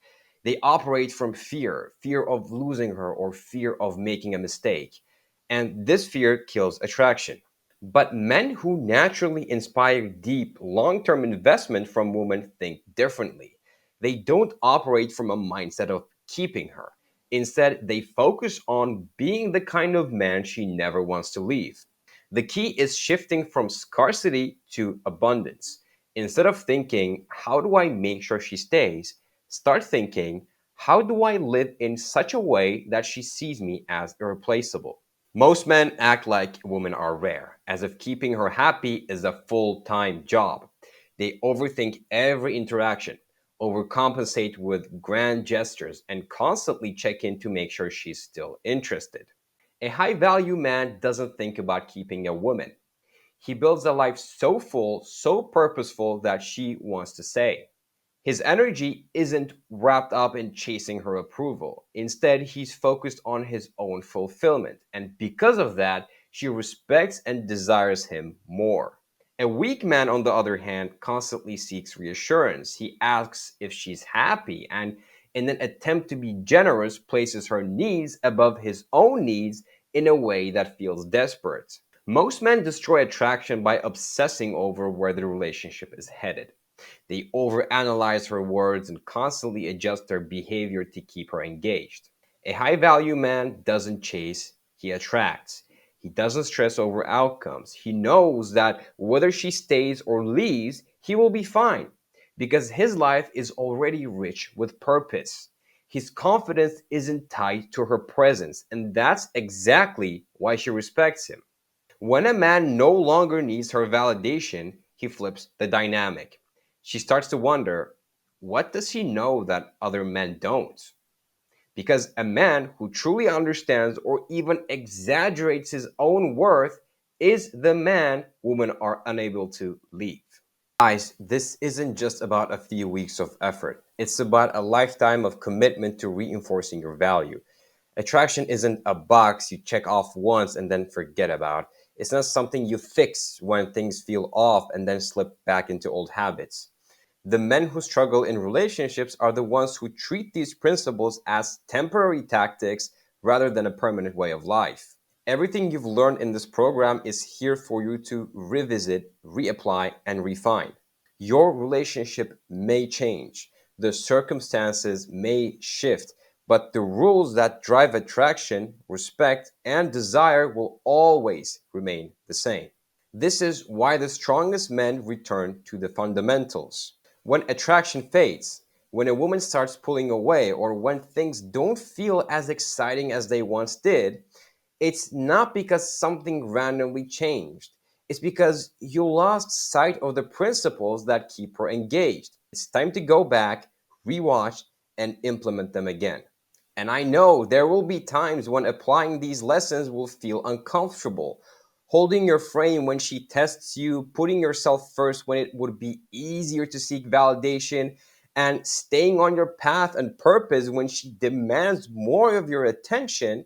They operate from fear of losing her or fear of making a mistake. And this fear kills attraction. But men who naturally inspire deep, long term investment from women think differently. They don't operate from a mindset of keeping her. Instead, they focus on being the kind of man she never wants to leave. The key is shifting from scarcity to abundance. Instead of thinking, how do I make sure she stays? Start thinking, how do I live in such a way that she sees me as irreplaceable? Most men act like women are rare, as if keeping her happy is a full time job. They overthink every interaction, overcompensate with grand gestures, and constantly check in to make sure she's still interested. A high value man doesn't think about keeping a woman. He builds a life so full, so purposeful that she wants to stay. His energy isn't wrapped up in chasing her approval. Instead, he's focused on his own fulfillment. And because of that, she respects and desires him more. A weak man, on the other hand, constantly seeks reassurance. He asks if she's happy and, in an attempt to be generous, places her needs above his own needs in a way that feels desperate. Most men destroy attraction by obsessing over where the relationship is headed. They overanalyze her words and constantly adjust their behavior to keep her engaged. A high value man doesn't chase, he attracts. He doesn't stress over outcomes. He knows that whether she stays or leaves, he will be fine because his life is already rich with purpose. His confidence isn't tied to her presence, and that's exactly why she respects him. When a man no longer needs her validation, he flips the dynamic. She starts to wonder, what does he know that other men don't? Because a man who truly understands or even exaggerates his own worth is the man women are unable to leave. Guys, this isn't just about a few weeks of effort. It's about a lifetime of commitment to reinforcing your value. Attraction isn't a box you check off once and then forget about. It's not something you fix when things feel off and then slip back into old habits. The men who struggle in relationships are the ones who treat these principles as temporary tactics rather than a permanent way of life. Everything you've learned in this program is here for you to revisit, reapply, and refine. Your relationship may change, the circumstances may shift, but the rules that drive attraction, respect, and desire will always remain the same. This is why the strongest men return to the fundamentals. When attraction fades, when a woman starts pulling away, or when things don't feel as exciting as they once did, it's not because something randomly changed. It's because you lost sight of the principles that keep her engaged. It's time to go back, rewatch, and implement them again. And I know there will be times when applying these lessons will feel uncomfortable. Holding your frame when she tests you, putting yourself first when it would be easier to seek validation, and staying on your path and purpose when she demands more of your attention.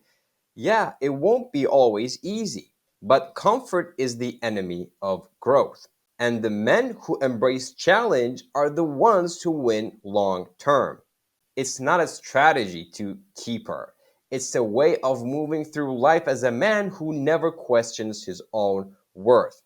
Yeah, it won't be always easy, but comfort is the enemy of growth. And the men who embrace challenge are the ones who win long term. It's not a strategy to keep her, it's a way of moving through life as a man who never questions his own worth.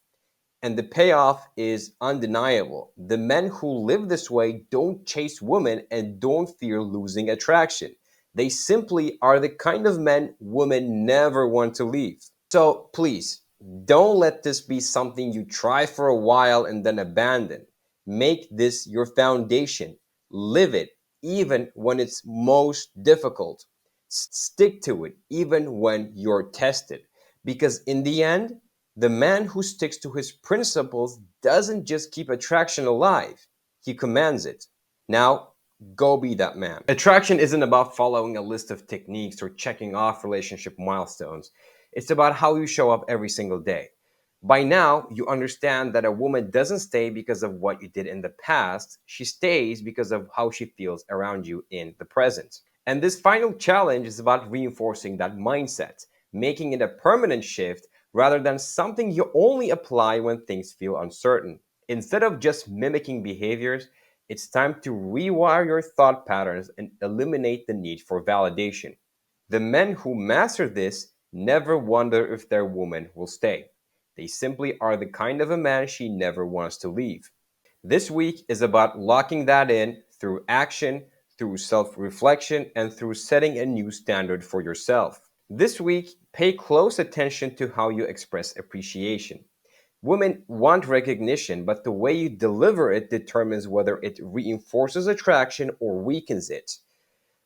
And the payoff is undeniable. The men who live this way don't chase women and don't fear losing attraction. They simply are the kind of men women never want to leave. So please Don't let this be something you try for a while and then abandon. Make this your foundation. Live it even when it's most difficult. Stick to it even when you're tested. Because in the end, the man who sticks to his principles doesn't just keep attraction alive, he commands it. Now, go be that man. Attraction isn't about following a list of techniques or checking off relationship milestones. It's about how you show up every single day. By now, you understand that a woman doesn't stay because of what you did in the past, she stays because of how she feels around you in the present. And this final challenge is about reinforcing that mindset, making it a permanent shift rather than something you only apply when things feel uncertain. Instead of just mimicking behaviors, it's time to rewire your thought patterns and eliminate the need for validation. The men who master this never wonder if their woman will stay. They simply are the kind of a man she never wants to leave. This week is about locking that in through action, through self reflection, and through setting a new standard for yourself. This week, pay close attention to how you express appreciation. Women want recognition, but the way you deliver it determines whether it reinforces attraction or weakens it.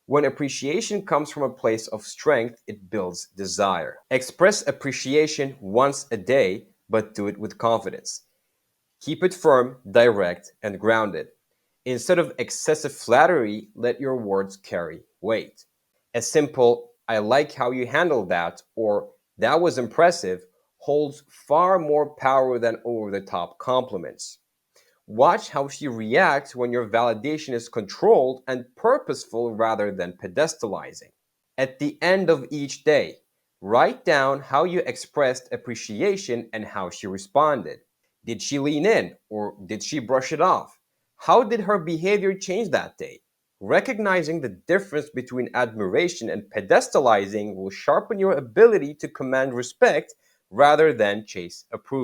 When appreciation comes from a place of strength, it builds desire. Express appreciation once a day, but do it with confidence. Keep it firm, direct, and grounded. Instead of excessive flattery, let your words carry weight. A simple, I like how you handled that, or that was impressive, holds far more power than over the top compliments. Watch how she reacts when your validation is controlled and purposeful rather than pedestalizing. At the end of each day, write down how you expressed appreciation and how she responded. Did she lean in or did she brush it off? How did her behavior change that day? Recognizing the difference between admiration and pedestalizing will sharpen your ability to command respect rather than chase approval.